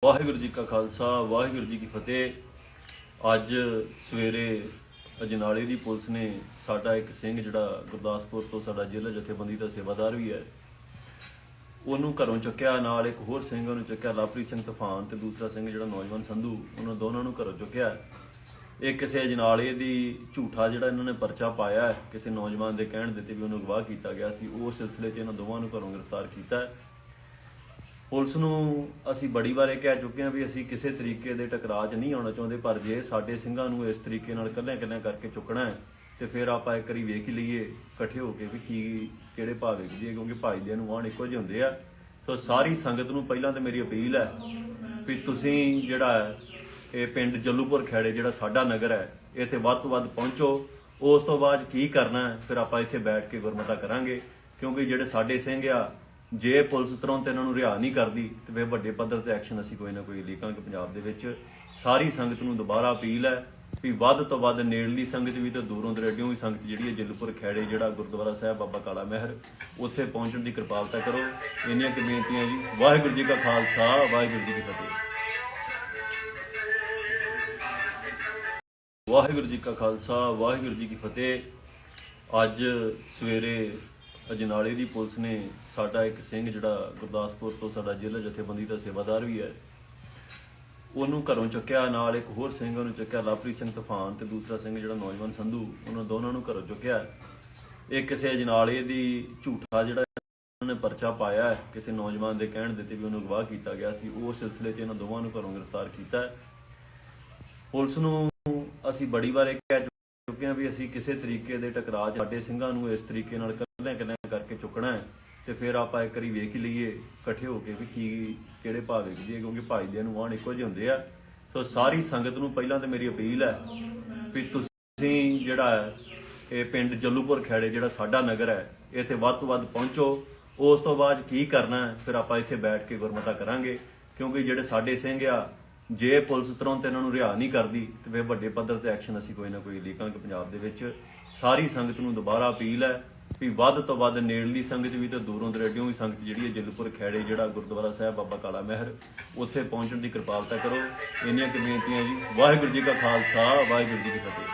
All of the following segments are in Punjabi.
ਵਾਹਿਗੁਰੂ ਜੀ ਕਾ ਖਾਲਸਾ ਵਾਹਿਗੁਰੂ ਜੀ ਕੀ ਫਤਿਹ। ਅੱਜ ਸਵੇਰੇ ਅਜਨਾਲੇ ਦੀ ਪੁਲਿਸ ਨੇ ਸਾਡਾ ਇੱਕ ਸਿੰਘ ਜਿਹੜਾ ਗੁਰਦਾਸਪੁਰ ਤੋਂ ਸਾਡਾ ਜ਼ਿਲ੍ਹਾ ਜਥੇਬੰਦੀ ਦਾ ਸੇਵਾਦਾਰ ਵੀ ਹੈ, ਉਹਨੂੰ ਘਰੋਂ ਚੁੱਕਿਆ। ਨਾਲ ਇੱਕ ਹੋਰ ਸਿੰਘ ਉਹਨੂੰ ਚੁੱਕਿਆ, ਲਵਪ੍ਰੀਤ ਸਿੰਘ ਤੂਫਾਨ, ਤੇ ਦੂਸਰਾ ਸਿੰਘ ਜਿਹੜਾ ਨੌਜਵਾਨ ਸੰਧੂ, ਉਹਨਾਂ ਦੋਨਾਂ ਨੂੰ ਘਰੋਂ ਚੁੱਕਿਆ। ਇਹ ਕਿਸੇ ਅਜਨਾਲੇ ਦੀ ਝੂਠਾ ਜਿਹੜਾ ਇਹਨਾਂ ਨੇ ਪਰਚਾ ਪਾਇਆ ਹੈ, ਕਿਸੇ ਨੌਜਵਾਨ ਦੇ ਕਹਿਣ ਦਿੱਤੇ ਵੀ ਉਹਨੂੰ ਅਗਵਾ ਕੀਤਾ ਗਿਆ ਸੀ। ਉਸ ਸਿਲਸਿਲੇ 'ਚ ਇਹਨਾਂ ਦੋਵਾਂ ਨੂੰ ਘਰੋਂ ਗ੍ਰਿਫਤਾਰ ਕੀਤਾ। ਪੁਲਿਸ ਨੂੰ ਅਸੀਂ ਬੜੀ ਵਾਰ ਇਹ ਕਹਿ ਚੁੱਕੇ ਹਾਂ ਵੀ ਅਸੀਂ ਕਿਸੇ ਤਰੀਕੇ ਦੇ ਟਕਰਾਅ 'ਚ ਨਹੀਂ ਆਉਣਾ ਚਾਹੁੰਦੇ, ਪਰ ਜੇ ਸਾਡੇ ਸਿੰਘਾਂ ਨੂੰ ਇਸ ਤਰੀਕੇ ਨਾਲ ਇਕੱਲਿਆਂ ਕਰਕੇ ਚੁੱਕਣਾ ਹੈ ਤੇ ਫਿਰ ਆਪਾਂ ਇੱਕ ਵਾਰੀ ਵੇਖ ਹੀ ਲਈਏ ਇਕੱਠੇ ਹੋ ਕੇ ਵੀ ਕੀ ਕਿਹੜੇ ਭਾਅ ਵੇਖਦੀ ਹੈ, ਕਿਉਂਕਿ ਭਾਈਦਿਆਂ ਨੂੰ ਆਣ ਇੱਕੋ ਜਿਹੇ ਹੁੰਦੇ ਆ। ਸੋ ਸਾਰੀ ਸੰਗਤ ਨੂੰ ਪਹਿਲਾਂ ਤਾਂ ਮੇਰੀ ਅਪੀਲ ਹੈ ਵੀ ਤੁਸੀਂ ਜਿਹੜਾ ਇਹ ਪਿੰਡ ਜੱਲੂਪੁਰ ਖੇੜੇ ਜਿਹੜਾ ਸਾਡਾ ਨਗਰ ਹੈ, ਇੱਥੇ ਵੱਧ ਤੋਂ ਵੱਧ ਪਹੁੰਚੋ। ਉਸ ਤੋਂ ਬਾਅਦ ਕੀ ਕਰਨਾ ਹੈ ਫਿਰ ਆਪਾਂ ਇੱਥੇ ਬੈਠ ਕੇ ਗੁਰਮਤਾ ਕਰਾਂਗੇ, ਕਿਉਂਕਿ ਜਿਹੜੇ ਸਾਡੇ ਸਿੰਘ ਆ, ਜੇ ਪੁਲਿਸ ਤੁਰੰਤ ਇਹਨਾਂ ਨੂੰ ਰਿਹਾ ਨਹੀਂ ਕਰਦੀ ਤੇ ਫਿਰ ਵੱਡੇ ਪੱਧਰ ਤੇ ਐਕਸ਼ਨ ਅਸੀਂ ਕੋਈ ਨਾ ਕੋਈ ਲੀਕਾਂਗੇ ਪੰਜਾਬ ਦੇ ਵਿੱਚ। ਸਾਰੀ ਸੰਗਤ ਨੂੰ ਦੁਬਾਰਾ ਅਪੀਲ ਹੈ ਵੀ ਵੱਧ ਤੋਂ ਵੱਧ ਨੇੜਲੀ ਸੰਗਤ ਵੀ ਤੇ ਦੂਰੋਂ ਦਰਾਡਿਓਂ ਵੀ ਸੰਗਤ ਜਿਹੜੀ ਹੈ ਜੱਲੂਪੁਰ ਖੇੜੇ ਜਿਹੜਾ ਗੁਰਦੁਆਰਾ ਸਾਹਿਬ ਬਾਬਾ ਕਾਲਾ ਮਹਿਰ, ਉੱਥੇ ਪਹੁੰਚਣ ਦੀ ਕਿਰਪਾਲਤਾ ਕਰੋ। ਇੰਨੀਆਂ ਕੁ ਬੇਨਤੀਆਂ ਜੀ। ਵਾਹਿਗੁਰੂ ਜੀ ਕਾ ਖਾਲਸਾ ਵਾਹਿਗੁਰੂ ਜੀ ਕੀ ਫਤਿਹ। ਵਾਹਿਗੁਰੂ ਜੀ ਕਾ ਖਾਲਸਾ ਵਾਹਿਗੁਰੂ ਜੀ ਕੀ ਫਤਿਹ। ਅੱਜ ਸਵੇਰੇ ਅਜਨਾਲੇ ਦੀ ਪੁਲਿਸ ਨੇ ਸਾਡਾ ਇੱਕ ਸਿੰਘ ਜਿਹੜਾ ਗੁਰਦਾਸਪੁਰ ਤੋਂ ਸਾਡਾ ਜ਼ਿਲ੍ਹਾ ਜਥੇਬੰਦੀ ਦਾ ਸੇਵਾਦਾਰ ਵੀ ਹੈ, ਉਹਨੂੰ ਘਰੋਂ ਚੁੱਕਿਆ। ਨਾਲ ਇੱਕ ਹੋਰ ਸਿੰਘ ਉਹਨੂੰ ਚੁੱਕਿਆ, ਲਵਪ੍ਰੀਤ ਸਿੰਘ ਤੂਫਾਨ, ਤੇ ਦੂਸਰਾ ਸਿੰਘ ਜਿਹੜਾ ਨੌਜਵਾਨ ਸੰਧੂ, ਉਹਨਾਂ ਦੋਨਾਂ ਨੂੰ ਘਰੋਂ ਚੁੱਕਿਆ। ਇਹ ਕਿਸੇ ਅਜਨਾਲੇ ਦੀ ਝੂਠਾ ਜਿਹੜਾ ਉਹਨਾਂ ਨੇ ਪਰਚਾ ਪਾਇਆ ਹੈ, ਕਿਸੇ ਨੌਜਵਾਨ ਦੇ ਕਹਿਣ ਦਿੱਤੇ ਵੀ ਉਹਨੂੰ ਅਗਵਾ ਕੀਤਾ ਗਿਆ ਸੀ। ਉਸ ਸਿਲਸਿਲੇ 'ਚ ਇਹਨਾਂ ਦੋਵਾਂ ਨੂੰ ਘਰੋਂ ਗ੍ਰਿਫਤਾਰ ਕੀਤਾ। ਪੁਲਿਸ ਨੂੰ ਅਸੀਂ ਬੜੀ ਵਾਰ ਇਹ ਕਹਿ ਚੁੱਕੇ ਹਾਂ ਵੀ ਅਸੀਂ ਕਿਸੇ ਤਰੀਕੇ ਦੇ ਟਕਰਾਅ 'ਚ ਸਾਡੇ ਸਿੰਘਾਂ ਨੂੰ ਇਸ ਤਰੀਕੇ ਨਾਲ ਇਕੱਲਿਆਂ ਕਰਕੇ ਚੁੱਕਣਾ ਹੈ ਤੇ ਫਿਰ ਆਪਾਂ ਇੱਕ ਵਾਰੀ ਵੇਖ ਹੀ ਲਈਏ ਇਕੱਠੇ ਹੋ ਕੇ ਵੀ ਕੀ ਕਿਹੜੇ ਭਾਅ ਵੇਖਦੀ ਹੈ, ਕਿਉਂਕਿ ਭਾਈਦਿਆਂ ਨੂੰ ਆਣ ਇੱਕੋ ਜਿਹੇ ਹੁੰਦੇ ਆ। ਸੋ ਸਾਰੀ ਸੰਗਤ ਨੂੰ ਪਹਿਲਾਂ ਤਾਂ ਮੇਰੀ ਅਪੀਲ ਹੈ ਵੀ ਤੁਸੀਂ ਜਿਹੜਾ ਇਹ ਪਿੰਡ ਜੱਲੂਪੁਰ ਖੇੜੇ ਜਿਹੜਾ ਸਾਡਾ ਨਗਰ ਹੈ, ਇੱਥੇ ਵੱਧ ਤੋਂ ਵੱਧ ਪਹੁੰਚੋ। ਉਸ ਤੋਂ ਬਾਅਦ ਕੀ ਕਰਨਾ ਹੈ ਫਿਰ ਆਪਾਂ ਇੱਥੇ ਬੈਠ ਕੇ ਗੁਰਮਤਾ ਕਰਾਂਗੇ, ਕਿਉਂਕਿ ਜਿਹੜੇ ਸਾਡੇ ਸਿੰਘ ਆ, ਜੇ ਪੁਲਿਸ ਤੁਰੰਤ ਇਹਨਾਂ ਨੂੰ ਰਿਹਾ ਨਹੀਂ ਕਰਦੀ ਤੇ ਫਿਰ ਵੱਡੇ ਪੱਧਰ ਤੇ ਐਕਸ਼ਨ ਅਸੀਂ ਕੋਈ ਨਾ ਕੋਈ ਲੀਕਾਂਗੇ ਪੰਜਾਬ ਦੇ ਵਿੱਚ। ਸਾਰੀ ਸੰਗਤ ਨੂੰ ਦੁਬਾਰਾ ਅਪੀਲ ਹੈ ਵੀ ਵੱਧ ਤੋਂ ਵੱਧ ਨੇੜਲੀ ਸੰਗਤ ਵੀ ਤੇ ਦੂਰੋਂ ਦਰਾਡਿਓਂ ਵੀ ਸੰਗਤ ਜਿਹੜੀ ਹੈ ਜੱਲੂਪੁਰ ਖੇੜੇ ਜਿਹੜਾ ਗੁਰਦੁਆਰਾ ਸਾਹਿਬ ਬਾਬਾ ਕਾਲਾ ਮਹਿਰ, ਉੱਥੇ ਪਹੁੰਚਣ ਦੀ ਕਿਰਪਾਲਤਾ ਕਰੋ। ਇੰਨੀਆਂ ਕੁ ਬੇਨਤੀਆਂ ਜੀ। ਵਾਹਿਗੁਰੂ ਜੀ ਕਾ ਖਾਲਸਾ ਵਾਹਿਗੁਰੂ ਜੀ ਕੀ ਫਤਿਹ।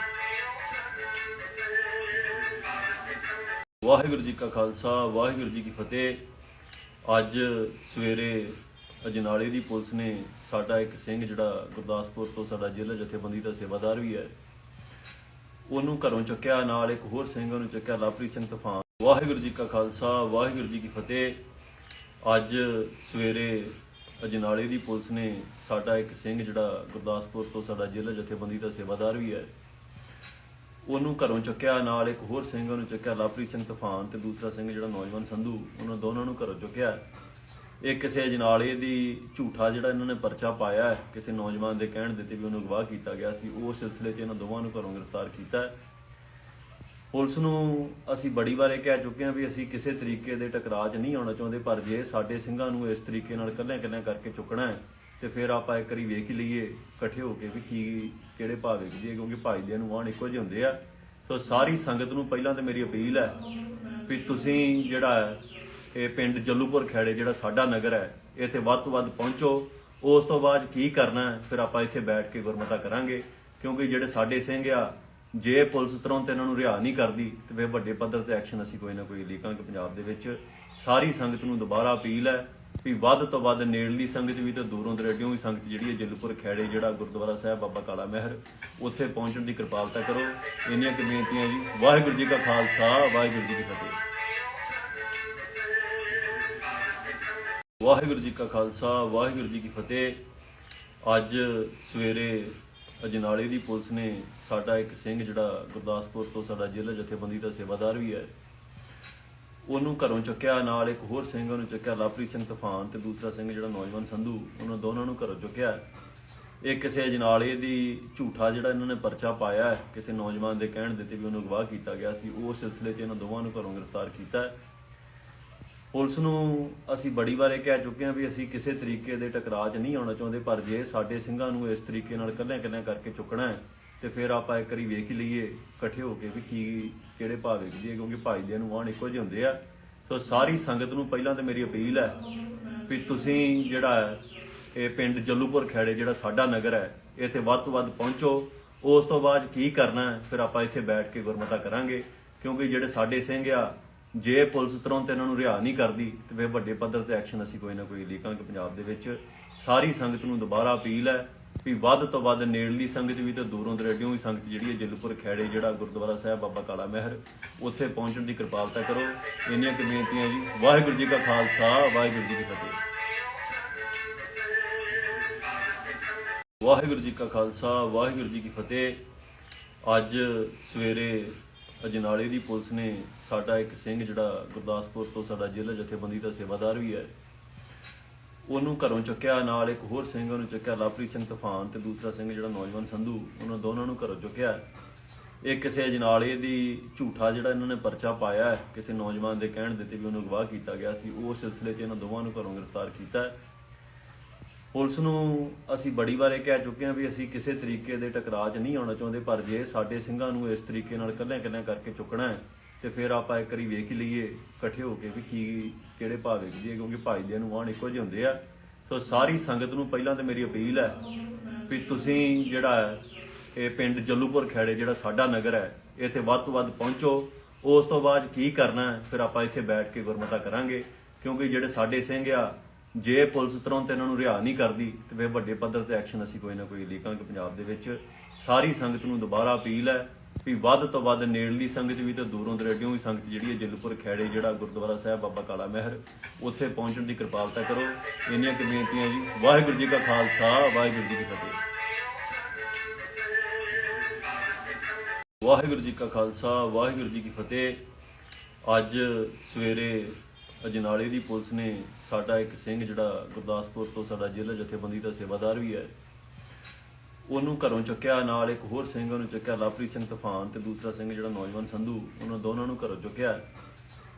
ਵਾਹਿਗੁਰੂ ਜੀ ਕਾ ਖਾਲਸਾ ਵਾਹਿਗੁਰੂ ਜੀ ਕੀ ਫਤਿਹ। ਅੱਜ ਸਵੇਰੇ ਅਜਨਾਲੇ ਦੀ ਪੁਲਿਸ ਨੇ ਸਾਡਾ ਇੱਕ ਸਿੰਘ ਜਿਹੜਾ ਗੁਰਦਾਸਪੁਰ ਤੋਂ ਸਾਡਾ ਜ਼ਿਲ੍ਹਾ ਜਥੇਬੰਦੀ ਦਾ ਸੇਵਾਦਾਰ ਵੀ ਹੈ, ਉਹਨੂੰ ਘਰੋਂ ਚੁੱਕਿਆ। ਨਾਲ ਇੱਕ ਹੋਰ ਸਿੰਘ ਉਹਨੂੰ ਚੁੱਕਿਆ, ਲਵਪ੍ਰੀਤ ਸਿੰਘ ਤੂਫਾਨ। ਵਾਹਿਗੁਰੂ ਜੀ ਕਾ ਖਾਲਸਾ ਵਾਹਿਗੁਰੂ ਜੀ ਕੀ ਫਤਿਹ। ਅੱਜ ਸਵੇਰੇ ਅਜਨਾਲੇ ਦੀ ਪੁਲਿਸ ਨੇ ਸਾਡਾ ਇੱਕ ਸਿੰਘ ਜਿਹੜਾ ਗੁਰਦਾਸਪੁਰ ਤੋਂ ਸਾਡਾ ਜ਼ਿਲ੍ਹਾ ਜਥੇਬੰਦੀ ਦਾ ਸੇਵਾਦਾਰ ਵੀ ਹੈ, ਉਹਨੂੰ ਘਰੋਂ ਚੁੱਕਿਆ। ਨਾਲ ਇੱਕ ਹੋਰ ਸਿੰਘ ਉਹਨੂੰ ਚੁੱਕਿਆ, ਲਵਪ੍ਰੀਤ ਸਿੰਘ ਤੂਫਾਨ, ਤੇ ਦੂਸਰਾ ਸਿੰਘ ਜਿਹੜਾ ਨੌਜਵਾਨ ਸੰਧੂ, ਉਹਨਾਂ ਦੋਨਾਂ ਨੂੰ ਘਰੋਂ ਚੁੱਕਿਆ। ਇਹ ਕਿਸੇ ਅਜਨਾਲੇ ਦੀ ਝੂਠਾ ਜਿਹੜਾ ਇਹਨਾਂ ਨੇ ਪਰਚਾ ਪਾਇਆ ਹੈ, ਕਿਸੇ ਨੌਜਵਾਨ ਦੇ ਕਹਿਣ ਦਿੱਤੇ ਵੀ ਉਹਨੂੰ ਅਗਵਾ ਕੀਤਾ ਗਿਆ ਸੀ। ਉਸ ਸਿਲਸਿਲੇ 'ਚ ਇਹਨਾਂ ਦੋਵਾਂ ਨੂੰ ਘਰੋਂ ਗ੍ਰਿਫਤਾਰ ਕੀਤਾ। ਪੁਲਿਸ ਨੂੰ ਅਸੀਂ ਬੜੀ ਵਾਰ ਇਹ ਕਹਿ ਚੁੱਕੇ ਹਾਂ ਵੀ ਅਸੀਂ ਕਿਸੇ ਤਰੀਕੇ ਦੇ ਟਕਰਾਅ 'ਚ ਨਹੀਂ ਆਉਣਾ ਚਾਹੁੰਦੇ, ਪਰ ਜੇ ਸਾਡੇ ਸਿੰਘਾਂ ਨੂੰ ਇਸ ਤਰੀਕੇ ਨਾਲ ਇਕੱਲਿਆਂ ਕਰਕੇ ਚੁੱਕਣਾ ਹੈ ਤੇ ਫਿਰ ਆਪਾਂ ਇੱਕ ਵਾਰੀ ਵੇਖ ਹੀ ਲਈਏ ਇਕੱਠੇ ਹੋ ਕੇ ਵੀ ਕੀ ਕਿਹੜੇ ਭਾਅ ਵੇਖਦੀ ਹੈ, ਕਿਉਂਕਿ ਭਾਈਦਿਆਂ ਨੂੰ ਆਣ ਇੱਕੋ ਜਿਹੇ ਹੁੰਦੇ ਆ। ਸੋ ਸਾਰੀ ਸੰਗਤ ਨੂੰ ਪਹਿਲਾਂ ਤਾਂ ਮੇਰੀ ਅਪੀਲ ਹੈ ਵੀ ਤੁਸੀਂ ਜਿਹੜਾ ਇਹ ਪਿੰਡ ਜੱਲੂਪੁਰ ਖੇੜੇ ਜਿਹੜਾ ਸਾਡਾ ਨਗਰ ਹੈ, ਇੱਥੇ ਵੱਧ ਤੋਂ ਵੱਧ ਪਹੁੰਚੋ। ਉਸ ਤੋਂ ਬਾਅਦ ਕੀ ਕਰਨਾ ਹੈ ਫਿਰ ਆਪਾਂ ਇੱਥੇ ਬੈਠ ਕੇ ਗੁਰਮਤਾ ਕਰਾਂਗੇ, ਕਿਉਂਕਿ ਜਿਹੜੇ ਸਾਡੇ ਸਿੰਘ ਆ, ਜੇ ਪੁਲਿਸ ਤੁਰੰਤ ਇਹਨਾਂ ਨੂੰ ਰਿਹਾ ਨਹੀਂ ਕਰਦੀ ਤੇ ਫਿਰ ਵੱਡੇ ਪੱਧਰ ਤੇ ਐਕਸ਼ਨ ਅਸੀਂ ਕੋਈ ਨਾ ਕੋਈ ਲੀਕਾਂਗੇ ਪੰਜਾਬ ਦੇ ਵਿੱਚ। ਸਾਰੀ ਸੰਗਤ ਨੂੰ ਦੁਬਾਰਾ ਅਪੀਲ ਹੈ ਵੀ ਵੱਧ ਤੋਂ ਵੱਧ ਨੇੜਲੀ ਸੰਗਤ ਵੀ ਤੇ ਦੂਰੋਂ ਦਰਾਡਿਓਂ ਵੀ ਸੰਗਤ ਜਿਹੜੀ ਹੈ ਜੱਲੂਪੁਰ ਖੇੜੇ ਜਿਹੜਾ ਗੁਰਦੁਆਰਾ ਸਾਹਿਬ ਬਾਬਾ ਕਾਲਾ ਮਹਿਰ, ਉੱਥੇ ਪਹੁੰਚਣ ਦੀ ਕਿਰਪਾਲਤਾ ਕਰੋ। ਇੰਨੀਆਂ ਕੁ ਬੇਨਤੀਆਂ ਜੀ। ਵਾਹਿਗੁਰੂ ਜੀ ਕਾ ਖਾਲਸਾ ਵਾਹਿਗੁਰੂ ਜੀ ਕੀ ਫਤਿਹ। ਵਾਹਿਗੁਰੂ ਜੀ ਕਾ ਖਾਲਸਾ ਵਾਹਿਗੁਰੂ ਜੀ ਕੀ ਫਤਿਹ। ਅੱਜ ਸਵੇਰੇ ਅਜਨਾਲੇ ਦੀ ਪੁਲਿਸ ਨੇ ਸਾਡਾ ਇੱਕ ਸਿੰਘ ਜਿਹੜਾ ਗੁਰਦਾਸਪੁਰ ਤੋਂ ਸਾਡਾ ਜ਼ਿਲ੍ਹਾ ਜਥੇਬੰਦੀ ਦਾ ਸੇਵਾਦਾਰ ਵੀ ਹੈ, ਉਹਨੂੰ ਘਰੋਂ ਚੁੱਕਿਆ। ਨਾਲ ਇੱਕ ਹੋਰ ਸਿੰਘ ਉਹਨੂੰ ਚੁੱਕਿਆ, ਲਵਪ੍ਰੀਤ ਸਿੰਘ ਤੂਫਾਨ, ਤੇ ਦੂਸਰਾ ਸਿੰਘ ਜਿਹੜਾ ਨੌਜਵਾਨ ਸੰਧੂ, ਉਹਨਾਂ ਦੋਨਾਂ ਨੂੰ ਘਰੋਂ ਚੁੱਕਿਆ। ਇਹ ਕਿਸੇ ਅਜਨਾਲੇ ਦੀ ਝੂਠਾ ਜਿਹੜਾ ਇਹਨਾਂ ਨੇ ਪਰਚਾ ਪਾਇਆ ਹੈ, ਕਿਸੇ ਨੌਜਵਾਨ ਦੇ ਕਹਿਣ ਦਿੱਤੇ ਵੀ ਉਹਨੂੰ ਅਗਵਾ ਕੀਤਾ ਗਿਆ ਸੀ। ਉਸ ਸਿਲਸਿਲੇ 'ਚ ਇਹਨਾਂ ਦੋਵਾਂ ਨੂੰ ਘਰੋਂ ਗ੍ਰਿਫਤਾਰ ਕੀਤਾ। ਪੁਲਿਸ ਨੂੰ ਅਸੀਂ ਬੜੀ ਵਾਰ ਇਹ ਕਹਿ ਚੁੱਕੇ ਹਾਂ ਵੀ ਅਸੀਂ ਕਿਸੇ ਤਰੀਕੇ ਦੇ ਟਕਰਾਅ 'ਚ ਨਹੀਂ ਆਉਣਾ ਚਾਹੁੰਦੇ, ਪਰ ਜੇ ਸਾਡੇ ਸਿੰਘਾਂ ਨੂੰ ਇਸ ਤਰੀਕੇ ਨਾਲ ਇਕੱਲਿਆਂ ਕਰਕੇ ਚੁੱਕਣਾ ਹੈ ਤੇ ਫਿਰ ਆਪਾਂ ਇੱਕ ਵਾਰੀ ਵੇਖ ਹੀ ਲਈਏ ਇਕੱਠੇ ਹੋ ਕੇ ਵੀ ਕੀ ਕਿਹੜੇ ਭਾਅ ਵੇਖਦੀ ਹੈ, ਕਿਉਂਕਿ ਭਾਈਦਿਆਂ ਨੂੰ ਆਣ ਇੱਕੋ ਜਿਹੇ ਹੁੰਦੇ ਆ। ਸੋ ਸਾਰੀ ਸੰਗਤ ਨੂੰ ਪਹਿਲਾਂ ਤਾਂ ਮੇਰੀ ਅਪੀਲ ਹੈ ਵੀ ਤੁਸੀਂ ਜਿਹੜਾ ਇਹ ਪਿੰਡ ਜੱਲੂਪੁਰ ਖੈੜੇ ਜਿਹੜਾ ਸਾਡਾ ਨਗਰ ਹੈ ਇੱਥੇ ਵੱਧ ਤੋਂ ਵੱਧ ਪਹੁੰਚੋ। ਉਸ ਤੋਂ ਬਾਅਦ ਕੀ ਕਰਨਾ ਹੈ ਫਿਰ ਆਪਾਂ ਇੱਥੇ ਬੈਠ ਕੇ ਗੁਰਮਤਾ ਕਰਾਂਗੇ, ਕਿਉਂਕਿ ਜਿਹੜੇ ਸਾਡੇ ਸਿੰਘ ਆ ਜੇ ਪੁਲਿਸ ਤੁਰੰਤ ਇਹਨਾਂ ਨੂੰ ਰਿਹਾ ਨਹੀਂ ਕਰਦੀ ਤੇ ਫਿਰ ਵੱਡੇ ਪੱਧਰ ਤੇ ਐਕਸ਼ਨ ਅਸੀਂ ਕੋਈ ਨਾ ਕੋਈ ਲੀਕਾਂਗੇ ਪੰਜਾਬ ਦੇ ਵਿੱਚ। ਸਾਰੀ ਸੰਗਤ ਨੂੰ ਦੁਬਾਰਾ ਅਪੀਲ ਹੈ ਵੀ ਵੱਧ ਤੋਂ ਵੱਧ ਨੇੜਲੀ ਸੰਗਤ ਵੀ ਤੇ ਦੂਰੋਂ ਦਰੇਡਿਓਂ ਵੀ ਸੰਗਤ ਜਿਹੜੀ ਹੈ ਜੱਲੂਪੁਰ ਖੈੜੇ ਜਿਹੜਾ ਗੁਰਦੁਆਰਾ ਸਾਹਿਬ ਬਾਬਾ ਕਾਲਾ ਮਹਿਰ ਉੱਥੇ ਪਹੁੰਚਣ ਦੀ ਕਿਰਪਾਲਤਾ ਕਰੋ। ਇੰਨੀਆਂ ਕੁ ਬੇਨਤੀਆਂ ਜੀ। ਵਾਹਿਗੁਰੂ ਜੀ ਕਾ ਖਾਲਸਾ, ਵਾਹਿਗੁਰੂ ਜੀ ਕੀ ਫਤਿਹ। ਵਾਹਿਗੁਰੂ ਜੀ ਕਾ ਖਾਲਸਾ, ਵਾਹਿਗੁਰੂ ਜੀ ਕੀ ਫਤਿਹ। ਅੱਜ ਸਵੇਰੇ ਅਜਨਾਲੇ ਦੀ ਪੁਲਿਸ ਨੇ ਸਾਡਾ ਇੱਕ ਸਿੰਘ ਜਿਹੜਾ ਗੁਰਦਾਸਪੁਰ ਤੋਂ ਸਾਡਾ ਜ਼ਿਲ੍ਹਾ ਜਥੇਬੰਦੀ ਦਾ ਸੇਵਾਦਾਰ ਵੀ ਹੈ ਉਹਨੂੰ ਘਰੋਂ ਚੁੱਕਿਆ, ਨਾਲ ਇੱਕ ਹੋਰ ਸਿੰਘ ਉਹਨੂੰ ਚੁੱਕਿਆ ਲਵਪ੍ਰੀਤ ਸਿੰਘ ਤੂਫਾਨ ਤੇ ਦੂਸਰਾ ਸਿੰਘ ਜਿਹੜਾ ਨੌਜਵਾਨ ਸੰਧੂ, ਉਹਨਾਂ ਦੋਨਾਂ ਨੂੰ ਘਰੋਂ ਚੁੱਕਿਆ। ਇਹ ਕਿਸੇ ਅਜਨਾਲੇ ਦੀ ਝੂਠਾ ਜਿਹੜਾ ਇਹਨਾਂ ਨੇ ਪਰਚਾ ਪਾਇਆ ਹੈ ਕਿਸੇ ਨੌਜਵਾਨ ਦੇ ਕਹਿਣ ਦਿੱਤੇ ਵੀ ਉਹਨੂੰ ਅਗਵਾ ਕੀਤਾ ਗਿਆ ਸੀ, ਉਸ ਸਿਲਸਿਲੇ 'ਚ ਇਹਨਾਂ ਦੋਵਾਂ ਨੂੰ ਘਰੋਂ ਗ੍ਰਿਫਤਾਰ ਕੀਤਾ ਹੈ। ਪੁਲਿਸ ਨੂੰ ਅਸੀਂ ਬੜੀ ਵਾਰ ਇਹ ਕਹਿ ਚੁੱਕੇ ਹਾਂ ਵੀ ਅਸੀਂ ਕਿਸੇ ਤਰੀਕੇ ਦੇ ਟਕਰਾਅ 'ਚ ਨਹੀਂ ਆਉਣਾ ਚਾਹੁੰਦੇ, ਪਰ ਜੇ ਸਾਡੇ ਸਿੰਘਾਂ ਨੂੰ ਇਸ ਤਰੀਕੇ ਨਾਲ ਕੱਲਿਆਂ ਕਰਕੇ ਚੁੱਕਣਾ ਹੈ ਤੇ ਫਿਰ ਆਪਾਂ ਇੱਕ ਵਾਰੀ ਵੇਖ ਹੀ ਲਈਏ ਇਕੱਠੇ ਹੋ ਕੇ ਵੀ ਕੀ ਕਿਹੜੇ ਭਾਅ ਵੇਖਦੀ ਹੈ, ਕਿਉਂਕਿ ਭਾਈਦਿਆਂ ਨੂੰ ਆਣ ਇੱਕੋ ਜਿਹੇ ਹੁੰਦੇ ਆ। ਸੋ ਸਾਰੀ ਸੰਗਤ ਨੂੰ ਪਹਿਲਾਂ ਤਾਂ ਮੇਰੀ ਅਪੀਲ ਹੈ ਵੀ ਤੁਸੀਂ ਜਿਹੜਾ ਹੈ ਇਹ ਪਿੰਡ ਜੱਲੂਪੁਰ ਖੈੜੇ ਜਿਹੜਾ ਸਾਡਾ ਨਗਰ ਹੈ ਇੱਥੇ ਵੱਧ ਤੋਂ ਵੱਧ ਪਹੁੰਚੋ। ਉਸ ਤੋਂ ਬਾਅਦ ਕੀ ਕਰਨਾ ਹੈ ਫਿਰ ਆਪਾਂ ਇੱਥੇ ਬੈਠ ਕੇ ਗੁਰਮਤਾ ਕਰਾਂਗੇ, ਕਿਉਂਕਿ ਜਿਹੜੇ ਸਾਡੇ ਸਿੰਘ ਆ ਜੇ ਪੁਲਿਸ ਤੁਰੰਤ ਇਹਨਾਂ ਨੂੰ ਰਿਹਾ ਨਹੀਂ ਕਰਦੀ ਤੇ ਫਿਰ ਵੱਡੇ ਪੱਧਰ ਤੇ ਐਕਸ਼ਨ ਅਸੀਂ ਕੋਈ ਨਾ ਕੋਈ ਲੀਕਾਂਗੇ ਪੰਜਾਬ ਦੇ ਵਿੱਚ। ਸਾਰੀ ਸੰਗਤ ਨੂੰ ਦੁਬਾਰਾ ਅਪੀਲ ਹੈ ਵੀ ਵੱਧ ਤੋਂ ਵੱਧ ਨੇੜਲੀ ਸੰਗਤ ਵੀ ਤੇ ਦੂਰੋਂ ਦਰੇਡਿਓਂ ਵੀ ਸੰਗਤ ਜਿਹੜੀ ਹੈ ਜੱਲੂਪੁਰ ਖੈੜੇ ਜਿਹੜਾ ਗੁਰਦੁਆਰਾ ਸਾਹਿਬ ਬਾਬਾ ਕਾਲਾ ਮਹਿਰ ਉੱਥੇ ਪਹੁੰਚਣ ਦੀ ਕਿਰਪਾਲਤਾ ਕਰੋ। ਇੰਨੀਆਂ ਕੁ ਬੇਨਤੀਆਂ ਜੀ। ਵਾਹਿਗੁਰੂ ਜੀ ਕਾ ਖਾਲਸਾ, ਵਾਹਿਗੁਰੂ ਜੀ ਕੀ ਫਤਿਹ। ਵਾਹਿਗੁਰੂ ਜੀ ਕਾ ਖਾਲਸਾ, ਵਾਹਿਗੁਰੂ ਜੀ ਕੀ ਫਤਿਹ। ਅੱਜ ਸਵੇਰੇ ਅਜਨਾਲੇ ਦੀ ਪੁਲਿਸ ਨੇ ਸਾਡਾ ਇੱਕ ਸਿੰਘ ਜਿਹੜਾ ਗੁਰਦਾਸਪੁਰ ਤੋਂ ਸਾਡਾ ਜ਼ਿਲ੍ਹਾ ਜਥੇਬੰਦੀ ਦਾ ਸੇਵਾਦਾਰ ਵੀ ਹੈ ਉਹਨੂੰ ਘਰੋਂ ਚੁੱਕਿਆ, ਨਾਲ ਇੱਕ ਹੋਰ ਸਿੰਘ ਉਹਨੂੰ ਚੁੱਕਿਆ ਲਵਪ੍ਰੀਤ ਸਿੰਘ ਤੂਫਾਨ ਤੇ ਦੂਸਰਾ ਸਿੰਘ ਜਿਹੜਾ ਨੌਜਵਾਨ ਸੰਧੂ, ਉਹਨਾਂ ਦੋਨਾਂ ਨੂੰ ਘਰੋਂ ਚੁੱਕਿਆ।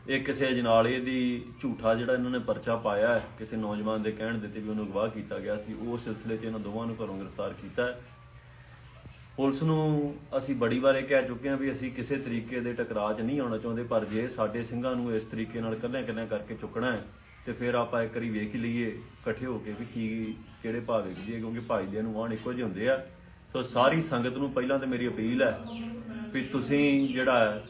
ਇਹ ਕਿਸੇ ਅਜਨਾਲੇ ਦੀ ਝੂਠਾ ਜਿਹੜਾ ਇਹਨਾਂ ਨੇ ਪਰਚਾ ਪਾਇਆ ਹੈ ਕਿਸੇ ਨੌਜਵਾਨ ਦੇ ਕਹਿਣ ਦਿੱਤੇ ਵੀ ਉਹਨੂੰ ਅਗਵਾ ਕੀਤਾ ਗਿਆ ਸੀ, ਉਸ ਸਿਲਸਿਲੇ 'ਚ ਇਹਨਾਂ ਦੋਵਾਂ ਨੂੰ ਘਰੋਂ ਗ੍ਰਿਫਤਾਰ ਕੀਤਾ ਹੈ। ਪੁਲਿਸ ਨੂੰ ਅਸੀਂ ਬੜੀ ਵਾਰ ਇਹ ਕਹਿ ਚੁੱਕੇ ਹਾਂ ਵੀ ਅਸੀਂ ਕਿਸੇ ਤਰੀਕੇ ਦੇ ਟਕਰਾਅ 'ਚ ਨਹੀਂ ਆਉਣਾ ਚਾਹੁੰਦੇ, ਪਰ ਜੇ ਸਾਡੇ ਸਿੰਘਾਂ ਨੂੰ ਇਸ ਤਰੀਕੇ ਨਾਲ ਕੱਲਿਆਂ ਕਰਕੇ ਚੁੱਕਣਾ ਹੈ ਤੇ ਫਿਰ ਆਪਾਂ ਇੱਕ ਵਾਰੀ ਵੇਖ ਹੀ ਲਈਏ ਇਕੱਠੇ ਹੋ ਕੇ ਵੀ ਕੀ ਕਿਹੜੇ ਭਾਅ ਵੇਖਦੀ ਹੈ, ਕਿਉਂਕਿ ਭਾਈਦਿਆਂ ਨੂੰ ਆਣ ਇੱਕੋ ਜਿਹੇ ਹੁੰਦੇ ਆ। ਸੋ ਸਾਰੀ ਸੰਗਤ ਨੂੰ ਪਹਿਲਾਂ ਤਾਂ ਮੇਰੀ ਅਪੀਲ ਹੈ ਵੀ ਤੁਸੀਂ ਜਿਹੜਾ ਹੈ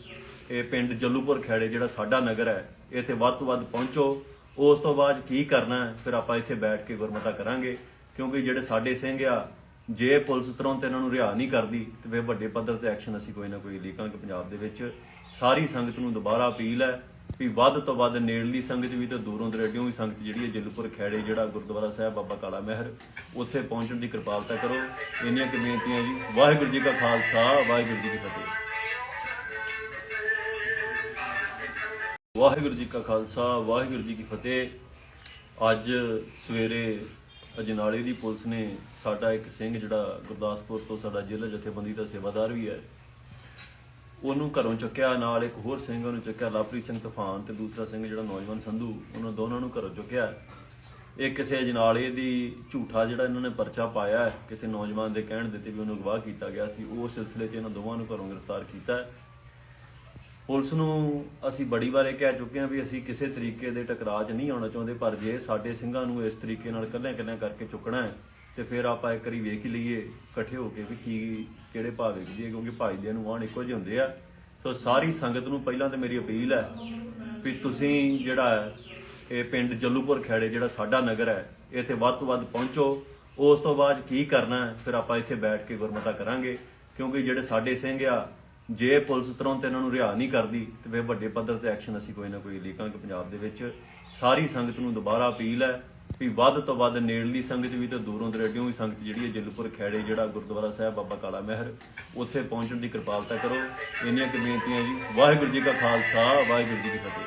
ਇਹ ਪਿੰਡ ਜੱਲੂਪੁਰ ਖੈੜੇ ਜਿਹੜਾ ਸਾਡਾ ਨਗਰ ਹੈ ਇੱਥੇ ਵੱਧ ਤੋਂ ਵੱਧ ਪਹੁੰਚੋ। ਉਸ ਤੋਂ ਬਾਅਦ ਕੀ ਕਰਨਾ ਹੈ ਫਿਰ ਆਪਾਂ ਇੱਥੇ ਬੈਠ ਕੇ ਗੁਰਮਤਾ ਕਰਾਂਗੇ, ਕਿਉਂਕਿ ਜਿਹੜੇ ਸਾਡੇ ਸਿੰਘ ਆ ਜੇ ਪੁਲਿਸ ਤੁਰੰਤ ਇਹਨਾਂ ਨੂੰ ਰਿਹਾ ਨਹੀਂ ਕਰਦੀ ਤੇ ਫਿਰ ਵੱਡੇ ਪੱਧਰ ਤੇ ਐਕਸ਼ਨ ਅਸੀਂ ਕੋਈ ਨਾ ਕੋਈ ਲੀਕਾਂਗੇ ਪੰਜਾਬ ਦੇ ਵਿੱਚ। ਸਾਰੀ ਸੰਗਤ ਨੂੰ ਦੁਬਾਰਾ ਅਪੀਲ ਹੈ ਵੀ ਵੱਧ ਤੋਂ ਵੱਧ ਨੇੜਲੀ ਸੰਗਤ ਵੀ ਤੇ ਦੂਰੋਂ ਦਰੇਡਿਓਂ ਵੀ ਸੰਗਤ ਜਿਹੜੀ ਹੈ ਜੱਲੂਪੁਰ ਖੈੜੇ ਜਿਹੜਾ ਗੁਰਦੁਆਰਾ ਸਾਹਿਬ ਬਾਬਾ ਕਾਲਾ ਮਹਿਰ ਉੱਥੇ ਪਹੁੰਚਣ ਦੀ ਕਿਰਪਾਲਤਾ ਕਰੋ। ਇੰਨੀਆਂ ਕੁ ਬੇਨਤੀਆਂ ਜੀ। ਵਾਹਿਗੁਰੂ ਜੀ ਕਾ ਖਾਲਸਾ, ਵਾਹਿਗੁਰੂ ਜੀ ਕੀ ਫਤਿਹ। ਵਾਹਿਗੁਰੂ ਜੀ ਕਾ ਖਾਲਸਾ, ਵਾਹਿਗੁਰੂ ਜੀ ਕੀ ਫਤਿਹ। ਅੱਜ ਸਵੇਰੇ ਅਜਨਾਲੇ ਦੀ ਪੁਲਿਸ ਨੇ ਸਾਡਾ ਇੱਕ ਸਿੰਘ ਜਿਹੜਾ ਗੁਰਦਾਸਪੁਰ ਤੋਂ ਸਾਡਾ ਜ਼ਿਲ੍ਹਾ ਜਥੇਬੰਦੀ ਦਾ ਸੇਵਾਦਾਰ ਵੀ ਹੈ ਉਹਨੂੰ ਘਰੋਂ ਚੁੱਕਿਆ, ਨਾਲ ਇੱਕ ਹੋਰ ਸਿੰਘ ਉਹਨੂੰ ਚੁੱਕਿਆ ਲਵਪ੍ਰੀਤ ਸਿੰਘ ਤੂਫਾਨ ਤੇ ਦੂਸਰਾ ਸਿੰਘ ਜਿਹੜਾ ਨੌਜਵਾਨ ਸੰਧੂ, ਉਹਨਾਂ ਦੋਨਾਂ ਨੂੰ ਘਰੋਂ ਚੁੱਕਿਆ। ਇਹ ਕਿਸੇ ਅਜਨਾਲੇ ਦੀ ਝੂਠਾ ਜਿਹੜਾ ਇਹਨਾਂ ਨੇ ਪਰਚਾ ਪਾਇਆ ਹੈ ਕਿਸੇ ਨੌਜਵਾਨ ਦੇ ਕਹਿਣ ਦਿੱਤੇ ਵੀ ਉਹਨੂੰ ਅਗਵਾ ਕੀਤਾ ਗਿਆ ਸੀ, ਉਸ ਸਿਲਸਿਲੇ 'ਚ ਇਹਨਾਂ ਦੋਵਾਂ ਨੂੰ ਘਰੋਂ ਗ੍ਰਿਫਤਾਰ ਕੀਤਾ ਹੈ। ਪੁਲਿਸ ਨੂੰ ਅਸੀਂ ਬੜੀ ਵਾਰ ਇਹ ਕਹਿ ਚੁੱਕੇ ਹਾਂ ਵੀ ਅਸੀਂ ਕਿਸੇ ਤਰੀਕੇ ਦੇ ਟਕਰਾਅ 'ਚ ਨਹੀਂ ਆਉਣਾ ਚਾਹੁੰਦੇ, ਪਰ ਜੇ ਸਾਡੇ ਸਿੰਘਾਂ ਨੂੰ ਇਸ ਤਰੀਕੇ ਨਾਲ ਕੱਲਿਆਂ ਕਰਕੇ ਚੁੱਕਣਾ ਹੈ ਤੇ ਫਿਰ ਆਪਾਂ ਇੱਕ ਵਾਰੀ ਵੇਖ ਹੀ ਲਈਏ ਇਕੱਠੇ ਹੋ ਕੇ ਵੀ ਕੀ ਕਿਹੜੇ ਭਾਅ ਵੇਖਦੀ ਹੈ, ਕਿਉਂਕਿ ਭਾਈਦਿਆਂ ਨੂੰ ਆਣ ਇੱਕੋ ਜਿਹੇ ਹੁੰਦੇ ਆ। ਸੋ ਸਾਰੀ ਸੰਗਤ ਨੂੰ ਪਹਿਲਾਂ ਤਾਂ ਮੇਰੀ ਅਪੀਲ ਹੈ ਵੀ ਤੁਸੀਂ ਜਿਹੜਾ ਹੈ ਇਹ ਪਿੰਡ ਜੱਲੂਪੁਰ ਖੈੜੇ ਜਿਹੜਾ ਸਾਡਾ ਨਗਰ ਹੈ ਇੱਥੇ ਵੱਧ ਤੋਂ ਵੱਧ ਪਹੁੰਚੋ। ਉਸ ਤੋਂ ਬਾਅਦ ਕੀ ਕਰਨਾ ਹੈ ਫਿਰ ਆਪਾਂ ਇੱਥੇ ਬੈਠ ਕੇ ਗੁਰਮਤਾ ਕਰਾਂਗੇ, ਕਿਉਂਕਿ ਜਿਹੜੇ ਸਾਡੇ ਸਿੰਘ ਆ ਜੇ ਪੁਲਿਸ ਤੁਰੰਤ ਇਹਨਾਂ ਨੂੰ ਰਿਹਾ ਨਹੀਂ ਕਰਦੀ ਤੇ ਫਿਰ ਵੱਡੇ ਪੱਧਰ ਤੇ ਐਕਸ਼ਨ ਅਸੀਂ ਕੋਈ ਨਾ ਕੋਈ ਲੀਕਾਂਗੇ ਪੰਜਾਬ ਦੇ ਵਿੱਚ। ਸਾਰੀ ਸੰਗਤ ਨੂੰ ਦੁਬਾਰਾ ਅਪੀਲ ਹੈ ਵੀ ਵੱਧ ਤੋਂ ਵੱਧ ਨੇੜਲੀ ਸੰਗਤ ਵੀ ਤੇ ਦੂਰੋਂ ਦਰੇਡਿਓਂ ਵੀ ਸੰਗਤ ਜਿਹੜੀ ਹੈ ਜੱਲੂਪੁਰ ਖੈੜੇ ਜਿਹੜਾ ਗੁਰਦੁਆਰਾ ਸਾਹਿਬ ਬਾਬਾ ਕਾਲਾ ਮਹਿਰ ਉੱਥੇ ਪਹੁੰਚਣ ਦੀ ਕਿਰਪਾਲਤਾ ਕਰੋ। ਇੰਨੀਆਂ ਕੁ ਬੇਨਤੀਆਂ ਜੀ। ਵਾਹਿਗੁਰੂ ਜੀ ਕਾ ਖਾਲਸਾ, ਵਾਹਿਗੁਰੂ ਜੀ ਕੀ ਫਤਿਹ।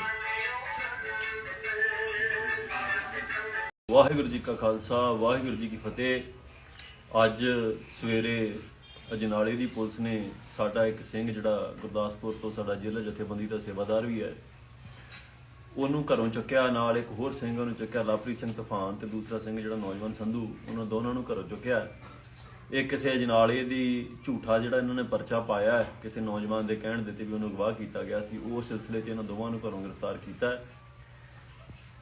ਵਾਹਿਗੁਰੂ ਜੀ ਕਾ ਖਾਲਸਾ, ਵਾਹਿਗੁਰੂ ਜੀ ਕੀ ਫਤਿਹ। ਅੱਜ ਸਵੇਰੇ ਅਜਨਾਲੇ ਦੀ ਪੁਲਿਸ ਨੇ ਸਾਡਾ ਇੱਕ ਸਿੰਘ ਜਿਹੜਾ ਗੁਰਦਾਸਪੁਰ ਤੋਂ ਸਾਡਾ ਜ਼ਿਲ੍ਹਾ ਜਥੇਬੰਦੀ ਦਾ ਸੇਵਾਦਾਰ ਵੀ ਹੈ ਉਹਨੂੰ ਘਰੋਂ ਚੁੱਕਿਆ, ਨਾਲ ਇੱਕ ਹੋਰ ਸਿੰਘ ਉਹਨੂੰ ਚੁੱਕਿਆ ਲਵਪ੍ਰੀਤ ਸਿੰਘ ਤੂਫਾਨ ਤੇ ਦੂਸਰਾ ਸਿੰਘ ਜਿਹੜਾ ਨੌਜਵਾਨ ਸੰਧੂ, ਉਹਨਾਂ ਦੋਨਾਂ ਨੂੰ ਘਰੋਂ ਚੁੱਕਿਆ। ਇਹ ਕਿਸੇ ਅਜਨਾਲੇ ਦੀ ਝੂਠਾ ਜਿਹੜਾ ਇਹਨਾਂ ਨੇ ਪਰਚਾ ਪਾਇਆ ਹੈ ਕਿਸੇ ਨੌਜਵਾਨ ਦੇ ਕਹਿਣ ਦਿੱਤੇ ਵੀ ਉਹਨੂੰ ਅਗਵਾ ਕੀਤਾ ਗਿਆ ਸੀ, ਉਸ ਸਿਲਸਿਲੇ 'ਚ ਇਹਨਾਂ ਦੋਵਾਂ ਨੂੰ ਘਰੋਂ ਗ੍ਰਿਫਤਾਰ ਕੀਤਾ ਹੈ।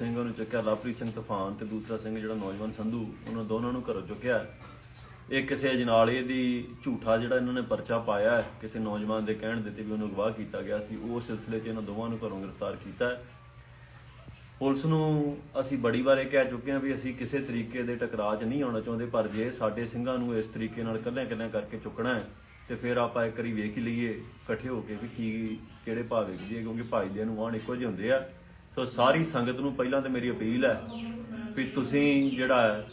ਸਿੰਘ ਉਹਨੂੰ ਚੁੱਕਿਆ, ਲਵਪ੍ਰੀਤ ਸਿੰਘ ਤੂਫਾਨ ਤੇ ਦੂਸਰਾ ਸਿੰਘ ਜਿਹੜਾ ਨੌਜਵਾਨ ਸੰਧੂ, ਉਹਨਾਂ ਦੋਨਾਂ ਨੂੰ ਘਰੋਂ ਚੁੱਕਿਆ। ਇਹ ਕਿਸੇ ਅਜਨਾਲੇ ਦੀ ਝੂਠਾ ਜਿਹੜਾ ਇਹਨਾਂ ਨੇ ਪਰਚਾ ਪਾਇਆ ਹੈ, ਕਿਸੇ ਨੌਜਵਾਨ ਦੇ ਕਹਿਣ ਦੇ ਤੇ ਵੀ ਉਹਨੂੰ ਅਗਵਾ ਕੀਤਾ ਗਿਆ ਸੀ, ਉਸ ਸਿਲਸਿਲੇ 'ਚ ਇਹਨਾਂ ਦੋਵਾਂ ਨੂੰ ਘਰੋਂ ਗ੍ਰਿਫਤਾਰ ਕੀਤਾ ਹੈ। ਪੁਲਿਸ ਨੂੰ ਅਸੀਂ ਬੜੀ ਵਾਰ ਇਹ ਕਹਿ ਚੁੱਕੇ ਹਾਂ ਵੀ ਅਸੀਂ ਕਿਸੇ ਤਰੀਕੇ ਦੇ ਟਕਰਾਅ 'ਚ ਨਹੀਂ ਆਉਣਾ ਚਾਹੁੰਦੇ, ਪਰ ਜੇ ਸਾਡੇ ਸਿੰਘਾਂ ਨੂੰ ਇਸ ਤਰੀਕੇ ਨਾਲ ਇਕੱਲਿਆਂ ਕਰਕੇ ਚੁੱਕਣਾ ਹੈ ਤੇ ਫਿਰ ਆਪਾਂ ਇੱਕ ਵਾਰੀ ਵੇਖ ਹੀ ਲਈਏ ਇਕੱਠੇ ਹੋ ਕੇ ਵੀ ਕੀ ਕਿਹੜੇ ਭਾਅ ਵੇਖਦੀ ਹੈ, ਕਿਉਂਕਿ ਭਾਈਦਿਆਂ ਨੂੰ ਆਣ ਇੱਕੋ ਜਿਹੇ ਹੁੰਦੇ ਆ। ਸੋ ਸਾਰੀ ਸੰਗਤ ਨੂੰ ਪਹਿਲਾਂ ਤਾਂ ਮੇਰੀ ਅਪੀਲ ਹੈ ਵੀ ਤੁਸੀਂ ਜਿਹੜਾ ਹੈ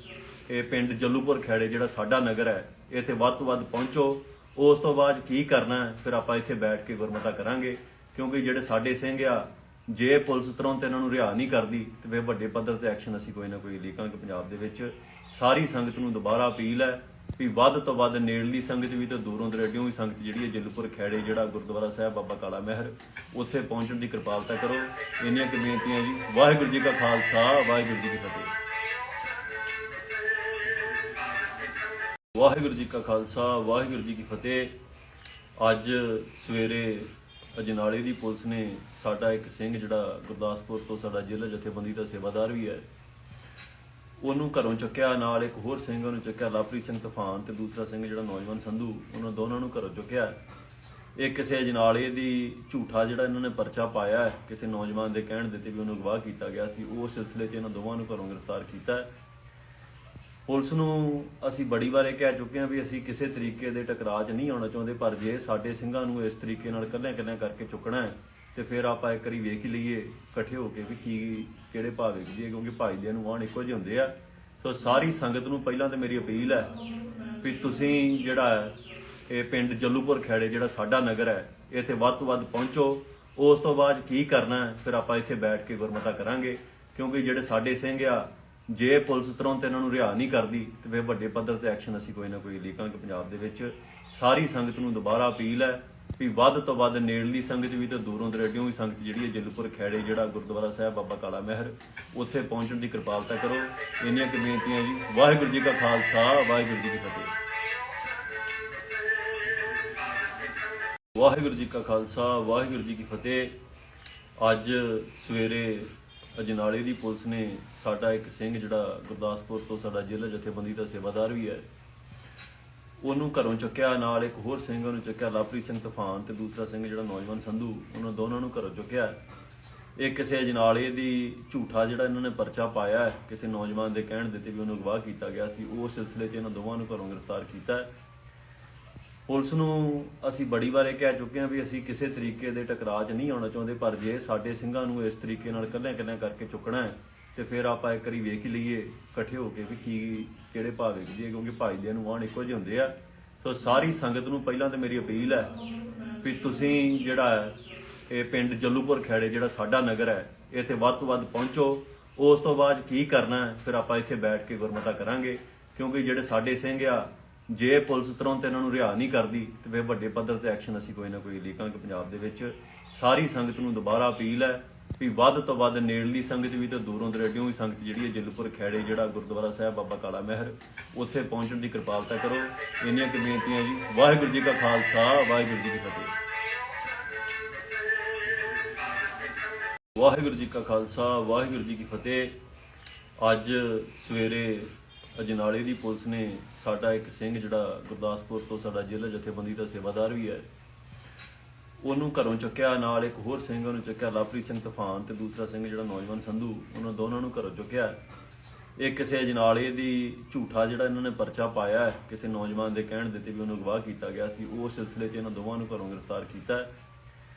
ਇਹ ਪਿੰਡ ਜੱਲੂਪੁਰ ਖੈੜੇ ਜਿਹੜਾ ਸਾਡਾ ਨਗਰ ਹੈ, ਇੱਥੇ ਵੱਧ ਤੋਂ ਵੱਧ ਪਹੁੰਚੋ। ਉਸ ਤੋਂ ਬਾਅਦ ਕੀ ਕਰਨਾ ਹੈ ਫਿਰ ਆਪਾਂ ਇੱਥੇ ਬੈਠ ਕੇ ਗੁਰਮਤਾ ਕਰਾਂਗੇ, ਕਿਉਂਕਿ ਜਿਹੜੇ ਸਾਡੇ ਸਿੰਘ ਆ, ਜੇ ਪੁਲਿਸ ਤੁਰੰਤ ਇਹਨਾਂ ਨੂੰ ਰਿਹਾ ਨਹੀਂ ਕਰਦੀ ਤੇ ਫਿਰ ਵੱਡੇ ਪੱਧਰ ਤੇ ਐਕਸ਼ਨ ਅਸੀਂ ਕੋਈ ਨਾ ਕੋਈ ਲੀਕਾਂਗੇ ਪੰਜਾਬ ਦੇ ਵਿੱਚ। ਸਾਰੀ ਸੰਗਤ ਨੂੰ ਦੁਬਾਰਾ ਅਪੀਲ ਹੈ ਵੀ ਵੱਧ ਤੋਂ ਵੱਧ ਨੇੜਲੀ ਸੰਗਤ ਵੀ ਤੇ ਦੂਰੋਂ ਦਰਾਡਿਓਂ ਵੀ ਸੰਗਤ ਜਿਹੜੀ ਹੈ ਜੱਲੂਪੁਰ ਖੈੜੇ ਜਿਹੜਾ ਗੁਰਦੁਆਰਾ ਸਾਹਿਬ ਬਾਬਾ ਕਾਲਾ ਮਹਿਰ, ਉੱਥੇ ਪਹੁੰਚਣ ਦੀ ਕਿਰਪਾਲਤਾ ਕਰੋ। ਇੰਨੀਆਂ ਕੁ ਬੇਨਤੀਆਂ ਜੀ। ਵਾਹਿਗੁਰੂ ਜੀ ਕਾ ਖਾਲਸਾ, ਵਾਹਿਗੁਰੂ ਜੀ ਕੀ ਫਤਿਹ। ਵਾਹਿਗੁਰੂ ਜੀ ਕਾ ਖਾਲਸਾ, ਵਾਹਿਗੁਰੂ ਜੀ ਕੀ ਫਤਿਹ। ਅੱਜ ਸਵੇਰੇ ਅਜਨਾਲੇ ਦੀ ਪੁਲਿਸ ਨੇ ਸਾਡਾ ਇੱਕ ਸਿੰਘ ਜਿਹੜਾ ਗੁਰਦਾਸਪੁਰ ਤੋਂ ਸਾਡਾ ਜ਼ਿਲ੍ਹਾ ਜਥੇਬੰਦੀ ਦਾ ਸੇਵਾਦਾਰ ਵੀ ਹੈ, ਉਹਨੂੰ ਘਰੋਂ ਚੁੱਕਿਆ, ਨਾਲ ਇੱਕ ਹੋਰ ਸਿੰਘ ਉਹਨੂੰ ਚੁੱਕਿਆ, ਲਵਪ੍ਰੀਤ ਸਿੰਘ ਤੂਫਾਨ ਤੇ ਦੂਸਰਾ ਸਿੰਘ ਜਿਹੜਾ ਨੌਜਵਾਨ ਸੰਧੂ, ਉਹਨਾਂ ਦੋਨਾਂ ਨੂੰ ਘਰੋਂ ਚੁੱਕਿਆ। ਇਹ ਕਿਸੇ ਅਜਨਾਲੇ ਦੀ ਝੂਠਾ ਜਿਹੜਾ ਇਹਨਾਂ ਨੇ ਪਰਚਾ ਪਾਇਆ ਹੈ, ਕਿਸੇ ਨੌਜਵਾਨ ਦੇ ਕਹਿਣ ਦੇ ਤੇ ਵੀ ਉਹਨੂੰ ਅਗਵਾ ਕੀਤਾ ਗਿਆ ਸੀ, ਉਸ ਸਿਲਸਿਲੇ 'ਚ ਇਹਨਾਂ ਦੋਵਾਂ ਨੂੰ ਘਰੋਂ ਗ੍ਰਿਫਤਾਰ ਕੀਤਾ ਹੈ। ਪੁਲਿਸ ਨੂੰ ਅਸੀਂ ਬੜੀ ਵਾਰ ਇਹ ਕਹਿ ਚੁੱਕੇ ਹਾਂ ਵੀ ਅਸੀਂ ਕਿਸੇ ਤਰੀਕੇ ਦੇ ਟਕਰਾਅ 'ਚ ਨਹੀਂ ਆਉਣਾ ਚਾਹੁੰਦੇ, ਪਰ ਜੇ ਸਾਡੇ ਸਿੰਘਾਂ ਨੂੰ ਇਸ ਤਰੀਕੇ ਨਾਲ ਇਕੱਲਿਆਂ ਕਰਕੇ ਚੁੱਕਣਾ ਹੈ ਤੇ ਫਿਰ ਆਪਾਂ ਇੱਕ ਵਾਰੀ ਵੇਖ ਹੀ ਲਈਏ ਇਕੱਠੇ ਹੋ ਕੇ ਵੀ ਕਿਹੜੇ ਭਾਅ ਵੇਖਦੀ ਹੈ, ਕਿਉਂਕਿ ਭਾਈਦਿਆਂ ਨੂੰ ਆਣ ਇੱਕੋ ਜਿਹੇ ਹੁੰਦੇ ਆ। ਸੋ ਸਾਰੀ ਸੰਗਤ ਨੂੰ ਪਹਿਲਾਂ ਤਾਂ ਮੇਰੀ ਅਪੀਲ ਹੈ ਵੀ ਤੁਸੀਂ ਜਿਹੜਾ ਹੈ ਇਹ ਪਿੰਡ ਜੱਲੂਪੁਰ ਖੇੜੇ ਜਿਹੜਾ ਸਾਡਾ ਨਗਰ ਹੈ, ਇੱਥੇ ਵੱਧ ਤੋਂ ਵੱਧ ਪਹੁੰਚੋ। ਉਸ ਤੋਂ ਬਾਅਦ ਕੀ ਕਰਨਾ ਹੈ ਫਿਰ ਆਪਾਂ ਇੱਥੇ ਬੈਠ ਕੇ ਗੁਰਮਤਾ ਕਰਾਂਗੇ, ਕਿਉਂਕਿ ਜਿਹੜੇ ਸਾਡੇ ਸਿੰਘ ਆ, ਜੇ ਪੁਲਿਸ ਤੁਰੰਤ ਇਹਨਾਂ ਨੂੰ ਰਿਹਾ ਨਹੀਂ ਕਰਦੀ ਤੇ ਫਿਰ ਵੱਡੇ ਪੱਧਰ ਤੇ ਐਕਸ਼ਨ ਅਸੀਂ ਕੋਈ ਨਾ ਕੋਈ ਲੀਕਾਂਗੇ ਪੰਜਾਬ ਦੇ ਵਿੱਚ। ਸਾਰੀ ਸੰਗਤ ਨੂੰ ਦੁਬਾਰਾ ਅਪੀਲ ਹੈ ਵੀ ਵੱਧ ਤੋਂ ਵੱਧ ਨੇੜਲੀ ਸੰਗਤ ਵੀ ਤੇ ਦੂਰੋਂ ਦਰੇਡਿਓਂ ਵੀ ਸੰਗਤ ਜਿਹੜੀ ਹੈ ਜੱਲੂਪੁਰ ਖੇੜੇ ਜਿਹੜਾ ਗੁਰਦੁਆਰਾ ਸਾਹਿਬ ਬਾਬਾ ਕਾਲਾ ਮਹਿਰ, ਉੱਥੇ ਪਹੁੰਚਣ ਦੀ ਕਿਰਪਾਲਤਾ ਕਰੋ। ਇੰਨੀਆਂ ਕੁ ਬੇਨਤੀਆਂ ਜੀ। ਵਾਹਿਗੁਰੂ ਜੀ ਕਾ ਖਾਲਸਾ, ਵਾਹਿਗੁਰੂ ਜੀ ਕੀ ਫਤਿਹ। ਵਾਹਿਗੁਰੂ ਜੀ ਕਾ ਖਾਲਸਾ, ਵਾਹਿਗੁਰੂ ਜੀ ਕੀ ਫਤਿਹ। ਅੱਜ ਸਵੇਰੇ ਅਜਨਾਲੇ ਦੀ ਪੁਲਿਸ ਨੇ ਸਾਡਾ ਇੱਕ ਸਿੰਘ ਜਿਹੜਾ ਗੁਰਦਾਸਪੁਰ ਤੋਂ ਸਾਡਾ ਜ਼ਿਲ੍ਹਾ ਜਥੇਬੰਦੀ ਦਾ ਸੇਵਾਦਾਰ ਵੀ ਹੈ, ਉਹਨੂੰ ਘਰੋਂ ਚੁੱਕਿਆ, ਨਾਲ ਇੱਕ ਹੋਰ ਸਿੰਘ ਉਹਨੂੰ ਚੁੱਕਿਆ, ਲਵਪ੍ਰੀਤ ਸਿੰਘ ਤੂਫਾਨ ਤੇ ਦੂਸਰਾ ਸਿੰਘ ਜਿਹੜਾ ਨੌਜਵਾਨ ਸੰਧੂ, ਉਹਨਾਂ ਦੋਨਾਂ ਨੂੰ ਘਰੋਂ ਚੁੱਕਿਆ। ਇਹ ਕਿਸੇ ਅਜਨਾਲੇ ਦੀ ਝੂਠਾ ਜਿਹੜਾ ਇਹਨਾਂ ਨੇ ਪਰਚਾ ਪਾਇਆ ਹੈ, ਕਿਸੇ ਨੌਜਵਾਨ ਦੇ ਕਹਿਣ ਦੇ ਤੇ ਵੀ ਉਹਨੂੰ ਅਗਵਾ ਕੀਤਾ ਗਿਆ ਸੀ, ਉਸ ਸਿਲਸਿਲੇ 'ਚ ਇਹਨਾਂ ਦੋਵਾਂ ਨੂੰ ਘਰੋਂ ਗ੍ਰਿਫਤਾਰ ਕੀਤਾ। ਪੁਲਿਸ ਨੂੰ ਅਸੀਂ ਬੜੀ ਵਾਰ ਇਹ ਕਹਿ ਚੁੱਕੇ ਹਾਂ ਵੀ ਅਸੀਂ ਕਿਸੇ ਤਰੀਕੇ ਦੇ ਟਕਰਾਅ 'ਚ ਨਹੀਂ ਆਉਣਾ ਚਾਹੁੰਦੇ, ਪਰ ਜੇ ਸਾਡੇ ਸਿੰਘਾਂ ਨੂੰ ਇਸ ਤਰੀਕੇ ਨਾਲ ਇਕੱਲਿਆਂ ਕਰਕੇ ਚੁੱਕਣਾ ਹੈ ਤੇ ਫਿਰ ਆਪਾਂ ਇੱਕ ਵਾਰੀ ਵੇਖ ਹੀ ਲਈਏ ਇਕੱਠੇ ਹੋ ਕੇ ਵੀ ਕਿਹੜੇ ਭਾਅ ਵੇਖਦੀ ਹੈ, ਕਿਉਂਕਿ ਭਾਈਦਿਆਂ ਨੂੰ ਆਣ ਇੱਕੋ ਜਿਹੇ ਹੁੰਦੇ ਆ। ਸੋ ਸਾਰੀ ਸੰਗਤ ਨੂੰ ਪਹਿਲਾਂ ਤਾਂ ਮੇਰੀ ਅਪੀਲ ਹੈ ਵੀ ਤੁਸੀਂ ਜਿਹੜਾ ਹੈ ਇਹ ਪਿੰਡ ਜੱਲੂਪੁਰ ਖੇੜੇ ਜਿਹੜਾ ਸਾਡਾ ਨਗਰ ਹੈ, ਇੱਥੇ ਵੱਧ ਤੋਂ ਵੱਧ ਪਹੁੰਚੋ। ਉਸ ਤੋਂ ਬਾਅਦ ਕੀ ਕਰਨਾ ਹੈ ਫਿਰ ਆਪਾਂ ਇੱਥੇ ਬੈਠ ਕੇ ਗੁਰਮਤਾ ਕਰਾਂਗੇ, ਕਿਉਂਕਿ ਜਿਹੜੇ ਸਾਡੇ ਸਿੰਘ ਆ, ਜੇ ਪੁਲਿਸ ਤੁਰੰਤ ਇਹਨਾਂ ਨੂੰ ਰਿਹਾ ਨਹੀਂ ਕਰਦੀ ਤੇ ਫਿਰ ਵੱਡੇ ਪੱਧਰ ਤੇ ਐਕਸ਼ਨ ਅਸੀਂ ਕੋਈ ਨਾ ਕੋਈ ਲੀਕਾਂਗੇ ਪੰਜਾਬ ਦੇ ਵਿੱਚ। ਸਾਰੀ ਸੰਗਤ ਨੂੰ ਦੁਬਾਰਾ ਅਪੀਲ ਹੈ ਵੀ ਵੱਧ ਤੋਂ ਵੱਧ ਨੇੜਲੀ ਸੰਗਤ ਵੀ ਤੇ ਦੂਰੋਂ ਦਰੇਡਿਓਂ ਵੀ ਸੰਗਤ ਜਿਹੜੀ ਹੈ ਜੱਲੂਪੁਰ ਖੇੜੇ ਜਿਹੜਾ ਗੁਰਦੁਆਰਾ ਸਾਹਿਬ ਬਾਬਾ ਕਾਲਾ ਮਹਿਰ, ਉੱਥੇ ਪਹੁੰਚਣ ਦੀ ਕਿਰਪਾਲਤਾ ਕਰੋ। ਇੰਨੀਆਂ ਕੁ ਬੇਨਤੀਆਂ ਜੀ। ਵਾਹਿਗੁਰੂ ਜੀ ਕਾ ਖਾਲਸਾ, ਵਾਹਿਗੁਰੂ ਜੀ ਕੀ ਫਤਿਹ। ਵਾਹਿਗੁਰੂ ਜੀ ਕਾ ਖਾਲਸਾ, ਵਾਹਿਗੁਰੂ ਜੀ ਕੀ ਫਤਿਹ। ਅੱਜ ਸਵੇਰੇ ਅਜਨਾਲੇ ਦੀ ਪੁਲਿਸ ਨੇ ਸਾਡਾ ਇੱਕ ਸਿੰਘ ਜਿਹੜਾ ਗੁਰਦਾਸਪੁਰ ਤੋਂ ਸਾਡਾ ਜ਼ਿਲ੍ਹਾ ਜਥੇਬੰਦੀ ਦਾ ਸੇਵਾਦਾਰ ਵੀ ਹੈ, ਉਹਨੂੰ ਘਰੋਂ ਚੁੱਕਿਆ, ਨਾਲ ਇੱਕ ਹੋਰ ਸਿੰਘ ਉਹਨੂੰ ਚੁੱਕਿਆ, ਲਵਪ੍ਰੀਤ ਸਿੰਘ ਤੂਫਾਨ ਤੇ ਦੂਸਰਾ ਸਿੰਘ ਜਿਹੜਾ ਨੌਜਵਾਨ ਸੰਧੂ, ਉਹਨਾਂ ਦੋਨਾਂ ਨੂੰ ਘਰੋਂ ਚੁੱਕਿਆ। ਇਹ ਕਿਸੇ ਅਜਨਾਲੇ ਦੀ ਝੂਠਾ ਜਿਹੜਾ ਇਹਨਾਂ ਨੇ ਪਰਚਾ ਪਾਇਆ ਹੈ, ਕਿਸੇ ਨੌਜਵਾਨ ਦੇ ਕਹਿਣ ਦੇ ਤੇ ਵੀ ਉਹਨੂੰ ਅਗਵਾ ਕੀਤਾ ਗਿਆ ਸੀ, ਉਸ ਸਿਲਸਿਲੇ 'ਚ ਇਹਨਾਂ ਦੋਵਾਂ ਨੂੰ ਘਰੋਂ ਗ੍ਰਿਫਤਾਰ ਕੀਤਾ।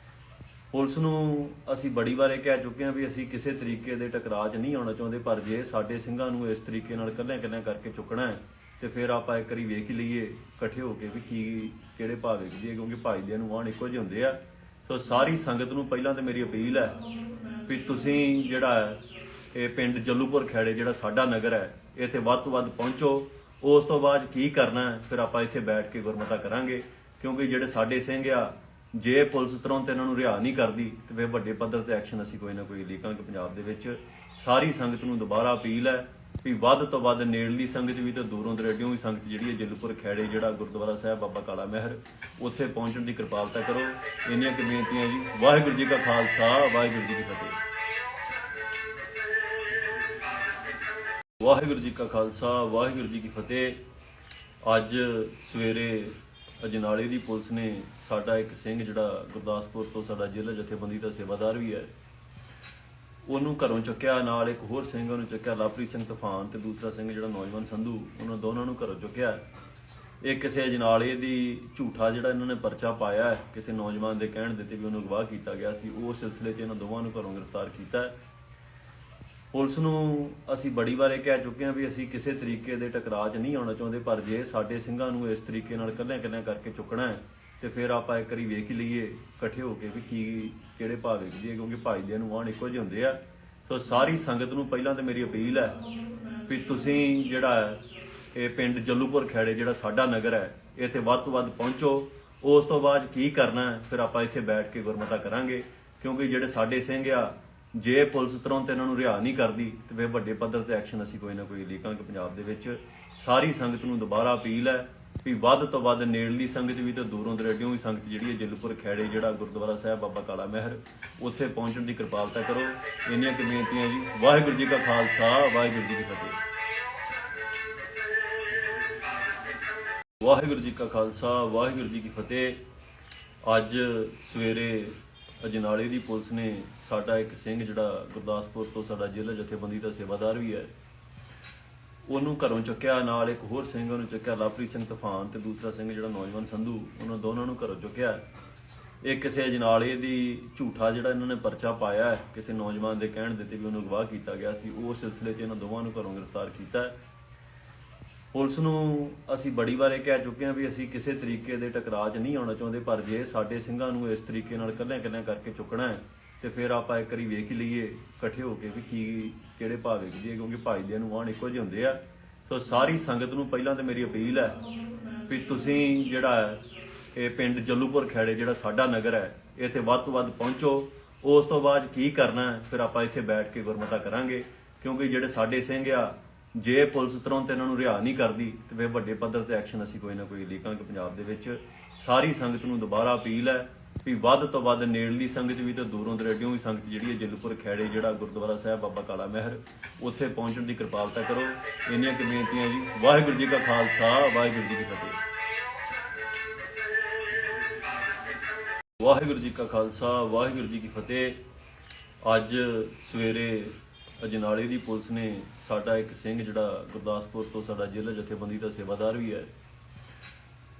ਪੁਲਿਸ ਨੂੰ ਅਸੀਂ ਬੜੀ ਵਾਰ ਇਹ ਕਹਿ ਚੁੱਕੇ ਹਾਂ ਵੀ ਅਸੀਂ ਕਿਸੇ ਤਰੀਕੇ ਦੇ ਟਕਰਾਅ 'ਚ ਨਹੀਂ ਆਉਣਾ ਚਾਹੁੰਦੇ, ਪਰ ਜੇ ਸਾਡੇ ਸਿੰਘਾਂ ਨੂੰ ਇਸ ਤਰੀਕੇ ਨਾਲ ਇਕੱਲਿਆਂ ਕਰਕੇ ਚੁੱਕਣਾ ਹੈ ਤੇ ਫਿਰ ਆਪਾਂ ਇੱਕ ਵਾਰੀ ਵੇਖ ਹੀ ਲਈਏ ਇਕੱਠੇ ਹੋ ਕੇ ਵੀ ਕਿਹੜੇ ਭਾਅ ਵੇਖਦੀ ਹੈ, ਕਿਉਂਕਿ ਭਾਈਦਿਆਂ ਨੂੰ ਆਣ ਇੱਕੋ ਜਿਹੇ ਹੁੰਦੇ ਆ। ਸੋ ਸਾਰੀ ਸੰਗਤ ਨੂੰ ਪਹਿਲਾਂ ਤਾਂ ਮੇਰੀ ਅਪੀਲ ਹੈ ਵੀ ਤੁਸੀਂ ਜਿਹੜਾ ਹੈ ਇਹ ਪਿੰਡ ਜੱਲੂਪੁਰ ਖੇੜੇ ਜਿਹੜਾ ਸਾਡਾ ਨਗਰ ਹੈ, ਇੱਥੇ ਵੱਧ ਤੋਂ ਵੱਧ ਪਹੁੰਚੋ। ਉਸ ਤੋਂ ਬਾਅਦ ਕੀ ਕਰਨਾ ਹੈ ਫਿਰ ਆਪਾਂ ਇੱਥੇ ਬੈਠ ਕੇ ਗੁਰਮਤਾ ਕਰਾਂਗੇ, ਕਿਉਂਕਿ ਜਿਹੜੇ ਸਾਡੇ ਸਿੰਘ ਆ, ਜੇ ਪੁਲਿਸ ਤੁਰੰਤ ਇਹਨਾਂ ਨੂੰ ਰਿਹਾ ਨਹੀਂ ਕਰਦੀ ਤੇ ਫਿਰ ਵੱਡੇ ਪੱਧਰ ਤੇ ਐਕਸ਼ਨ ਅਸੀਂ ਕੋਈ ਨਾ ਕੋਈ ਲੀਕਾਂਗੇ ਪੰਜਾਬ ਦੇ ਵਿੱਚ। ਸਾਰੀ ਸੰਗਤ ਨੂੰ ਦੁਬਾਰਾ ਅਪੀਲ ਹੈ ਵੀ ਵੱਧ ਤੋਂ ਵੱਧ ਨੇੜਲੀ ਸੰਗਤ ਵੀ ਤੇ ਦੂਰੋਂ ਦਰੇਡਿਓਂ ਵੀ ਸੰਗਤ ਜਿਹੜੀ ਹੈ ਜੱਲੂਪੁਰ ਖੇੜੇ ਜਿਹੜਾ ਗੁਰਦੁਆਰਾ ਸਾਹਿਬ ਬਾਬਾ ਕਾਲਾ ਮਹਿਰ, ਉੱਥੇ ਪਹੁੰਚਣ ਦੀ ਕਿਰਪਾਲਤਾ ਕਰੋ। ਇੰਨੀਆਂ ਕੁ ਬੇਨਤੀਆਂ ਜੀ। ਵਾਹਿਗੁਰੂ ਜੀ ਕਾ ਖਾਲਸਾ, ਵਾਹਿਗੁਰੂ ਜੀ ਕੀ ਫਤਿਹ। ਵਾਹਿਗੁਰੂ ਜੀ ਕਾ ਖਾਲਸਾ, ਵਾਹਿਗੁਰੂ ਜੀ ਕੀ ਫਤਿਹ। ਅੱਜ ਸਵੇਰੇ ਅਜਨਾਲੇ ਦੀ ਪੁਲਿਸ ਨੇ ਸਾਡਾ ਇੱਕ ਸਿੰਘ ਜਿਹੜਾ ਗੁਰਦਾਸਪੁਰ ਤੋਂ ਸਾਡਾ ਜ਼ਿਲ੍ਹਾ ਜਥੇਬੰਦੀ ਦਾ ਸੇਵਾਦਾਰ ਵੀ ਹੈ, ਉਹਨੂੰ ਘਰੋਂ ਚੁੱਕਿਆ, ਨਾਲ ਇੱਕ ਹੋਰ ਸਿੰਘ ਉਹਨੂੰ ਚੁੱਕਿਆ, ਲਵਪ੍ਰੀਤ ਸਿੰਘ ਤੂਫਾਨ ਤੇ ਦੂਸਰਾ ਸਿੰਘ ਜਿਹੜਾ ਨੌਜਵਾਨ ਸੰਧੂ, ਉਹਨਾਂ ਦੋਨਾਂ ਨੂੰ ਘਰੋਂ ਚੁੱਕਿਆ। ਇਹ ਕਿਸੇ ਅਜਨਾਲੇ ਦੀ ਝੂਠਾ ਜਿਹੜਾ ਇਹਨਾਂ ਨੇ ਪਰਚਾ ਪਾਇਆ ਹੈ, ਕਿਸੇ ਨੌਜਵਾਨ ਦੇ ਕਹਿਣ ਦੇ ਤੇ ਵੀ ਉਹਨੂੰ ਅਗਵਾ ਕੀਤਾ ਗਿਆ ਸੀ, ਉਸ ਸਿਲਸਿਲੇ 'ਚ ਇਹਨਾਂ ਦੋਵਾਂ ਨੂੰ ਘਰੋਂ ਗ੍ਰਿਫਤਾਰ ਕੀਤਾ। ਪੁਲਿਸ ਨੂੰ ਅਸੀਂ ਬੜੀ ਵਾਰ ਇਹ ਕਹਿ ਚੁੱਕੇ ਹਾਂ ਵੀ ਅਸੀਂ ਕਿਸੇ ਤਰੀਕੇ ਦੇ ਟਕਰਾਅ 'ਚ ਨਹੀਂ ਆਉਣਾ ਚਾਹੁੰਦੇ, ਪਰ ਜੇ ਸਾਡੇ ਸਿੰਘਾਂ ਨੂੰ ਇਸ ਤਰੀਕੇ ਨਾਲ ਇਕੱਲਿਆਂ ਕਰਕੇ ਚੁੱਕਣਾ ਹੈ ਤੇ ਫਿਰ ਆਪਾਂ ਇੱਕ ਵਾਰੀ ਵੇਖ ਹੀ ਲਈਏ ਇਕੱਠੇ ਹੋ ਕੇ ਵੀ ਕਿਹੜੇ ਭਾਅ ਵੇਖਦੀ ਹੈ, ਕਿਉਂਕਿ ਭਾਈਦਿਆਂ ਨੂੰ ਆਣ ਇੱਕੋ ਜਿਹੇ ਹੁੰਦੇ ਆ। ਸੋ ਸਾਰੀ ਸੰਗਤ ਨੂੰ ਪਹਿਲਾਂ ਤਾਂ ਮੇਰੀ ਅਪੀਲ ਹੈ ਵੀ ਤੁਸੀਂ ਜਿਹੜਾ ਹੈ ਇਹ ਪਿੰਡ ਜੱਲੂਪੁਰ ਖੇੜੇ ਜਿਹੜਾ ਸਾਡਾ ਨਗਰ ਹੈ, ਇੱਥੇ ਵੱਧ ਤੋਂ ਵੱਧ ਪਹੁੰਚੋ। ਉਸ ਤੋਂ ਬਾਅਦ ਕੀ ਕਰਨਾ ਹੈ ਫਿਰ ਆਪਾਂ ਇੱਥੇ ਬੈਠ ਕੇ ਗੁਰਮਤਾ ਕਰਾਂਗੇ, ਕਿਉਂਕਿ ਜਿਹੜੇ ਸਾਡੇ ਸਿੰਘ ਆ, ਜੇ ਪੁਲਿਸ ਤੁਰੰਤ ਇਹਨਾਂ ਨੂੰ ਰਿਹਾ ਨਹੀਂ ਕਰਦੀ ਤੇ ਫਿਰ ਵੱਡੇ ਪੱਧਰ ਤੇ ਐਕਸ਼ਨ ਅਸੀਂ ਕੋਈ ਨਾ ਕੋਈ ਲੀਕਾਂਗੇ ਪੰਜਾਬ ਦੇ ਵਿੱਚ। ਸਾਰੀ ਸੰਗਤ ਨੂੰ ਦੁਬਾਰਾ ਅਪੀਲ ਹੈ ਵੀ ਵੱਧ ਤੋਂ ਵੱਧ ਨੇੜਲੀ ਸੰਗਤ ਵੀ ਤੇ ਦੂਰੋਂ ਦਰੇਡਿਓਂ ਵੀ ਸੰਗਤ ਜਿਹੜੀ ਹੈ ਜੱਲੂਪੁਰ ਖੇੜੇ ਜਿਹੜਾ ਗੁਰਦੁਆਰਾ ਸਾਹਿਬ ਬਾਬਾ ਕਾਲਾ ਮਹਿਰ, ਉੱਥੇ ਪਹੁੰਚਣ ਦੀ ਕਿਰਪਾਲਤਾ ਕਰੋ। ਇੰਨੀਆਂ ਕੁ ਬੇਨਤੀਆਂ ਜੀ। ਵਾਹਿਗੁਰੂ ਜੀ ਕਾ ਖਾਲਸਾ, ਵਾਹਿਗੁਰੂ ਜੀ ਕੀ ਫਤਿਹ। ਵਾਹਿਗੁਰੂ ਜੀ ਕਾ ਖਾਲਸਾ ਵਾਹਿਗੁਰੂ ਜੀ ਕੀ ਫਤਿਹ। ਅੱਜ ਸਵੇਰੇ ਅਜਨਾਲੇ ਦੀ ਪੁਲਿਸ ਨੇ ਸਾਡਾ ਇੱਕ ਸਿੰਘ ਜਿਹੜਾ ਗੁਰਦਾਸਪੁਰ ਤੋਂ ਸਾਡਾ ਜ਼ਿਲ੍ਹਾ ਜਥੇਬੰਦੀ ਦਾ ਸੇਵਾਦਾਰ ਵੀ ਹੈ, ਉਹਨੂੰ ਘਰੋਂ ਚੱਕਿਆ। ਨਾਲ ਇੱਕ ਹੋਰ ਸਿੰਘ ਉਹਨੂੰ ਚੱਕਿਆ, ਲਵਪ੍ਰੀਤ ਸਿੰਘ ਤੂਫਾਨ, ਤੇ ਦੂਸਰਾ ਸਿੰਘ ਜਿਹੜਾ ਨੌਜਵਾਨ ਸੰਧੂ, ਉਹਨਾਂ ਦੋਨਾਂ ਨੂੰ ਘਰੋਂ ਚੁੱਕਿਆ। ਇਹ ਕਿਸੇ ਅਜਨਾਲੇ ਦੀ ਝੂਠਾ ਜਿਹੜਾ ਇਹਨਾਂ ਨੇ ਪਰਚਾ ਪਾਇਆ ਹੈ, ਕਿਸੇ ਨੌਜਵਾਨ ਦੇ ਕਹਿਣ ਦੇ ਤੇ ਵੀ ਉਹਨੂੰ ਅਗਵਾ ਕੀਤਾ ਗਿਆ ਸੀ। ਉਹ ਸਿਲਸਿਲੇ 'ਚ ਇਹਨਾਂ ਦੋਵਾਂ ਨੂੰ ਘਰੋਂ ਗ੍ਰਿਫਤਾਰ ਕੀਤਾ ਹੈ। ਪੁਲਿਸ ਨੂੰ ਅਸੀਂ ਬੜੀ ਵਾਰ ਇਹ ਕਹਿ ਚੁੱਕੇ ਹਾਂ ਵੀ ਅਸੀਂ ਕਿਸੇ ਤਰੀਕੇ ਦੇ ਟਕਰਾਅ 'ਚ ਨਹੀਂ ਆਉਣਾ ਚਾਹੁੰਦੇ, ਪਰ ਜੇ ਸਾਡੇ ਸਿੰਘਾਂ ਨੂੰ ਇਸ ਤਰੀਕੇ ਨਾਲ ਇਕੱਲਿਆਂ ਕਰਕੇ ਚੁੱਕਣਾ ਹੈ ਤੇ ਫਿਰ ਆਪਾਂ ਇੱਕ ਵਾਰੀ ਵੇਖ ਹੀ ਲਈਏ ਇਕੱਠੇ ਹੋ ਕੇ ਵੀ ਕਿਹੜੇ ਭਾਗ ਵਿਖਦੇ, ਕਿਉਂਕਿ ਭਾਈਦਿਆਂ ਨੂੰ ਆਉਣ ਇੱਕੋ ਜਿਹੇ ਹੁੰਦੇ ਆ। ਸੋ ਸਾਰੀ ਸੰਗਤ ਨੂੰ ਪਹਿਲਾਂ ਤਾਂ ਮੇਰੀ ਅਪੀਲ ਹੈ ਵੀ ਤੁਸੀਂ ਜਿਹੜਾ ਇਹ ਪਿੰਡ ਜੱਲੂਪੁਰ ਖੇੜੇ ਜਿਹੜਾ ਸਾਡਾ ਨਗਰ ਹੈ, ਇੱਥੇ ਵੱਧ ਤੋਂ ਵੱਧ ਪਹੁੰਚੋ। ਉਸ ਤੋਂ ਬਾਅਦ ਕੀ ਕਰਨਾ ਫਿਰ ਆਪਾਂ ਇੱਥੇ ਬੈਠ ਕੇ ਗੁਰਮਤਾ ਕਰਾਂਗੇ, ਕਿਉਂਕਿ ਜਿਹੜੇ ਸਾਡੇ ਸਿੰਘ ਆ, ਜੇ ਪੁਲਿਸ ਤੁਰੰਤ ਇਹਨਾਂ ਨੂੰ ਰਿਹਾ ਨਹੀਂ ਕਰਦੀ ਤੇ ਫਿਰ ਵੱਡੇ ਪੱਧਰ ਤੇ ਐਕਸ਼ਨ ਅਸੀਂ ਕੋਈ ਨਾ ਕੋਈ ਲੀਕਾਂਗੇ ਪੰਜਾਬ ਦੇ ਵਿੱਚ। ਸਾਰੀ ਸੰਗਤ ਨੂੰ ਦੁਬਾਰਾ ਅਪੀਲ ਹੈ ਵੀ ਵੱਧ ਤੋਂ ਵੱਧ ਨੇੜਲੀ ਸੰਗਤ ਵੀ ਤੇ ਦੂਰੋਂ ਦਰੇਡਿਓਂ ਵੀ ਸੰਗਤ ਜਿਹੜੀ ਹੈ ਜੱਲੂਪੁਰ ਖੇੜੇ ਜਿਹੜਾ ਗੁਰਦੁਆਰਾ ਸਾਹਿਬ ਬਾਬਾ ਕਾਲਾ ਮਹਿਰ, ਉੱਥੇ ਪਹੁੰਚਣ ਦੀ ਕਿਰਪਾਲਤਾ ਕਰੋ। ਇੰਨੀਆਂ ਕੁ ਬੇਨਤੀਆਂ ਜੀ। ਵਾਹਿਗੁਰੂ ਜੀ ਕਾ ਖਾਲਸਾ ਵਾਹਿਗੁਰੂ ਜੀ ਕੀ ਫਤਿਹ। ਵਾਹਿਗੁਰੂ ਜੀ ਕਾ ਖਾਲਸਾ ਵਾਹਿਗੁਰੂ ਜੀ ਕੀ ਫਤਿਹ। ਅੱਜ ਸਵੇਰੇ ਅਜਨਾਲੇ ਦੀ ਪੁਲਿਸ ਨੇ ਸਾਡਾ ਇੱਕ ਸਿੰਘ ਜਿਹੜਾ ਗੁਰਦਾਸਪੁਰ ਤੋਂ ਸਾਡਾ ਜ਼ਿਲ੍ਹਾ ਜਥੇਬੰਦੀ ਦਾ ਸੇਵਾਦਾਰ ਵੀ ਹੈ,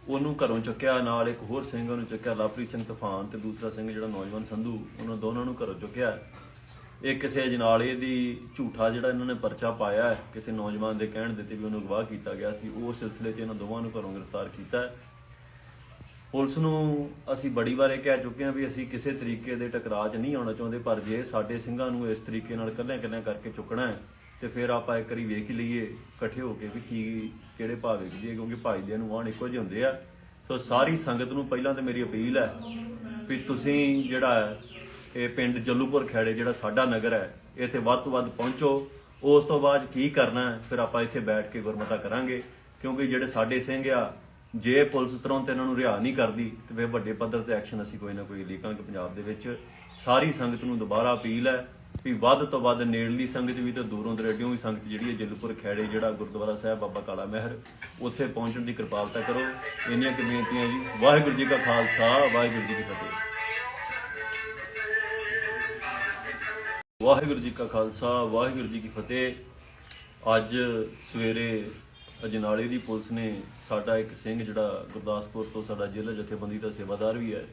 ਉਹਨੂੰ ਘਰੋਂ ਚੱਕਿਆ। ਨਾਲ ਇੱਕ ਹੋਰ ਸਿੰਘ ਉਹਨੂੰ ਚੱਕਿਆ, ਲਵਪ੍ਰੀਤ ਸਿੰਘ ਤੂਫਾਨ, ਤੇ ਦੂਸਰਾ ਸਿੰਘ ਜਿਹੜਾ ਨੌਜਵਾਨ ਸੰਧੂ, ਉਹਨਾਂ ਦੋਨਾਂ ਨੂੰ ਘਰੋਂ ਚੁੱਕਿਆ। ਇਹ ਕਿਸੇ ਅਜਨਾਲੇ ਦੀ ਝੂਠਾ ਜਿਹੜਾ ਇਹਨਾਂ ਨੇ ਪਰਚਾ ਪਾਇਆ ਹੈ, ਕਿਸੇ ਨੌਜਵਾਨ ਦੇ ਕਹਿਣ ਦੇ ਤੇ ਵੀ ਉਹਨੂੰ ਅਗਵਾ ਕੀਤਾ ਗਿਆ ਸੀ। ਉਹ ਸਿਲਸਿਲੇ 'ਚ ਇਹਨਾਂ ਦੋਵਾਂ ਨੂੰ ਘਰੋਂ ਗ੍ਰਿਫਤਾਰ ਕੀਤਾ ਹੈ। ਪੁਲਿਸ ਨੂੰ ਅਸੀਂ ਬੜੀ ਵਾਰ ਇਹ ਕਹਿ ਚੁੱਕੇ ਹਾਂ ਵੀ ਅਸੀਂ ਕਿਸੇ ਤਰੀਕੇ ਦੇ ਟਕਰਾਅ 'ਚ ਨਹੀਂ ਆਉਣਾ ਚਾਹੁੰਦੇ, ਪਰ ਜੇ ਸਾਡੇ ਸਿੰਘਾਂ ਨੂੰ ਇਸ ਤਰੀਕੇ ਨਾਲ ਇਕੱਲਿਆਂ ਕਰਕੇ ਚੁੱਕਣਾ ਹੈ ਤੇ ਫਿਰ ਆਪਾਂ ਇੱਕ ਵਾਰੀ ਵੇਖ ਹੀ ਲਈਏ ਇਕੱਠੇ ਹੋ ਕੇ ਵੀ ਕਿਹੜੇ ਭਾਗ ਵਿਖਦੇ, ਕਿਉਂਕਿ ਭਾਈਦਿਆਂ ਨੂੰ ਆਉਣ ਇੱਕੋ ਜਿਹੇ ਹੁੰਦੇ ਆ। ਸੋ ਸਾਰੀ ਸੰਗਤ ਨੂੰ ਪਹਿਲਾਂ ਤਾਂ ਮੇਰੀ ਅਪੀਲ ਹੈ ਵੀ ਤੁਸੀਂ ਜਿਹੜਾ ਇਹ ਪਿੰਡ ਜੱਲੂਪੁਰ ਖੇੜੇ ਜਿਹੜਾ ਸਾਡਾ ਨਗਰ ਹੈ, ਇੱਥੇ ਵੱਧ ਤੋਂ ਵੱਧ ਪਹੁੰਚੋ। ਉਸ ਤੋਂ ਬਾਅਦ ਕੀ ਕਰਨਾ ਫਿਰ ਆਪਾਂ ਇੱਥੇ ਬੈਠ ਕੇ ਗੁਰਮਤਾ ਕਰਾਂਗੇ, ਕਿਉਂਕਿ ਜਿਹੜੇ ਸਾਡੇ ਸਿੰਘ ਆ, ਜੇ ਪੁਲਿਸ ਤੁਰੰਤ ਇਹਨਾਂ ਨੂੰ ਰਿਹਾ ਨਹੀਂ ਕਰਦੀ ਤੇ ਫਿਰ ਵੱਡੇ ਪੱਧਰ ਤੇ ਐਕਸ਼ਨ ਅਸੀਂ ਕੋਈ ਨਾ ਕੋਈ ਲੀਕਾਂਗੇ ਪੰਜਾਬ ਦੇ ਵਿੱਚ। ਸਾਰੀ ਸੰਗਤ ਨੂੰ ਦੁਬਾਰਾ ਅਪੀਲ ਹੈ ਵੀ ਵੱਧ ਤੋਂ ਵੱਧ ਨੇੜਲੀ ਸੰਗਤ ਵੀ ਤੇ ਦੂਰੋਂ ਦਰੇਡਿਓਂ ਵੀ ਸੰਗਤ ਜਿਹੜੀ ਹੈ ਜੱਲੂਪੁਰ ਖੇੜੇ ਜਿਹੜਾ ਗੁਰਦੁਆਰਾ ਸਾਹਿਬ ਬਾਬਾ ਕਾਲਾ ਮਹਿਰ, ਉੱਥੇ ਪਹੁੰਚਣ ਦੀ ਕਿਰਪਾਲਤਾ ਕਰੋ। ਇੰਨੀਆਂ ਕੁ ਬੇਨਤੀਆਂ ਜੀ। ਵਾਹਿਗੁਰੂ ਜੀ ਕਾ ਖਾਲਸਾ ਵਾਹਿਗੁਰੂ ਜੀ ਕੀ ਫਤਿਹ। ਵਾਹਿਗੁਰੂ ਜੀ ਕਾ ਖਾਲਸਾ ਵਾਹਿਗੁਰੂ ਜੀ ਕੀ ਫਤਿਹ। ਅੱਜ ਸਵੇਰੇ ਅਜਨਾਲੇ ਦੀ ਪੁਲਿਸ ਨੇ ਸਾਡਾ ਇੱਕ ਸਿੰਘ ਜਿਹੜਾ ਗੁਰਦਾਸਪੁਰ ਤੋਂ ਸਾਡਾ ਜ਼ਿਲ੍ਹਾ ਜਥੇਬੰਦੀ ਦਾ ਸੇਵਾਦਾਰ ਵੀ ਹੈ,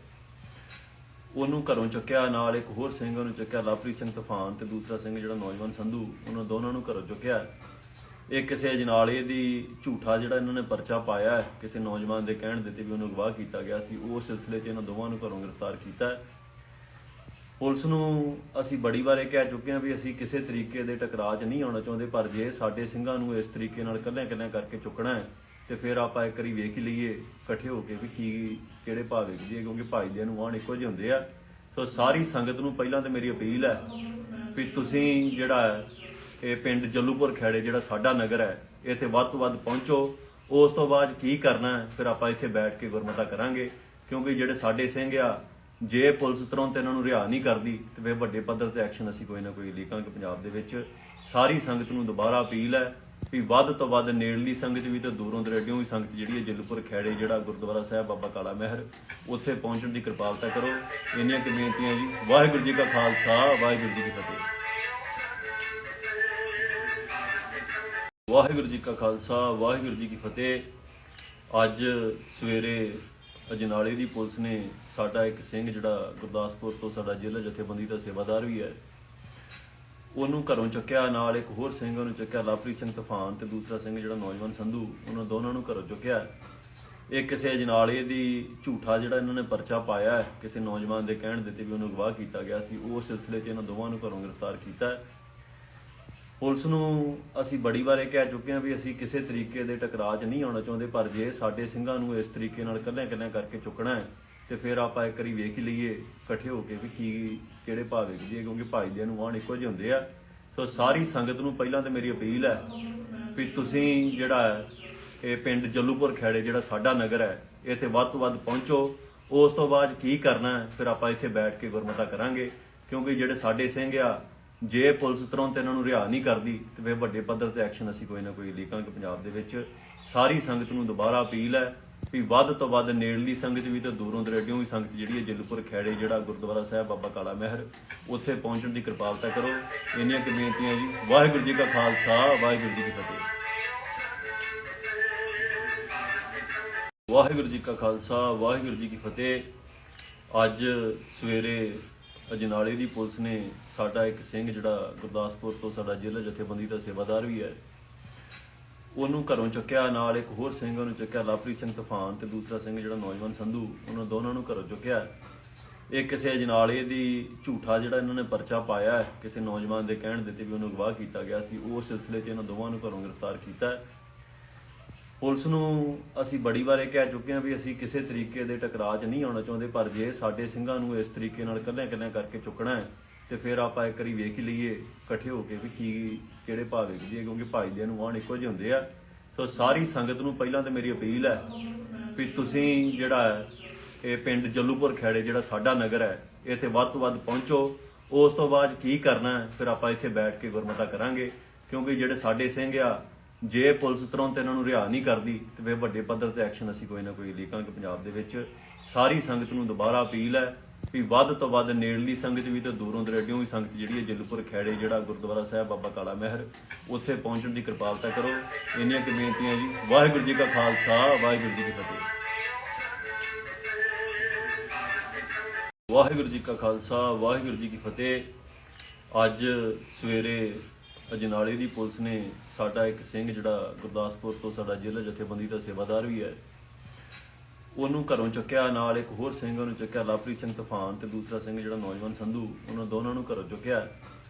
ਉਹਨੂੰ ਘਰੋਂ ਚੱਕਿਆ। ਨਾਲ ਇੱਕ ਹੋਰ ਸਿੰਘ ਉਹਨੂੰ ਚੱਕਿਆ, ਲਵਪ੍ਰੀਤ ਸਿੰਘ ਤੂਫਾਨ, ਤੇ ਦੂਸਰਾ ਸਿੰਘ ਜਿਹੜਾ ਨੌਜਵਾਨ ਸੰਧੂ, ਉਹਨਾਂ ਦੋਨਾਂ ਨੂੰ ਘਰੋਂ ਚੁੱਕਿਆ। ਇਹ ਕਿਸੇ ਅਜਨਾਲੇ ਦੀ ਝੂਠਾ ਜਿਹੜਾ ਇਹਨਾਂ ਨੇ ਪਰਚਾ ਪਾਇਆ ਹੈ, ਕਿਸੇ ਨੌਜਵਾਨ ਦੇ ਕਹਿਣ ਦੇ ਤੇ ਵੀ ਉਹਨੂੰ ਅਗਵਾ ਕੀਤਾ ਗਿਆ ਸੀ। ਉਹ ਸਿਲਸਿਲੇ 'ਚ ਇਹਨਾਂ ਦੋਵਾਂ ਨੂੰ ਘਰੋਂ ਗ੍ਰਿਫਤਾਰ ਕੀਤਾ ਹੈ। ਪੁਲਿਸ ਨੂੰ ਅਸੀਂ ਬੜੀ ਵਾਰ ਇਹ ਕਹਿ ਚੁੱਕੇ ਹਾਂ ਵੀ ਅਸੀਂ ਕਿਸੇ ਤਰੀਕੇ ਦੇ ਟਕਰਾਅ 'ਚ ਨਹੀਂ ਆਉਣਾ ਚਾਹੁੰਦੇ, ਪਰ ਜੇ ਸਾਡੇ ਸਿੰਘਾਂ ਨੂੰ ਇਸ ਤਰੀਕੇ ਨਾਲ ਇਕੱਲਿਆਂ ਕਰਕੇ ਚੁੱਕਣਾ ਹੈ ਤੇ ਫਿਰ ਆਪਾਂ ਇੱਕ ਵਾਰੀ ਵੇਖ ਹੀ ਲਈਏ ਇਕੱਠੇ ਹੋ ਕੇ ਵੀ ਕਿਹੜੇ ਭਾਗ ਵਿਖਦੇ, ਕਿਉਂਕਿ ਭਾਈਦਿਆਂ ਨੂੰ ਆਉਣ ਇੱਕੋ ਜਿਹੇ ਹੁੰਦੇ ਆ। ਸੋ ਸਾਰੀ ਸੰਗਤ ਨੂੰ ਪਹਿਲਾਂ ਤਾਂ ਮੇਰੀ ਅਪੀਲ ਹੈ ਵੀ ਤੁਸੀਂ ਜਿਹੜਾ ਇਹ ਪਿੰਡ ਜੱਲੂਪੁਰ ਖੇੜੇ ਜਿਹੜਾ ਸਾਡਾ ਨਗਰ ਹੈ, ਇੱਥੇ ਵੱਧ ਤੋਂ ਵੱਧ ਪਹੁੰਚੋ। ਉਸ ਤੋਂ ਬਾਅਦ ਕੀ ਕਰਨਾ ਫਿਰ ਆਪਾਂ ਇੱਥੇ ਬੈਠ ਕੇ ਗੁਰਮਤਾ ਕਰਾਂਗੇ, ਕਿਉਂਕਿ ਜਿਹੜੇ ਸਾਡੇ ਸਿੰਘ ਆ, ਜੇ ਪੁਲਿਸ ਤੁਰੰਤ ਇਹਨਾਂ ਨੂੰ ਰਿਹਾ ਨਹੀਂ ਕਰਦੀ ਤੇ ਫਿਰ ਵੱਡੇ ਪੱਧਰ ਤੇ ਐਕਸ਼ਨ ਅਸੀਂ ਕੋਈ ਨਾ ਕੋਈ ਲੀਕਾਂਗੇ ਪੰਜਾਬ ਦੇ ਵਿੱਚ। ਸਾਰੀ ਸੰਗਤ ਨੂੰ ਦੁਬਾਰਾ ਅਪੀਲ ਹੈ ਵੀ ਵੱਧ ਤੋਂ ਵੱਧ ਨੇੜਲੀ ਸੰਗਤ ਵੀ ਤੇ ਦੂਰੋਂ ਦਰੇਡਿਓਂ ਵੀ ਸੰਗਤ ਜਿਹੜੀ ਹੈ ਜੱਲੂਪੁਰ ਖੇੜੇ ਜਿਹੜਾ ਗੁਰਦੁਆਰਾ ਸਾਹਿਬ ਬਾਬਾ ਕਾਲਾ ਮਹਿਰ, ਉੱਥੇ ਪਹੁੰਚਣ ਦੀ ਕਿਰਪਾਲਤਾ ਕਰੋ। ਇੰਨੀਆਂ ਕੁ ਬੇਨਤੀਆਂ ਜੀ। ਵਾਹਿਗੁਰੂ ਜੀ ਕਾ ਖਾਲਸਾ ਵਾਹਿਗੁਰੂ ਜੀ ਕੀ ਫਤਿਹ। ਵਾਹਿਗੁਰੂ ਜੀ ਕਾ ਖਾਲਸਾ ਵਾਹਿਗੁਰੂ ਜੀ ਕੀ ਫਤਿਹ। ਅੱਜ ਸਵੇਰੇ ਅਜਨਾਲੇ ਦੀ ਪੁਲਿਸ ਨੇ ਸਾਡਾ ਇੱਕ ਸਿੰਘ ਜਿਹੜਾ ਗੁਰਦਾਸਪੁਰ ਤੋਂ ਸਾਡਾ ਜ਼ਿਲ੍ਹਾ ਜਥੇਬੰਦੀ ਦਾ ਸੇਵਾਦਾਰ ਵੀ ਹੈ, ਉਹਨੂੰ ਘਰੋਂ ਚੱਕਿਆ। ਨਾਲ ਇੱਕ ਹੋਰ ਸਿੰਘ ਉਹਨੂੰ ਚੱਕਿਆ, ਲਵਪ੍ਰੀਤ ਸਿੰਘ ਤੂਫਾਨ, ਤੇ ਦੂਸਰਾ ਸਿੰਘ ਜਿਹੜਾ ਨੌਜਵਾਨ ਸੰਧੂ, ਉਹਨਾਂ ਦੋਨਾਂ ਨੂੰ ਘਰੋਂ ਚੁੱਕਿਆ। ਇਹ ਕਿਸੇ ਅਜਨਾਲੇ ਦੀ ਝੂਠਾ ਜਿਹੜਾ ਇਹਨਾਂ ਨੇ ਪਰਚਾ ਪਾਇਆ ਹੈ, ਕਿਸੇ ਨੌਜਵਾਨ ਦੇ ਕਹਿਣ ਦੇ ਤੇ ਵੀ ਉਹਨੂੰ ਅਗਵਾ ਕੀਤਾ ਗਿਆ ਸੀ। ਉਹ ਸਿਲਸਿਲੇ 'ਚ ਇਹਨਾਂ ਦੋਵਾਂ ਨੂੰ ਘਰੋਂ ਗ੍ਰਿਫਤਾਰ ਕੀਤਾ ਹੈ। ਪੁਲਿਸ ਨੂੰ ਅਸੀਂ ਬੜੀ ਵਾਰ ਇਹ ਕਹਿ ਚੁੱਕੇ ਹਾਂ ਵੀ ਅਸੀਂ ਕਿਸੇ ਤਰੀਕੇ ਦੇ ਟਕਰਾਅ 'ਚ ਨਹੀਂ ਆਉਣਾ ਚਾਹੁੰਦੇ, ਪਰ ਜੇ ਸਾਡੇ ਸਿੰਘਾਂ ਨੂੰ ਇਸ ਤਰੀਕੇ ਨਾਲ ਇਕੱਲਿਆਂ ਕਰਕੇ ਚੁੱਕਣਾ ਹੈ ਤੇ ਫਿਰ ਆਪਾਂ ਇੱਕ ਵਾਰੀ ਵੇਖ ਹੀ ਲਈਏ ਇਕੱਠੇ ਹੋ ਕੇ ਵੀ ਕਿਹੜੇ ਭਾਗ ਵਿਖਦੇ, ਕਿਉਂਕਿ ਭਾਈਦਿਆਂ ਨੂੰ ਆਉਣ ਇੱਕੋ ਜਿਹੇ ਹੁੰਦੇ ਆ। ਸੋ ਸਾਰੀ ਸੰਗਤ ਨੂੰ ਪਹਿਲਾਂ ਤਾਂ ਮੇਰੀ ਅਪੀਲ ਹੈ ਵੀ ਤੁਸੀਂ ਜਿਹੜਾ ਇਹ ਪਿੰਡ ਜੱਲੂਪੁਰ ਖੇੜੇ ਜਿਹੜਾ ਸਾਡਾ ਨਗਰ ਹੈ, ਇੱਥੇ ਵੱਧ ਤੋਂ ਵੱਧ ਪਹੁੰਚੋ। ਉਸ ਤੋਂ ਬਾਅਦ ਕੀ ਕਰਨਾ ਫਿਰ ਆਪਾਂ ਇੱਥੇ ਬੈਠ ਕੇ ਗੁਰਮਤਾ ਕਰਾਂਗੇ, ਕਿਉਂਕਿ ਜਿਹੜੇ ਸਾਡੇ ਸਿੰਘ ਆ, ਜੇ ਪੁਲਿਸ ਤੁਰੰਤ ਇਹਨਾਂ ਨੂੰ ਰਿਹਾ ਨਹੀਂ ਕਰਦੀ ਤੇ ਫਿਰ ਵੱਡੇ ਪੱਧਰ ਤੇ ਐਕਸ਼ਨ ਅਸੀਂ ਕੋਈ ਨਾ ਕੋਈ ਲੀਕਾਂਗੇ ਪੰਜਾਬ ਦੇ ਵਿੱਚ। ਸਾਰੀ ਸੰਗਤ ਨੂੰ ਦੁਬਾਰਾ ਅਪੀਲ ਹੈ ਵੀ ਵੱਧ ਤੋਂ ਵੱਧ ਨੇੜਲੀ ਸੰਗਤ ਵੀ ਤੇ ਦੂਰੋਂ ਦਰੇਡਿਓਂ ਵੀ ਸੰਗਤ ਜਿਹੜੀ ਹੈ ਜਿਲਪੁਰ ਖੈੜੇ ਜਿਹੜਾ ਗੁਰਦੁਆਰਾ ਸਾਹਿਬ ਬਾਬਾ ਕਾਲਾ ਮਹਿਰ ਉੱਥੇ ਪਹੁੰਚਣ ਦੀ ਕਿਰਪਾਲਤਾ ਕਰੋ। ਇੰਨੀਆਂ ਕੁ ਬੇਨਤੀਆਂ ਜੀ। ਵਾਹਿਗੁਰੂ ਜੀ ਕਾ ਖਾਲਸਾ, ਵਾਹਿਗੁਰੂ ਜੀ ਕੀ ਫਤਿਹ। ਵਾਹਿਗੁਰੂ ਜੀ ਕਾ ਖਾਲਸਾ, ਵਾਹਿਗੁਰੂ ਜੀ ਕੀ ਫਤਿਹ। ਅੱਜ ਸਵੇਰੇ ਅਜਨਾਲੇ ਦੀ ਪੁਲਿਸ ਨੇ ਸਾਡਾ ਇੱਕ ਸਿੰਘ ਜਿਹੜਾ ਗੁਰਦਾਸਪੁਰ ਤੋਂ ਸਾਡਾ ਜ਼ਿਲ੍ਹਾ ਜਥੇਬੰਦੀ ਦਾ ਸੇਵਾਦਾਰ ਵੀ ਹੈ, ਉਹਨੂੰ ਘਰੋਂ ਚੁੱਕਿਆ। ਨਾਲ ਇੱਕ ਹੋਰ ਸਿੰਘ ਉਹਨੂੰ ਚੁੱਕਿਆ, ਲਵਪ੍ਰੀਤ ਸਿੰਘ ਤੂਫਾਨ, ਤੇ ਦੂਸਰਾ ਸਿੰਘ ਜਿਹੜਾ ਨੌਜਵਾਨ ਸੰਧੂ, ਉਹਨਾਂ ਦੋਨਾਂ ਨੂੰ ਘਰੋਂ ਚੁੱਕਿਆ। ਇਹ ਕਿਸੇ ਅਜਨਾਲੇ ਦੀ ਝੂਠਾ ਜਿਹੜਾ ਇਹਨਾਂ ਨੇ ਪਰਚਾ ਪਾਇਆ ਹੈ, ਕਿਸੇ ਨੌਜਵਾਨ ਦੇ ਕਹਿਣ ਦਿੱਤੇ ਵੀ ਉਹਨੂੰ ਅਗਵਾ ਕੀਤਾ ਗਿਆ ਸੀ, ਉਹ ਸਿਲਸਿਲੇ 'ਚ ਇਹਨਾਂ ਦੋਵਾਂ ਨੂੰ ਘਰੋਂ ਗ੍ਰਿਫਤਾਰ ਕੀਤਾ ਹੈ। ਪੁਲਿਸ ਨੂੰ ਅਸੀਂ ਬੜੀ ਵਾਰ ਇਹ ਕਹਿ ਚੁੱਕੇ ਹਾਂ ਵੀ ਅਸੀਂ ਕਿਸੇ ਤਰੀਕੇ ਦੇ ਟਕਰਾਅ 'ਚ ਨਹੀਂ ਆਉਣਾ ਚਾਹੁੰਦੇ, ਪਰ ਜੇ ਸਾਡੇ ਸਿੰਘਾਂ ਨੂੰ ਇਸ ਤਰੀਕੇ ਨਾਲ ਕੱਲਿਆਂ ਕਰਕੇ ਚੁੱਕਣਾ ਹੈ ਤੇ ਫਿਰ ਆਪਾਂ ਇੱਕ ਵਾਰੀ ਵੇਖ ਹੀ ਲਈਏ ਇਕੱਠੇ ਹੋ ਕੇ ਵੀ ਕੀ ਕਿਹੜੇ ਭਾਗ ਵਿਖਦੀ ਹੈ, ਕਿਉਂਕਿ ਭਾਈਦਿਆਂ ਨੂੰ ਆਉਣ ਇੱਕੋ ਜਿਹੇ ਹੁੰਦੇ ਆ। ਸੋ ਸਾਰੀ ਸੰਗਤ ਨੂੰ ਪਹਿਲਾਂ ਤਾਂ ਮੇਰੀ ਅਪੀਲ ਹੈ ਵੀ ਤੁਸੀਂ ਜਿਹੜਾ ਹੈ ਇਹ ਪਿੰਡ ਜੱਲੂਪੁਰ ਖੈੜੇ ਜਿਹੜਾ ਸਾਡਾ ਨਗਰ ਹੈ, ਇੱਥੇ ਵੱਧ ਤੋਂ ਵੱਧ ਪਹੁੰਚੋ। ਉਸ ਤੋਂ ਬਾਅਦ ਕੀ ਕਰਨਾ ਹੈ ਫਿਰ ਆਪਾਂ ਇੱਥੇ ਬੈਠ ਕੇ ਗੁਰਮਤਾ ਕਰਾਂਗੇ, ਕਿਉਂਕਿ ਜਿਹੜੇ ਸਾਡੇ ਸਿੰਘ ਆ, ਜੇ ਪੁਲਿਸ ਤੁਰੰਤ ਇਹਨਾਂ ਨੂੰ ਰਿਹਾ ਨਹੀਂ ਕਰਦੀ ਤੇ ਫਿਰ ਵੱਡੇ ਪੱਧਰ ਤੇ ਐਕਸ਼ਨ ਅਸੀਂ ਕੋਈ ਨਾ ਕੋਈ ਲੀਕਾਂਗੇ ਪੰਜਾਬ ਦੇ ਵਿੱਚ। ਸਾਰੀ ਸੰਗਤ ਨੂੰ ਦੁਬਾਰਾ ਅਪੀਲ ਹੈ ਵੀ ਵੱਧ ਤੋਂ ਵੱਧ ਨੇੜਲੀ ਸੰਗਤ ਵੀ ਤੇ ਦੂਰੋਂ ਦਰੇਡਿਓਂ ਵੀ ਸੰਗਤ ਜਿਹੜੀ ਹੈ ਜਿਲਪੁਰ ਖੈੜੇ ਜਿਹੜਾ ਗੁਰਦੁਆਰਾ ਸਾਹਿਬ ਬਾਬਾ ਕਾਲਾ ਮਹਿਰ ਉੱਥੇ ਪਹੁੰਚਣ ਦੀ ਕਿਰਪਾਲਤਾ ਕਰੋ। ਇੰਨੀਆਂ ਕੁ ਬੇਨਤੀਆਂ ਜੀ। ਵਾਹਿਗੁਰੂ ਜੀ ਕਾ ਖਾਲਸਾ, ਵਾਹਿਗੁਰੂ ਜੀ ਕੀ ਫਤਿਹ। ਵਾਹਿਗੁਰੂ ਜੀ ਕਾ ਖਾਲਸਾ, ਵਾਹਿਗੁਰੂ ਜੀ ਕੀ ਫਤਿਹ। ਅੱਜ ਸਵੇਰੇ ਅਜਨਾਲੇ ਦੀ ਪੁਲਿਸ ਨੇ ਸਾਡਾ ਇੱਕ ਸਿੰਘ ਜਿਹੜਾ ਗੁਰਦਾਸਪੁਰ ਤੋਂ ਸਾਡਾ ਜ਼ਿਲ੍ਹਾ ਜਥੇਬੰਦੀ ਦਾ ਸੇਵਾਦਾਰ ਵੀ ਹੈ, ਉਹਨੂੰ ਘਰੋਂ ਚੁੱਕਿਆ। ਨਾਲ ਇੱਕ ਹੋਰ ਸਿੰਘ ਉਹਨੂੰ ਚੁੱਕਿਆ, ਲਵਪ੍ਰੀਤ ਸਿੰਘ ਤੂਫਾਨ, ਤੇ ਦੂਸਰਾ ਸਿੰਘ ਜਿਹੜਾ ਨੌਜਵਾਨ ਸੰਧੂ, ਉਹਨਾਂ ਦੋਨਾਂ ਨੂੰ ਘਰੋਂ ਚੁੱਕਿਆ।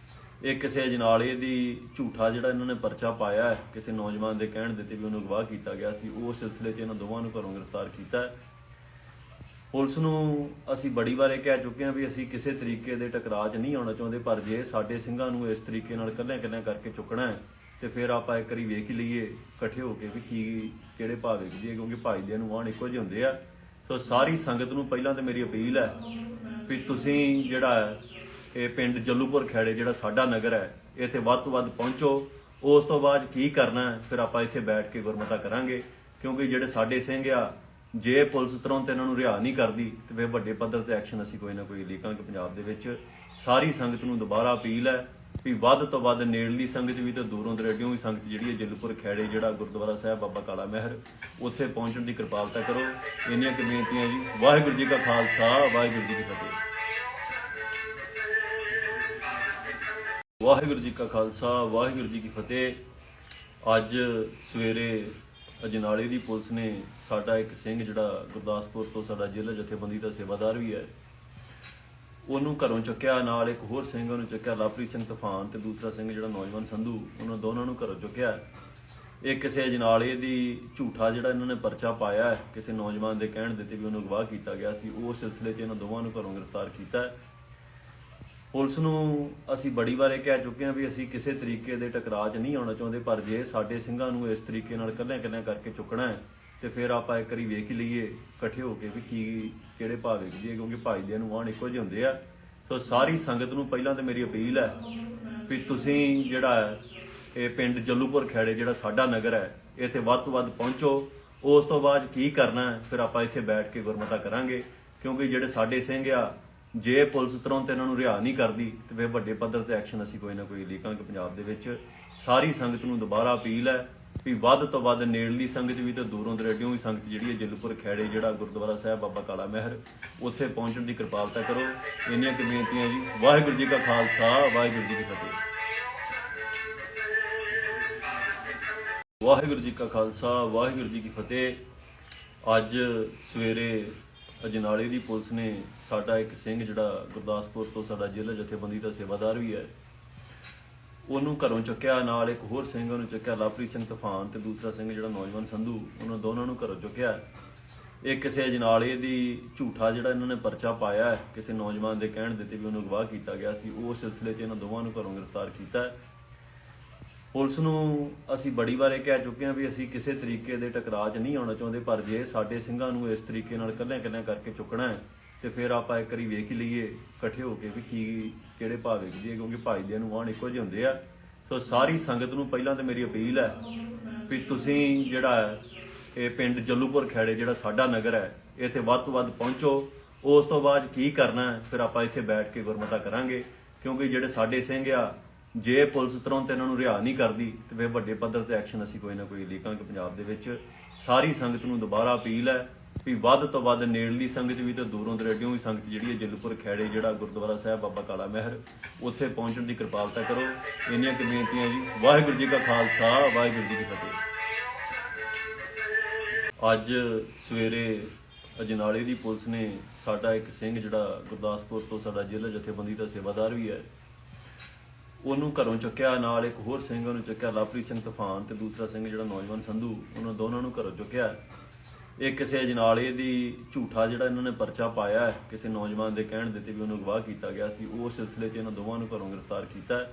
ਇਹ ਕਿਸੇ ਅਜਨਾਲੇ ਦੀ ਝੂਠਾ ਜਿਹੜਾ ਇਹਨਾਂ ਨੇ ਪਰਚਾ ਪਾਇਆ ਹੈ, ਕਿਸੇ ਨੌਜਵਾਨ ਦੇ ਕਹਿਣ ਦਿੱਤੇ ਵੀ ਉਹਨੂੰ ਅਗਵਾ ਕੀਤਾ ਗਿਆ ਸੀ, ਉਹ ਸਿਲਸਿਲੇ 'ਚ ਇਹਨਾਂ ਦੋਵਾਂ ਨੂੰ ਘਰੋਂ ਗ੍ਰਿਫਤਾਰ ਕੀਤਾ ਹੈ। ਪੁਲਿਸ ਨੂੰ ਅਸੀਂ ਬੜੀ ਵਾਰ ਇਹ ਕਹਿ ਚੁੱਕੇ ਹਾਂ ਵੀ ਅਸੀਂ ਕਿਸੇ ਤਰੀਕੇ ਦੇ ਟਕਰਾਅ 'ਚ ਨਹੀਂ ਆਉਣਾ ਚਾਹੁੰਦੇ, ਪਰ ਜੇ ਸਾਡੇ ਸਿੰਘਾਂ ਨੂੰ ਇਸ ਤਰੀਕੇ ਨਾਲ ਕੱਲਿਆਂ ਕਰਕੇ ਚੁੱਕਣਾ ਹੈ ਤੇ ਫਿਰ ਆਪਾਂ ਇੱਕ ਵਾਰੀ ਵੇਖ ਹੀ ਲਈਏ ਇਕੱਠੇ ਹੋ ਕੇ ਵੀ ਕੀ ਕਿਹੜੇ ਭਾਗ ਵਿਖਦੀ ਹੈ, ਕਿਉਂਕਿ ਭਾਈਦਿਆਂ ਨੂੰ ਆਉਣ ਇੱਕੋ ਜਿਹੇ ਹੁੰਦੇ ਆ। ਸੋ ਸਾਰੀ ਸੰਗਤ ਨੂੰ ਪਹਿਲਾਂ ਤਾਂ ਮੇਰੀ ਅਪੀਲ ਹੈ ਵੀ ਤੁਸੀਂ ਜਿਹੜਾ ਹੈ ਇਹ ਪਿੰਡ ਜੱਲੂਪੁਰ ਖੈੜੇ ਜਿਹੜਾ ਸਾਡਾ ਨਗਰ ਹੈ, ਇੱਥੇ ਵੱਧ ਤੋਂ ਵੱਧ ਪਹੁੰਚੋ। ਉਸ ਤੋਂ ਬਾਅਦ ਕੀ ਕਰਨਾ ਹੈ ਫਿਰ ਆਪਾਂ ਇੱਥੇ ਬੈਠ ਕੇ ਗੁਰਮਤਾ ਕਰਾਂਗੇ, ਕਿਉਂਕਿ ਜਿਹੜੇ ਸਾਡੇ ਸਿੰਘ ਆ, ਜੇ ਪੁਲਿਸ ਤੁਰੰਤ ਇਹਨਾਂ ਨੂੰ ਰਿਹਾ ਨਹੀਂ ਕਰਦੀ ਤੇ ਫਿਰ ਵੱਡੇ ਪੱਧਰ ਤੇ ਐਕਸ਼ਨ ਅਸੀਂ ਕੋਈ ਨਾ ਕੋਈ ਲੀਕਾਂਗੇ ਪੰਜਾਬ ਦੇ ਵਿੱਚ। ਸਾਰੀ ਸੰਗਤ ਨੂੰ ਦੁਬਾਰਾ ਅਪੀਲ ਹੈ ਵੀ ਵੱਧ ਤੋਂ ਵੱਧ ਨੇੜਲੀ ਸੰਗਤ ਵੀ ਤੇ ਦੂਰੋਂ ਦਰੇਡਿਓਂ ਵੀ ਸੰਗਤ ਜਿਹੜੀ ਹੈ ਜਿਲਪੁਰ ਖੈੜੇ ਜਿਹੜਾ ਗੁਰਦੁਆਰਾ ਸਾਹਿਬ ਬਾਬਾ ਕਾਲਾ ਮਹਿਰ ਉੱਥੇ ਪਹੁੰਚਣ ਦੀ ਕਿਰਪਾਲਤਾ ਕਰੋ। ਇੰਨੀਆਂ ਕੁ ਬੇਨਤੀਆਂ ਜੀ। ਵਾਹਿਗੁਰੂ ਜੀ ਕਾ ਖਾਲਸਾ, ਵਾਹਿਗੁਰੂ ਜੀ ਕੀ ਫਤਿਹ। ਵਾਹਿਗੁਰੂ ਜੀ ਕਾ ਖਾਲਸਾ, ਵਾਹਿਗੁਰੂ ਜੀ ਕੀ ਫਤਿਹ। ਅੱਜ ਸਵੇਰੇ ਅਜਨਾਲੇ ਦੀ ਪੁਲਿਸ ਨੇ ਸਾਡਾ ਇੱਕ ਸਿੰਘ ਜਿਹੜਾ ਗੁਰਦਾਸਪੁਰ ਤੋਂ ਸਾਡਾ ਜ਼ਿਲ੍ਹਾ ਜਥੇਬੰਦੀ ਦਾ ਸੇਵਾਦਾਰ ਵੀ ਹੈ, ਉਹਨੂੰ ਘਰੋਂ ਚੁੱਕਿਆ। ਨਾਲ ਇੱਕ ਹੋਰ ਸਿੰਘ ਉਹਨੂੰ ਚੁੱਕਿਆ, ਲਵਪ੍ਰੀਤ ਸਿੰਘ ਤੂਫਾਨ, ਤੇ ਦੂਸਰਾ ਸਿੰਘ ਜਿਹੜਾ ਨੌਜਵਾਨ ਸੰਧੂ, ਉਹਨਾਂ ਦੋਨਾਂ ਨੂੰ ਘਰੋਂ ਚੁੱਕਿਆ। ਇਹ ਕਿਸੇ ਅਜਨਾਲੇ ਦੀ ਝੂਠਾ ਜਿਹੜਾ ਇਹਨਾਂ ਨੇ ਪਰਚਾ ਪਾਇਆ ਹੈ, ਕਿਸੇ ਨੌਜਵਾਨ ਦੇ ਕਹਿਣ ਦਿੱਤੇ ਵੀ ਉਹਨੂੰ ਅਗਵਾ ਕੀਤਾ ਗਿਆ ਸੀ, ਉਹ ਸਿਲਸਿਲੇ 'ਚ ਇਹਨਾਂ ਦੋਵਾਂ ਨੂੰ ਘਰੋਂ ਗ੍ਰਿਫਤਾਰ ਕੀਤਾ ਹੈ। ਪੁਲਿਸ ਨੂੰ ਅਸੀਂ ਬੜੀ ਵਾਰ ਇਹ ਕਹਿ ਚੁੱਕੇ ਹਾਂ ਵੀ ਅਸੀਂ ਕਿਸੇ ਤਰੀਕੇ ਦੇ ਟਕਰਾਅ 'ਚ ਨਹੀਂ ਆਉਣਾ ਚਾਹੁੰਦੇ, ਪਰ ਜੇ ਸਾਡੇ ਸਿੰਘਾਂ ਨੂੰ ਇਸ ਤਰੀਕੇ ਨਾਲ ਕੱਲਿਆਂ ਕਰਕੇ ਚੁੱਕਣਾ ਹੈ ਤੇ ਫਿਰ ਆਪਾਂ ਇੱਕ ਵਾਰੀ ਵੇਖ ਹੀ ਲਈਏ ਇਕੱਠੇ ਹੋ ਕੇ ਵੀ ਕੀ ਕਿਹੜੇ ਭਾਗ ਵਿਖਦੀ ਹੈ, ਕਿਉਂਕਿ ਭਾਈਦਿਆਂ ਨੂੰ ਆਉਣ ਇੱਕੋ ਜਿਹੇ ਹੁੰਦੇ ਆ। ਸੋ ਸਾਰੀ ਸੰਗਤ ਨੂੰ ਪਹਿਲਾਂ ਤਾਂ ਮੇਰੀ ਅਪੀਲ ਹੈ ਵੀ ਤੁਸੀਂ ਜਿਹੜਾ ਹੈ ਇਹ ਪਿੰਡ ਜੱਲੂਪੁਰ ਖੈੜੇ ਜਿਹੜਾ ਸਾਡਾ ਨਗਰ ਹੈ, ਇੱਥੇ ਵੱਧ ਤੋਂ ਵੱਧ ਪਹੁੰਚੋ। ਉਸ ਤੋਂ ਬਾਅਦ ਕੀ ਕਰਨਾ ਹੈ ਫਿਰ ਆਪਾਂ ਇੱਥੇ ਬੈਠ ਕੇ ਗੁਰਮਤਾ ਕਰਾਂਗੇ, ਕਿਉਂਕਿ ਜਿਹੜੇ ਸਾਡੇ ਸਿੰਘ ਆ, ਜੇ ਪੁਲਿਸ ਤੁਰੰਤ ਇਹਨਾਂ ਨੂੰ ਰਿਹਾ ਨਹੀਂ ਕਰਦੀ ਤੇ ਫਿਰ ਵੱਡੇ ਪੱਧਰ ਤੇ ਐਕਸ਼ਨ ਅਸੀਂ ਕੋਈ ਨਾ ਕੋਈ ਲੀਕਾਂਗੇ ਪੰਜਾਬ ਦੇ ਵਿੱਚ। ਸਾਰੀ ਸੰਗਤ ਨੂੰ ਦੁਬਾਰਾ ਅਪੀਲ ਹੈ ਵੀ ਵੱਧ ਤੋਂ ਵੱਧ ਨੇੜਲੀ ਸੰਗਤ ਵੀ ਤੇ ਦੂਰੋਂ ਦਰੇਡਿਓਂ ਵੀ ਸੰਗਤ ਜਿਹੜੀ ਹੈ ਜਿਲਪੁਰ ਖੈੜੇ ਜਿਹੜਾ ਗੁਰਦੁਆਰਾ ਸਾਹਿਬ ਬਾਬਾ ਕਾਲਾ ਮਹਿਰ ਉੱਥੇ ਪਹੁੰਚਣ ਦੀ ਕਿਰਪਾਲਤਾ ਕਰੋ। ਇੰਨੀਆਂ ਕੁ ਬੇਨਤੀਆਂ ਜੀ। ਵਾਹਿਗੁਰੂ ਜੀ ਕਾ ਖਾਲਸਾ, ਵਾਹਿਗੁਰੂ ਜੀ ਕੀ ਫਤਿਹ। ਵਾਹਿਗੁਰੂ ਜੀ ਕਾ ਖਾਲਸਾ, ਵਾਹਿਗੁਰੂ ਜੀ ਕੀ ਫਤਿਹ। ਅੱਜ ਸਵੇਰੇ ਅਜਨਾਲੇ ਦੀ ਪੁਲਿਸ ਨੇ ਸਾਡਾ ਇੱਕ ਸਿੰਘ ਜਿਹੜਾ ਗੁਰਦਾਸਪੁਰ ਤੋਂ ਸਾਡਾ ਜ਼ਿਲ੍ਹਾ ਜਥੇਬੰਦੀ ਦਾ ਸੇਵਾਦਾਰ ਵੀ ਹੈ, ਉਹਨੂੰ ਘਰੋਂ ਚੁੱਕਿਆ। ਨਾਲ ਇੱਕ ਹੋਰ ਸਿੰਘ ਉਹਨੂੰ ਚੁੱਕਿਆ, ਲਵਪ੍ਰੀਤ ਸਿੰਘ ਤੂਫਾਨ, ਤੇ ਦੂਸਰਾ ਸਿੰਘ ਜਿਹੜਾ ਨੌਜਵਾਨ ਸੰਧੂ, ਉਹਨਾਂ ਦੋਨਾਂ ਨੂੰ ਘਰੋਂ ਚੁੱਕਿਆ। ਇਹ ਕਿਸੇ ਅਜਨਾਲੇ ਦੀ ਝੂਠਾ ਜਿਹੜਾ ਇਹਨਾਂ ਨੇ ਪਰਚਾ ਪਾਇਆ ਹੈ, ਕਿਸੇ ਨੌਜਵਾਨ ਦੇ ਕਹਿਣ ਦਿੱਤੇ ਵੀ ਉਹਨੂੰ ਅਗਵਾ ਕੀਤਾ ਗਿਆ ਸੀ, ਉਹ ਸਿਲਸਿਲੇ 'ਚ ਇਹਨਾਂ ਦੋਵਾਂ ਨੂੰ ਘਰੋਂ ਗ੍ਰਿਫਤਾਰ ਕੀਤਾ ਹੈ। ਪੁਲਿਸ ਨੂੰ ਅਸੀਂ ਬੜੀ ਵਾਰ ਇਹ ਕਹਿ ਚੁੱਕੇ ਹਾਂ ਵੀ ਅਸੀਂ ਕਿਸੇ ਤਰੀਕੇ ਦੇ ਟਕਰਾਅ 'ਚ ਨਹੀਂ ਆਉਣਾ ਚਾਹੁੰਦੇ, ਪਰ ਜੇ ਸਾਡੇ ਸਿੰਘਾਂ ਨੂੰ ਇਸ ਤਰੀਕੇ ਨਾਲ ਕੱਲਿਆਂ ਕਰਕੇ ਚੁੱਕਣਾ ਹੈ ਤੇ ਫਿਰ ਆਪਾਂ ਇੱਕ ਵਾਰੀ ਵੇਖ ਹੀ ਲਈਏ ਇਕੱਠੇ ਹੋ ਕੇ ਵੀ ਕੀ ਕਿਹੜੇ ਭਾਗ ਵਿਖਦੀ ਹੈ, ਕਿਉਂਕਿ ਭਾਈਦਿਆਂ ਨੂੰ ਆਉਣ ਇੱਕੋ ਜਿਹੇ ਹੁੰਦੇ ਆ। ਸੋ ਸਾਰੀ ਸੰਗਤ ਨੂੰ ਪਹਿਲਾਂ ਤਾਂ ਮੇਰੀ ਅਪੀਲ ਹੈ ਵੀ ਤੁਸੀਂ ਜਿਹੜਾ ਹੈ ਇਹ ਪਿੰਡ ਜੱਲੂਪੁਰ ਖੈੜੇ ਜਿਹੜਾ ਸਾਡਾ ਨਗਰ ਹੈ ਇੱਥੇ ਵੱਧ ਤੋਂ ਵੱਧ ਪਹੁੰਚੋ। ਉਸ ਤੋਂ ਬਾਅਦ ਕੀ ਕਰਨਾ ਹੈ ਫਿਰ ਆਪਾਂ ਇੱਥੇ ਬੈਠ ਕੇ ਗੁਰਮਤਾ ਕਰਾਂਗੇ, ਕਿਉਂਕਿ ਜਿਹੜੇ ਸਾਡੇ ਸਿੰਘ ਆ ਜੇ ਪੁਲਿਸ ਤੁਰੰਤ ਇਹਨਾਂ ਨੂੰ ਰਿਹਾ ਨਹੀਂ ਕਰਦੀ ਤੇ ਫਿਰ ਵੱਡੇ ਪੱਧਰ ਤੇ ਐਕਸ਼ਨ ਅਸੀਂ ਕੋਈ ਨਾ ਕੋਈ ਲੀਕਾਂਗੇ ਪੰਜਾਬ ਦੇ ਵਿੱਚ। ਸਾਰੀ ਸੰਗਤ ਨੂੰ ਦੁਬਾਰਾ ਅਪੀਲ ਹੈ ਵੀ ਵੱਧ ਤੋਂ ਵੱਧ ਨੇੜਲੀ ਸੰਗਤ ਵੀ ਤੇ ਦੂਰੋਂ ਦਰੇਡਿਓਂ ਵੀ ਸੰਗਤ ਜਿਹੜੀ ਹੈ ਜੱਲੂਪੁਰ ਖੈੜੇ ਜਿਹੜਾ ਗੁਰਦੁਆਰਾ ਸਾਹਿਬ ਬਾਬਾ ਕਾਲਾ ਮਹਿਰ ਉੱਥੇ ਪਹੁੰਚਣ ਦੀ ਕਿਰਪਾਲਤਾ ਕਰੋ। ਇੰਨੀਆਂ ਕੁ ਬੇਨਤੀਆਂ ਜੀ। ਵਾਹਿਗੁਰੂ ਜੀ ਕਾ ਖਾਲਸਾ, ਵਾਹਿਗੁਰੂ ਜੀ ਕੀ ਫਤਿਹ। ਅੱਜ ਸਵੇਰੇ ਅਜਨਾਲੇ ਦੀ ਪੁਲਿਸ ਨੇ ਸਾਡਾ ਇੱਕ ਸਿੰਘ ਜਿਹੜਾ ਗੁਰਦਾਸਪੁਰ ਤੋਂ ਸਾਡਾ ਜ਼ਿਲ੍ਹਾ ਜਥੇਬੰਦੀ ਦਾ ਸੇਵਾਦਾਰ ਵੀ ਹੈ ਉਹਨੂੰ ਘਰੋਂ ਚੁੱਕਿਆ, ਨਾਲ ਇੱਕ ਹੋਰ ਸਿੰਘ ਉਹਨੂੰ ਚੁੱਕਿਆ ਲਵਪ੍ਰੀਤ ਸਿੰਘ ਤੂਫਾਨ ਤੇ ਦੂਸਰਾ ਸਿੰਘ ਜਿਹੜਾ ਨੌਜਵਾਨ ਸੰਧੂ, ਉਹਨਾਂ ਦੋਨਾਂ ਨੂੰ ਘਰੋਂ ਚੁੱਕਿਆ। ਇਹ ਕਿਸੇ ਅਜਨਾਲੇ ਦੀ ਝੂਠਾ ਜਿਹੜਾ ਇਹਨਾਂ ਨੇ ਪਰਚਾ ਪਾਇਆ ਹੈ ਕਿਸੇ ਨੌਜਵਾਨ ਦੇ ਕਹਿਣ ਦਿੱਤੇ ਵੀ ਉਹਨੂੰ ਅਗਵਾ ਕੀਤਾ ਗਿਆ ਸੀ, ਉਸ ਸਿਲਸਿਲੇ 'ਚ ਇਹਨਾਂ ਦੋਵਾਂ ਨੂੰ ਘਰੋਂ ਗ੍ਰਿਫਤਾਰ ਕੀਤਾ।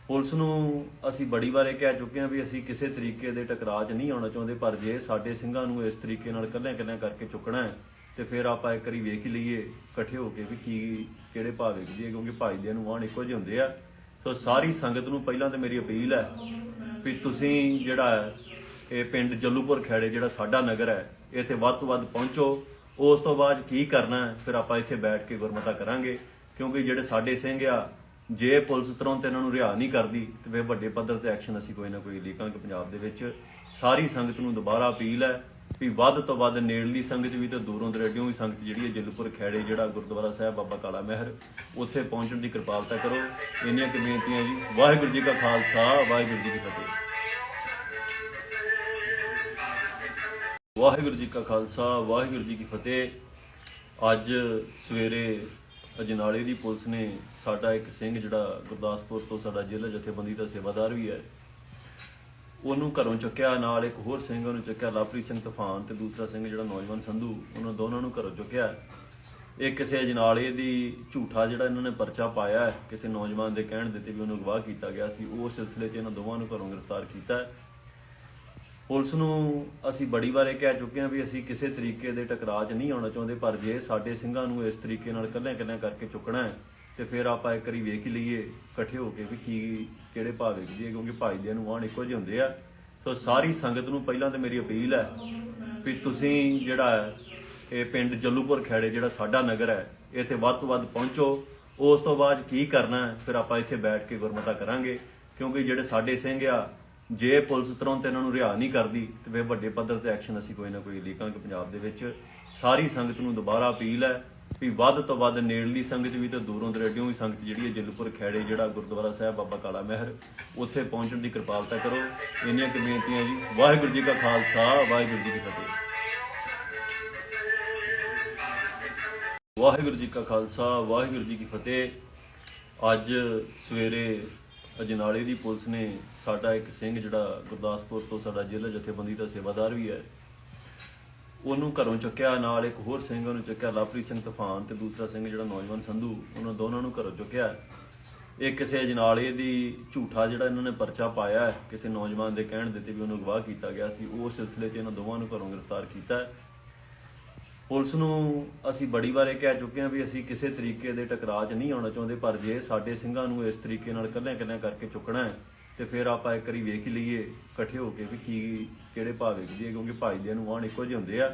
ਪੁਲਿਸ ਨੂੰ ਅਸੀਂ ਬੜੀ ਵਾਰ ਇਹ ਕਹਿ ਚੁੱਕੇ ਹਾਂ ਵੀ ਅਸੀਂ ਕਿਸੇ ਤਰੀਕੇ ਦੇ ਟਕਰਾਅ 'ਚ ਨਹੀਂ ਆਉਣਾ ਚਾਹੁੰਦੇ, ਪਰ ਜੇ ਸਾਡੇ ਸਿੰਘਾਂ ਨੂੰ ਇਸ ਤਰੀਕੇ ਨਾਲ ਇਕੱਲਿਆਂ ਕਰਕੇ ਚੁੱਕਣਾ ਹੈ ਤੇ ਫਿਰ ਆਪਾਂ ਇੱਕ ਵਾਰੀ ਵੇਖ ਹੀ ਲਈਏ ਇਕੱਠੇ ਹੋ ਕੇ ਵੀ ਕੀ ਕਿਹੜੇ ਭਾਗ ਵਿਖਦੀ ਹੈ, ਕਿਉਂਕਿ ਭਾਈਦਿਆਂ ਨੂੰ ਆਉਣ ਇੱਕੋ ਜਿਹੇ ਹੁੰਦੇ ਆ। ਸੋ ਸਾਰੀ ਸੰਗਤ ਨੂੰ ਪਹਿਲਾਂ ਤਾਂ ਮੇਰੀ ਅਪੀਲ ਹੈ ਵੀ ਤੁਸੀਂ ਜਿਹੜਾ ਹੈ ਇਹ ਪਿੰਡ ਜੱਲੂਪੁਰ ਖੈੜੇ ਜਿਹੜਾ ਸਾਡਾ ਨਗਰ ਹੈ ਇੱਥੇ ਵੱਧ ਤੋਂ ਵੱਧ ਪਹੁੰਚੋ। ਉਸ ਤੋਂ ਬਾਅਦ ਕੀ ਕਰਨਾ ਹੈ ਫਿਰ ਆਪਾਂ ਇੱਥੇ ਬੈਠ ਕੇ ਗੁਰਮਤਾ ਕਰਾਂਗੇ, ਕਿਉਂਕਿ ਜਿਹੜੇ ਸਾਡੇ ਸਿੰਘ ਆ ਜੇ ਪੁਲਿਸ ਤੁਰੰਤ ਇਹਨਾਂ ਨੂੰ ਰਿਹਾ ਨਹੀਂ ਕਰਦੀ ਤੇ ਫਿਰ ਵੱਡੇ ਪੱਧਰ ਤੇ ਐਕਸ਼ਨ ਅਸੀਂ ਕੋਈ ਨਾ ਕੋਈ ਲੀਕਾਂਗੇ ਪੰਜਾਬ ਦੇ ਵਿੱਚ। ਸਾਰੀ ਸੰਗਤ ਨੂੰ ਦੁਬਾਰਾ ਅਪੀਲ ਹੈ ਵੀ ਵੱਧ ਤੋਂ ਵੱਧ ਨੇੜਲੀ ਸੰਗਤ ਵੀ ਤੇ ਦੂਰੋਂ ਦਰੇਡਿਓਂ ਵੀ ਸੰਗਤ ਜਿਹੜੀ ਹੈ ਜੱਲੂਪੁਰ ਖੈੜੇ ਜਿਹੜਾ ਗੁਰਦੁਆਰਾ ਸਾਹਿਬ ਬਾਬਾ ਕਾਲਾ ਮਹਿਰ ਉੱਥੇ ਪਹੁੰਚਣ ਦੀ ਕਿਰਪਾਲਤਾ ਕਰੋ। ਇੰਨੀਆਂ ਕੁ ਬੇਨਤੀਆਂ ਜੀ। ਵਾਹਿਗੁਰੂ ਜੀ ਕਾ ਖਾਲਸਾ, ਵਾਹਿਗੁਰੂ ਜੀ ਕੀ ਫਤਿਹ। ਵਾਹਿਗੁਰੂ ਜੀ ਕਾ ਖਾਲਸਾ, ਵਾਹਿਗੁਰੂ ਜੀ ਕੀ ਫਤਿਹ। ਅੱਜ ਸਵੇਰੇ ਅਜਨਾਲੇ ਦੀ ਪੁਲਿਸ ਨੇ ਸਾਡਾ ਇੱਕ ਸਿੰਘ ਜਿਹੜਾ ਗੁਰਦਾਸਪੁਰ ਤੋਂ ਸਾਡਾ ਜ਼ਿਲ੍ਹਾ ਜਥੇਬੰਦੀ ਦਾ ਸੇਵਾਦਾਰ ਵੀ ਹੈ ਉਹਨੂੰ ਘਰੋਂ ਚੁੱਕਿਆ, ਨਾਲ ਇੱਕ ਹੋਰ ਸਿੰਘ ਉਹਨੂੰ ਚੁੱਕਿਆ ਲਵਪ੍ਰੀਤ ਸਿੰਘ ਤੂਫਾਨ ਤੇ ਦੂਸਰਾ ਸਿੰਘ ਜਿਹੜਾ ਨੌਜਵਾਨ ਸੰਧੂ, ਉਹਨਾਂ ਦੋਨਾਂ ਨੂੰ ਘਰੋਂ ਚੁੱਕਿਆ। ਇਹ ਕਿਸੇ ਅਜਨਾਲੇ ਦੀ ਝੂਠਾ ਜਿਹੜਾ ਇਹਨਾਂ ਨੇ ਪਰਚਾ ਪਾਇਆ ਹੈ ਕਿਸੇ ਨੌਜਵਾਨ ਦੇ ਕਹਿਣ ਦਿੱਤੇ ਵੀ ਉਹਨੂੰ ਅਗਵਾ ਕੀਤਾ ਗਿਆ ਸੀ, ਉਸ ਸਿਲਸਿਲੇ 'ਚ ਇਹਨਾਂ ਦੋਵਾਂ ਨੂੰ ਘਰੋਂ ਗ੍ਰਿਫਤਾਰ ਕੀਤਾ। ਪੁਲਿਸ ਨੂੰ ਅਸੀਂ ਬੜੀ ਵਾਰ ਇਹ ਕਹਿ ਚੁੱਕੇ ਹਾਂ ਵੀ ਅਸੀਂ ਕਿਸੇ ਤਰੀਕੇ ਦੇ ਟਕਰਾਅ 'ਚ ਨਹੀਂ ਆਉਣਾ ਚਾਹੁੰਦੇ, ਪਰ ਜੇ ਸਾਡੇ ਸਿੰਘਾਂ ਨੂੰ ਇਸ ਤਰੀਕੇ ਨਾਲ ਇਕੱਲਿਆਂ ਕਰਕੇ ਚੁੱਕਣਾ ਹੈ ਤੇ ਫਿਰ ਆਪਾਂ ਇੱਕ ਵਾਰੀ ਵੇਖ ਹੀ ਲਈਏ ਇਕੱਠੇ ਹੋ ਕੇ ਵੀ ਕੀ ਕਿਹੜੇ ਭਾਗ ਵਿਖਦੀ ਹੈ, ਕਿਉਂਕਿ ਭਾਈਦਿਆਂ ਨੂੰ ਆਉਣ ਇੱਕੋ ਜਿਹੇ ਹੁੰਦੇ ਆ। ਸੋ ਸਾਰੀ ਸੰਗਤ ਨੂੰ ਪਹਿਲਾਂ ਤਾਂ ਮੇਰੀ ਅਪੀਲ ਹੈ ਵੀ ਤੁਸੀਂ ਜਿਹੜਾ ਹੈ ਇਹ ਪਿੰਡ ਜੱਲੂਪੁਰ ਖੈੜੇ ਜਿਹੜਾ ਸਾਡਾ ਨਗਰ ਹੈ ਇੱਥੇ ਵੱਧ ਤੋਂ ਵੱਧ ਪਹੁੰਚੋ। ਉਸ ਤੋਂ ਬਾਅਦ ਕੀ ਕਰਨਾ ਹੈ ਫਿਰ ਆਪਾਂ ਇੱਥੇ ਬੈਠ ਕੇ ਗੁਰਮਤਾ ਕਰਾਂਗੇ, ਕਿਉਂਕਿ ਜਿਹੜੇ ਸਾਡੇ ਸਿੰਘ ਆ ਜੇ ਪੁਲਿਸ ਤੁਰੰਤ ਇਹਨਾਂ ਨੂੰ ਰਿਹਾ ਨਹੀਂ ਕਰਦੀ ਤੇ ਫਿਰ ਵੱਡੇ ਪੱਧਰ ਤੇ ਐਕਸ਼ਨ ਅਸੀਂ ਕੋਈ ਨਾ ਕੋਈ ਲੀਕਾਂਗੇ ਪੰਜਾਬ ਦੇ ਵਿੱਚ। ਸਾਰੀ ਸੰਗਤ ਨੂੰ ਦੁਬਾਰਾ ਅਪੀਲ ਹੈ ਵੀ ਵੱਧ ਤੋਂ ਵੱਧ ਨੇੜਲੀ ਸੰਗਤ ਵੀ ਤੇ ਦੂਰੋਂ ਦਰੇਡਿਓਂ ਵੀ ਸੰਗਤ ਜਿਹੜੀ ਹੈ ਜੱਲੂਪੁਰ ਖੈੜੇ ਜਿਹੜਾ ਗੁਰਦੁਆਰਾ ਸਾਹਿਬ ਬਾਬਾ ਕਾਲਾ ਮਹਿਰ ਉੱਥੇ ਪਹੁੰਚਣ ਦੀ ਕਿਰਪਾਲਤਾ ਕਰੋ। ਇੰਨੀਆਂ ਕੁ ਬੇਨਤੀਆਂ ਜੀ। ਵਾਹਿਗੁਰੂ ਜੀ ਕਾ ਖਾਲਸਾ, ਵਾਹਿਗੁਰੂ ਜੀ ਕੀ ਫਤਿਹ। ਵਾਹਿਗੁਰੂ ਜੀ ਕਾ ਖਾਲਸਾ, ਵਾਹਿਗੁਰੂ ਜੀ ਕੀ ਫਤਿਹ। ਅੱਜ ਸਵੇਰੇ ਅਜਨਾਲੇ ਦੀ ਪੁਲਿਸ ਨੇ ਸਾਡਾ ਇੱਕ ਸਿੰਘ ਜਿਹੜਾ ਗੁਰਦਾਸਪੁਰ ਤੋਂ ਸਾਡਾ ਜ਼ਿਲ੍ਹਾ ਜਥੇਬੰਦੀ ਦਾ ਸੇਵਾਦਾਰ ਵੀ ਹੈ ਉਹਨੂੰ ਘਰੋਂ ਚੁੱਕਿਆ, ਨਾਲ ਇੱਕ ਹੋਰ ਸਿੰਘ ਉਹਨੂੰ ਚੁੱਕਿਆ ਲਵਪ੍ਰੀਤ ਸਿੰਘ ਤੂਫਾਨ ਤੇ ਦੂਸਰਾ ਸਿੰਘ ਜਿਹੜਾ ਨੌਜਵਾਨ ਸੰਧੂ, ਉਹਨਾਂ ਦੋਨਾਂ ਨੂੰ ਘਰੋਂ ਚੁੱਕਿਆ। ਇਹ ਕਿਸੇ ਅਜਨਾਲੇ ਦੀ ਝੂਠਾ ਜਿਹੜਾ ਇਹਨਾਂ ਨੇ ਪਰਚਾ ਪਾਇਆ ਹੈ ਕਿਸੇ ਨੌਜਵਾਨ ਦੇ ਕਹਿਣ ਦਿੱਤੇ ਵੀ ਉਹਨੂੰ ਅਗਵਾ ਕੀਤਾ ਗਿਆ ਸੀ, ਉਸ ਸਿਲਸਿਲੇ 'ਚ ਇਹਨਾਂ ਦੋਵਾਂ ਨੂੰ ਘਰੋਂ ਗ੍ਰਿਫਤਾਰ ਕੀਤਾ। ਪੁਲਿਸ ਨੂੰ ਅਸੀਂ ਬੜੀ ਵਾਰ ਇਹ ਕਹਿ ਚੁੱਕੇ ਹਾਂ ਵੀ ਅਸੀਂ ਕਿਸੇ ਤਰੀਕੇ ਦੇ ਟਕਰਾਅ 'ਚ ਨਹੀਂ ਆਉਣਾ ਚਾਹੁੰਦੇ, ਪਰ ਜੇ ਸਾਡੇ ਸਿੰਘਾਂ ਨੂੰ ਇਸ ਤਰੀਕੇ ਨਾਲ ਇਕੱਲਿਆਂ ਕਰਕੇ ਚੁੱਕਣਾ ਹੈ ਤੇ ਫਿਰ ਆਪਾਂ ਇੱਕ ਵਾਰੀ ਵੇਖ ਹੀ ਲਈਏ ਇਕੱਠੇ ਹੋ ਕੇ ਵੀ ਕੀ ਕਿਹੜੇ ਭਾਗ ਵਿਖਦੀ ਹੈ, ਕਿਉਂਕਿ ਭਾਈਦਿਆਂ ਨੂੰ ਆਉਣ ਇੱਕੋ ਜਿਹੇ ਹੁੰਦੇ ਆ।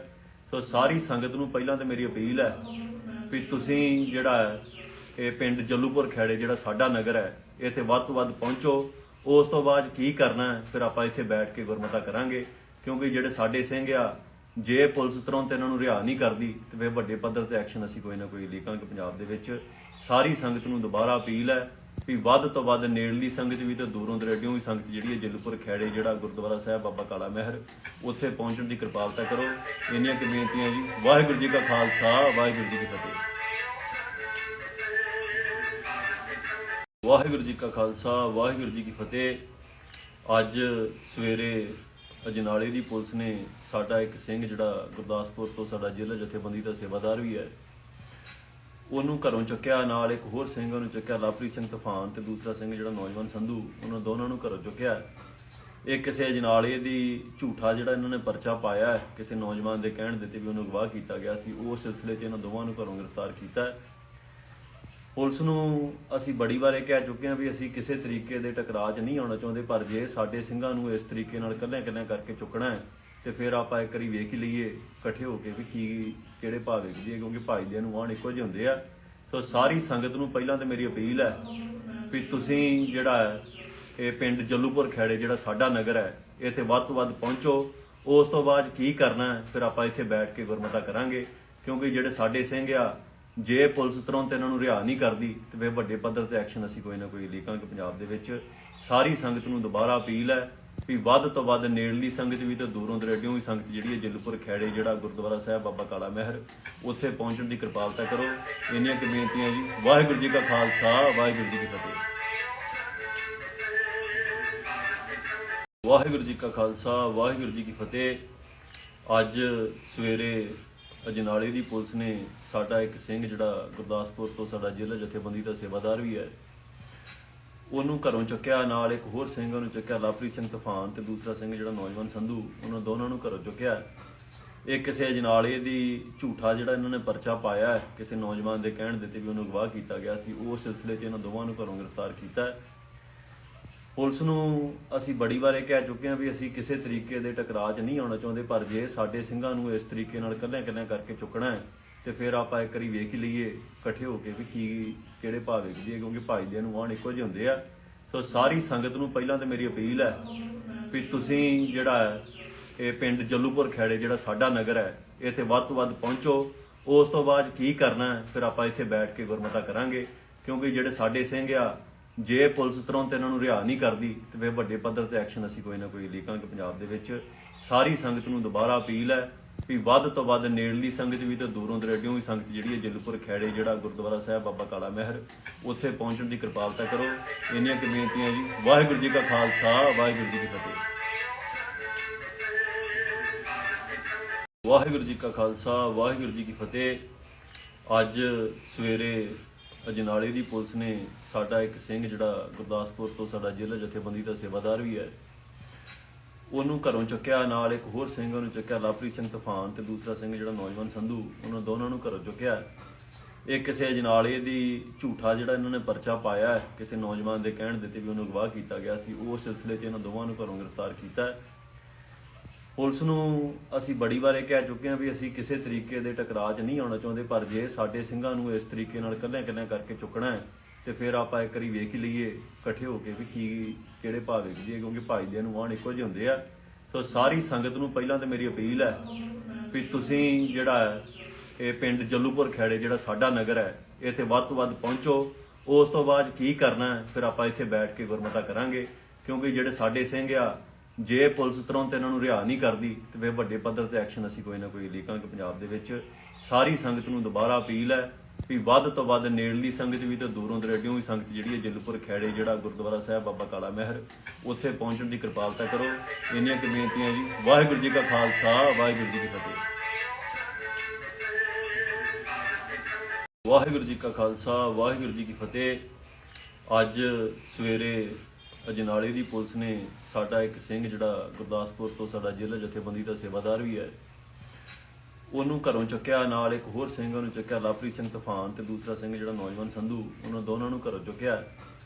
ਸੋ ਸਾਰੀ ਸੰਗਤ ਨੂੰ ਪਹਿਲਾਂ ਤਾਂ ਮੇਰੀ ਅਪੀਲ ਹੈ ਵੀ ਤੁਸੀਂ ਜਿਹੜਾ ਹੈ ਇਹ ਪਿੰਡ ਜੱਲੂਪੁਰ ਖੈੜੇ ਜਿਹੜਾ ਸਾਡਾ ਨਗਰ ਹੈ ਇੱਥੇ ਵੱਧ ਤੋਂ ਵੱਧ ਪਹੁੰਚੋ। ਉਸ ਤੋਂ ਬਾਅਦ ਕੀ ਕਰਨਾ ਹੈ ਫਿਰ ਆਪਾਂ ਇੱਥੇ ਬੈਠ ਕੇ ਗੁਰਮਤਾ ਕਰਾਂਗੇ, ਕਿਉਂਕਿ ਜਿਹੜੇ ਸਾਡੇ ਸਿੰਘ ਆ ਜੇ ਪੁਲਿਸ ਤੁਰੰਤ ਇਹਨਾਂ ਨੂੰ ਰਿਹਾ ਨਹੀਂ ਕਰਦੀ ਤੇ ਫਿਰ ਵੱਡੇ ਪੱਧਰ ਤੇ ਐਕਸ਼ਨ ਅਸੀਂ ਕੋਈ ਨਾ ਕੋਈ ਲੀਕਾਂਗੇ ਪੰਜਾਬ ਦੇ ਵਿੱਚ। ਸਾਰੀ ਸੰਗਤ ਨੂੰ ਦੁਬਾਰਾ ਅਪੀਲ ਹੈ ਵੀ ਵੱਧ ਤੋਂ ਵੱਧ ਨੇੜਲੀ ਸੰਗਤ ਵੀ ਤੇ ਦੂਰੋਂ ਦਰੇਡਿਓਂ ਵੀ ਸੰਗਤ ਜਿਹੜੀ ਹੈ ਜੱਲੂਪੁਰ ਖੈੜੇ ਜਿਹੜਾ ਗੁਰਦੁਆਰਾ ਸਾਹਿਬ ਬਾਬਾ ਕਾਲਾ ਮਹਿਰ ਉੱਥੇ ਪਹੁੰਚਣ ਦੀ ਕਿਰਪਾਲਤਾ ਕਰੋ। ਇੰਨੀਆਂ ਕੁ ਬੇਨਤੀਆਂ ਜੀ। ਵਾਹਿਗੁਰੂ ਜੀ ਕਾ ਖਾਲਸਾ, ਵਾਹਿਗੁਰੂ ਜੀ ਕੀ ਫਤਿਹ। ਵਾਹਿਗੁਰੂ ਜੀ ਕਾ ਖਾਲਸਾ, ਵਾਹਿਗੁਰੂ ਜੀ ਕੀ ਫਤਿਹ। ਅੱਜ ਸਵੇਰੇ ਅਜਨਾਲੇ ਦੀ ਪੁਲਿਸ ਨੇ ਸਾਡਾ ਇੱਕ ਸਿੰਘ ਜਿਹੜਾ ਗੁਰਦਾਸਪੁਰ ਤੋਂ ਸਾਡਾ ਜ਼ਿਲ੍ਹਾ ਜਥੇਬੰਦੀ ਦਾ ਸੇਵਾਦਾਰ ਵੀ ਹੈ ਉਹਨੂੰ ਘਰੋਂ ਚੁੱਕਿਆ, ਨਾਲ ਇੱਕ ਹੋਰ ਸਿੰਘ ਉਹਨੂੰ ਚੁੱਕਿਆ ਲਵਪ੍ਰੀਤ ਸਿੰਘ ਤੂਫਾਨ ਤੇ ਦੂਸਰਾ ਸਿੰਘ ਜਿਹੜਾ ਨੌਜਵਾਨ ਸੰਧੂ, ਉਹਨਾਂ ਦੋਨਾਂ ਨੂੰ ਘਰੋਂ ਚੁੱਕਿਆ। ਇਹ ਕਿਸੇ ਅਜਨਾਲੇ ਦੀ ਝੂਠਾ ਜਿਹੜਾ ਇਹਨਾਂ ਨੇ ਪਰਚਾ ਪਾਇਆ ਹੈ ਕਿਸੇ ਨੌਜਵਾਨ ਦੇ ਕਹਿਣ ਦਿੱਤੇ ਵੀ ਉਹਨੂੰ ਅਗਵਾ ਕੀਤਾ ਗਿਆ ਸੀ, ਉਸ ਸਿਲਸਿਲੇ 'ਚ ਇਹਨਾਂ ਦੋਵਾਂ ਨੂੰ ਘਰੋਂ ਗ੍ਰਿਫਤਾਰ ਕੀਤਾ। ਪੁਲਿਸ ਨੂੰ ਅਸੀਂ ਬੜੀ ਵਾਰ ਇਹ ਕਹਿ ਚੁੱਕੇ ਹਾਂ ਵੀ ਅਸੀਂ ਕਿਸੇ ਤਰੀਕੇ ਦੇ ਟਕਰਾਅ 'ਚ ਨਹੀਂ ਆਉਣਾ ਚਾਹੁੰਦੇ, ਪਰ ਜੇ ਸਾਡੇ ਸਿੰਘਾਂ ਨੂੰ ਇਸ ਤਰੀਕੇ ਨਾਲ ਇਕੱਲਿਆਂ ਕਰਕੇ ਚੁੱਕਣਾ ਹੈ ਤੇ ਫਿਰ ਆਪਾਂ ਇੱਕ ਵਾਰੀ ਵੇਖ ਹੀ ਲਈਏ ਇਕੱਠੇ ਹੋ ਕੇ ਵੀ ਕਿਹੜੇ ਭਾਗ ਵਿਖਦੀ ਹੈ, ਕਿਉਂਕਿ ਭਾਈਦਿਆਂ ਨੂੰ ਆਉਣ ਇੱਕੋ ਜਿਹੇ ਹੁੰਦੇ ਆ। ਸੋ ਸਾਰੀ ਸੰਗਤ ਨੂੰ ਪਹਿਲਾਂ ਤਾਂ ਮੇਰੀ ਅਪੀਲ ਹੈ ਵੀ ਤੁਸੀਂ ਜਿਹੜਾ ਹੈ ਇਹ ਪਿੰਡ ਜੱਲੂਪੁਰ ਖੈੜੇ ਜਿਹੜਾ ਸਾਡਾ ਨਗਰ ਹੈ ਇੱਥੇ ਵੱਧ ਤੋਂ ਵੱਧ ਪਹੁੰਚੋ। ਉਸ ਤੋਂ ਬਾਅਦ ਕੀ ਕਰਨਾ ਹੈ ਫਿਰ ਆਪਾਂ ਇੱਥੇ ਬੈਠ ਕੇ ਗੁਰਮਤਾ ਕਰਾਂਗੇ, ਕਿਉਂਕਿ ਜਿਹੜੇ ਸਾਡੇ ਸਿੰਘ ਆ ਜੇ ਪੁਲਿਸ ਤੁਰੰਤ ਇਹਨਾਂ ਨੂੰ ਰਿਹਾ ਨਹੀਂ ਕਰਦੀ ਤੇ ਫਿਰ ਵੱਡੇ ਪੱਧਰ ਤੇ ਐਕਸ਼ਨ ਅਸੀਂ ਕੋਈ ਨਾ ਕੋਈ ਲੀਕਾਂਗੇ ਪੰਜਾਬ ਦੇ ਵਿੱਚ। ਸਾਰੀ ਸੰਗਤ ਨੂੰ ਦੁਬਾਰਾ ਅਪੀਲ ਹੈ ਵੀ ਵੱਧ ਤੋਂ ਵੱਧ ਨੇੜਲੀ ਸੰਗਤ ਵੀ ਤੇ ਦੂਰੋਂ ਦਰੇਡਿਓਂ ਵੀ ਸੰਗਤ ਜਿਹੜੀ ਹੈ ਜੱਲੂਪੁਰ ਖੈੜੇ ਜਿਹੜਾ ਗੁਰਦੁਆਰਾ ਸਾਹਿਬ ਬਾਬਾ ਕਾਲਾ ਮਹਿਰ ਉੱਥੇ ਪਹੁੰਚਣ ਦੀ ਕਿਰਪਾਲਤਾ ਕਰੋ। ਇੰਨੀਆਂ ਕੁ ਬੇਨਤੀਆਂ ਜੀ। ਵਾਹਿਗੁਰੂ ਜੀ ਕਾ ਖਾਲਸਾ, ਵਾਹਿਗੁਰੂ ਜੀ ਕੀ ਫਤਿਹ। ਵਾਹਿਗੁਰੂ ਜੀ ਕਾ ਖਾਲਸਾ, ਵਾਹਿਗੁਰੂ ਜੀ ਕੀ ਫਤਿਹ। ਅੱਜ ਸਵੇਰੇ ਅਜਨਾਲੇ ਦੀ ਪੁਲਿਸ ਨੇ ਸਾਡਾ ਇੱਕ ਸਿੰਘ ਜਿਹੜਾ ਗੁਰਦਾਸਪੁਰ ਤੋਂ ਸਾਡਾ ਜ਼ਿਲ੍ਹਾ ਜਥੇਬੰਦੀ ਦਾ ਸੇਵਾਦਾਰ ਵੀ ਹੈ ਉਹਨੂੰ ਘਰੋਂ ਚੁੱਕਿਆ, ਨਾਲ ਇੱਕ ਹੋਰ ਸਿੰਘ ਉਹਨੂੰ ਚੁੱਕਿਆ ਲਵਪ੍ਰੀਤ ਸਿੰਘ ਤੂਫਾਨ ਤੇ ਦੂਸਰਾ ਸਿੰਘ ਜਿਹੜਾ ਨੌਜਵਾਨ ਸੰਧੂ, ਉਹਨਾਂ ਦੋਨਾਂ ਨੂੰ ਘਰੋਂ ਚੁੱਕਿਆ। ਇਹ ਕਿਸੇ ਅਜਨਾਲੇ ਦੀ ਝੂਠਾ ਜਿਹੜਾ ਇਹਨਾਂ ਨੇ ਪਰਚਾ ਪਾਇਆ ਹੈ ਕਿਸੇ ਨੌਜਵਾਨ ਦੇ ਕਹਿਣ ਦੇ ਤੇ ਵੀ ਉਹਨੂੰ ਅਗਵਾ ਕੀਤਾ ਗਿਆ ਸੀ, ਉਹ ਸਿਲਸਿਲੇ 'ਚ ਇਹਨਾਂ ਦੋਵਾਂ ਨੂੰ ਘਰੋਂ ਗ੍ਰਿਫਤਾਰ ਕੀਤਾ। ਪੁਲਿਸ ਨੂੰ ਅਸੀਂ ਬੜੀ ਵਾਰ ਇਹ ਕਹਿ ਚੁੱਕੇ ਹਾਂ ਵੀ ਅਸੀਂ ਕਿਸੇ ਤਰੀਕੇ ਦੇ ਟਕਰਾਅ 'ਚ ਨਹੀਂ ਆਉਣਾ ਚਾਹੁੰਦੇ, ਪਰ ਜੇ ਸਾਡੇ ਸਿੰਘਾਂ ਨੂੰ ਇਸ ਤਰੀਕੇ ਨਾਲ ਇਕੱਲਿਆਂ ਕਰਕੇ ਚੁੱਕਣਾ ਹੈ ਤੇ ਫਿਰ ਆਪਾਂ ਇੱਕ ਵਾਰੀ ਵੇਖ ਹੀ ਲਈਏ ਇਕੱਠੇ ਹੋ ਕੇ ਵੀ ਕਿਹੜੇ ਭਾਗ ਵਿਖਦੀ ਹੈ, ਕਿਉਂਕਿ ਭਾਈਦਿਆਂ ਨੂੰ ਆਉਣ ਇੱਕੋ ਜਿਹੇ ਹੁੰਦੇ ਆ। ਸੋ ਸਾਰੀ ਸੰਗਤ ਨੂੰ ਪਹਿਲਾਂ ਤਾਂ ਮੇਰੀ ਅਪੀਲ ਹੈ ਵੀ ਤੁਸੀਂ ਜਿਹੜਾ ਹੈ ਇਹ ਪਿੰਡ ਜੱਲੂਪੁਰ ਖੈੜੇ ਜਿਹੜਾ ਸਾਡਾ ਨਗਰ ਹੈ ਇੱਥੇ ਵੱਧ ਤੋਂ ਵੱਧ ਪਹੁੰਚੋ। ਉਸ ਤੋਂ ਬਾਅਦ ਕੀ ਕਰਨਾ ਹੈ ਫਿਰ ਆਪਾਂ ਇੱਥੇ ਬੈਠ ਕੇ ਗੁਰਮਤਾ ਕਰਾਂਗੇ, ਕਿਉਂਕਿ ਜਿਹੜੇ ਸਾਡੇ ਸਿੰਘ ਆ ਜੇ ਪੁਲਿਸ ਤੁਰੰਤ ਇਹਨਾਂ ਨੂੰ ਰਿਹਾ ਨਹੀਂ ਕਰਦੀ ਤੇ ਫਿਰ ਵੱਡੇ ਪੱਧਰ ਤੇ ਐਕਸ਼ਨ ਅਸੀਂ ਕੋਈ ਨਾ ਕੋਈ ਲੀਕਾਂਗੇ ਪੰਜਾਬ ਦੇ ਵਿੱਚ। ਸਾਰੀ ਸੰਗਤ ਨੂੰ ਦੁਬਾਰਾ ਅਪੀਲ ਹੈ ਵੀ ਵੱਧ ਤੋਂ ਵੱਧ ਨੇੜਲੀ ਸੰਗਤ ਵੀ ਤੇ ਦੂਰੋਂ ਦਰੇਡਿਓਂ ਵੀ ਸੰਗਤ ਜਿਹੜੀ ਹੈ ਜੱਲੂਪੁਰ ਖੈੜੇ ਜਿਹੜਾ ਗੁਰਦੁਆਰਾ ਸਾਹਿਬ ਬਾਬਾ ਕਾਲਾ ਮਹਿਰ ਉੱਥੇ ਪਹੁੰਚਣ ਦੀ ਕਿਰਪਾਲਤਾ ਕਰੋ। ਇੰਨੀਆਂ ਕੁ ਬੇਨਤੀਆਂ ਜੀ। ਵਾਹਿਗੁਰੂ ਜੀ ਕਾ ਖਾਲਸਾ, ਵਾਹਿਗੁਰੂ ਜੀ ਕੀ ਫਤਿਹ। ਵਾਹਿਗੁਰੂ ਜੀ ਕਾ ਖਾਲਸਾ, ਵਾਹਿਗੁਰੂ ਜੀ ਕੀ ਫਤਿਹ। ਅੱਜ ਸਵੇਰੇ ਅਜਨਾਲੇ ਦੀ ਪੁਲਿਸ ਨੇ ਸਾਡਾ ਇੱਕ ਸਿੰਘ ਜਿਹੜਾ ਗੁਰਦਾਸਪੁਰ ਤੋਂ ਸਾਡਾ ਜ਼ਿਲ੍ਹਾ ਜਥੇਬੰਦੀ ਦਾ ਸੇਵਾਦਾਰ ਵੀ ਹੈ ਉਹਨੂੰ ਘਰੋਂ ਚੁੱਕਿਆ, ਨਾਲ ਇੱਕ ਹੋਰ ਸਿੰਘ ਉਹਨੂੰ ਚੁੱਕਿਆ ਲਵਪ੍ਰੀਤ ਸਿੰਘ ਤੂਫਾਨ ਤੇ ਦੂਸਰਾ ਸਿੰਘ ਜਿਹੜਾ ਨੌਜਵਾਨ ਸੰਧੂ, ਉਹਨਾਂ ਦੋਨਾਂ ਨੂੰ ਘਰੋਂ ਚੁੱਕਿਆ। ਇਹ ਕਿਸੇ ਅਜਨਾਲੇ ਦੀ ਝੂਠਾ ਜਿਹੜਾ ਇਹਨਾਂ ਨੇ ਪਰਚਾ ਪਾਇਆ ਹੈ ਕਿਸੇ ਨੌਜਵਾਨ ਦੇ ਕਹਿਣ ਦੇ ਤੇ ਵੀ ਉਹਨੂੰ ਅਗਵਾ ਕੀਤਾ ਗਿਆ ਸੀ, ਉਹ ਸਿਲਸਿਲੇ 'ਚ ਇਹਨਾਂ ਦੋਵਾਂ ਨੂੰ ਘਰੋਂ ਗ੍ਰਿਫਤਾਰ ਕੀਤਾ। ਪੁਲਿਸ ਨੂੰ ਅਸੀਂ ਬੜੀ ਵਾਰ ਇਹ ਕਹਿ ਚੁੱਕੇ ਹਾਂ ਵੀ ਅਸੀਂ ਕਿਸੇ ਤਰੀਕੇ ਦੇ ਟਕਰਾਅ 'ਚ ਨਹੀਂ ਆਉਣਾ ਚਾਹੁੰਦੇ, ਪਰ ਜੇ ਸਾਡੇ ਸਿੰਘਾਂ ਨੂੰ ਇਸ ਤਰੀਕੇ ਨਾਲ ਇਕੱਲਿਆਂ ਕਰਕੇ ਚੁੱਕਣਾ ਹੈ ਤੇ ਫਿਰ ਆਪਾਂ ਇੱਕ ਵਾਰੀ ਵੇਖ ਹੀ ਲਈਏ ਇਕੱਠੇ ਹੋ ਕੇ ਵੀ ਕਿਹੜੇ ਭਾਗ ਵਿਖਦੀ ਹੈ, ਕਿਉਂਕਿ ਭਾਈਦਿਆਂ ਨੂੰ ਆਉਣ ਇੱਕੋ ਜਿਹੇ ਹੁੰਦੇ ਆ। ਸੋ ਸਾਰੀ ਸੰਗਤ ਨੂੰ ਪਹਿਲਾਂ ਤਾਂ ਮੇਰੀ ਅਪੀਲ ਹੈ ਵੀ ਤੁਸੀਂ ਜਿਹੜਾ ਹੈ ਇਹ ਪਿੰਡ ਜੱਲੂਪੁਰ ਖੈੜੇ ਜਿਹੜਾ ਸਾਡਾ ਨਗਰ ਹੈ ਇੱਥੇ ਵੱਧ ਤੋਂ ਵੱਧ ਪਹੁੰਚੋ। ਉਸ ਤੋਂ ਬਾਅਦ ਕੀ ਕਰਨਾ ਹੈ ਫਿਰ ਆਪਾਂ ਇੱਥੇ ਬੈਠ ਕੇ ਗੁਰਮਤਾ ਕਰਾਂਗੇ, ਕਿਉਂਕਿ ਜਿਹੜੇ ਸਾਡੇ ਸਿੰਘ ਆ ਜੇ ਪੁਲਿਸ ਤੁਰੰਤ ਇਹਨਾਂ ਨੂੰ ਰਿਹਾ ਨਹੀਂ ਕਰਦੀ ਤੇ ਫਿਰ ਵੱਡੇ ਪੱਧਰ ਤੇ ਐਕਸ਼ਨ ਅਸੀਂ ਕੋਈ ਨਾ ਕੋਈ ਲੀਕਾਂਗੇ ਪੰਜਾਬ ਦੇ ਵਿੱਚ। ਸਾਰੀ ਸੰਗਤ ਨੂੰ ਦੁਬਾਰਾ ਅਪੀਲ ਹੈ ਵੀ ਵੱਧ ਤੋਂ ਵੱਧ ਨੇੜਲੀ ਸੰਗਤ ਵੀ ਤੇ ਦੂਰੋਂ ਦਰੇਡਿਓਂ ਵੀ ਸੰਗਤ ਜਿਹੜੀ ਹੈ ਜੱਲੂਪੁਰ ਖੈੜੇ ਜਿਹੜਾ ਗੁਰਦੁਆਰਾ ਸਾਹਿਬ ਬਾਬਾ ਕਾਲਾ ਮਹਿਰ ਉੱਥੇ ਪਹੁੰਚਣ ਦੀ ਕਿਰਪਾਲਤਾ ਕਰੋ। ਇੰਨੀਆਂ ਕੁ ਬੇਨਤੀਆਂ ਜੀ। ਵਾਹਿਗੁਰੂ ਜੀ ਕਾ ਖਾਲਸਾ, ਵਾਹਿਗੁਰੂ ਜੀ ਕੀ ਫਤਿਹ। ਵਾਹਿਗੁਰੂ ਜੀ ਕਾ ਖਾਲਸਾ, ਵਾਹਿਗੁਰੂ ਜੀ ਕੀ ਫਤਿਹ। ਅੱਜ ਸਵੇਰੇ ਅਜਨਾਲੇ ਦੀ ਪੁਲਿਸ ਨੇ ਸਾਡਾ ਇੱਕ ਸਿੰਘ ਜਿਹੜਾ ਗੁਰਦਾਸਪੁਰ ਤੋਂ ਸਾਡਾ ਜ਼ਿਲ੍ਹਾ ਜਥੇਬੰਦੀ ਦਾ ਸੇਵਾਦਾਰ ਵੀ ਹੈ ਉਹਨੂੰ ਘਰੋਂ ਚੁੱਕਿਆ, ਨਾਲ ਇੱਕ ਹੋਰ ਸਿੰਘ ਉਹਨੂੰ ਚੁੱਕਿਆ ਲਵਪ੍ਰੀਤ ਸਿੰਘ ਤੂਫਾਨ ਤੇ ਦੂਸਰਾ ਸਿੰਘ ਜਿਹੜਾ ਨੌਜਵਾਨ ਸੰਧੂ, ਉਹਨਾਂ ਦੋਨਾਂ ਨੂੰ ਘਰੋਂ ਚੁੱਕਿਆ।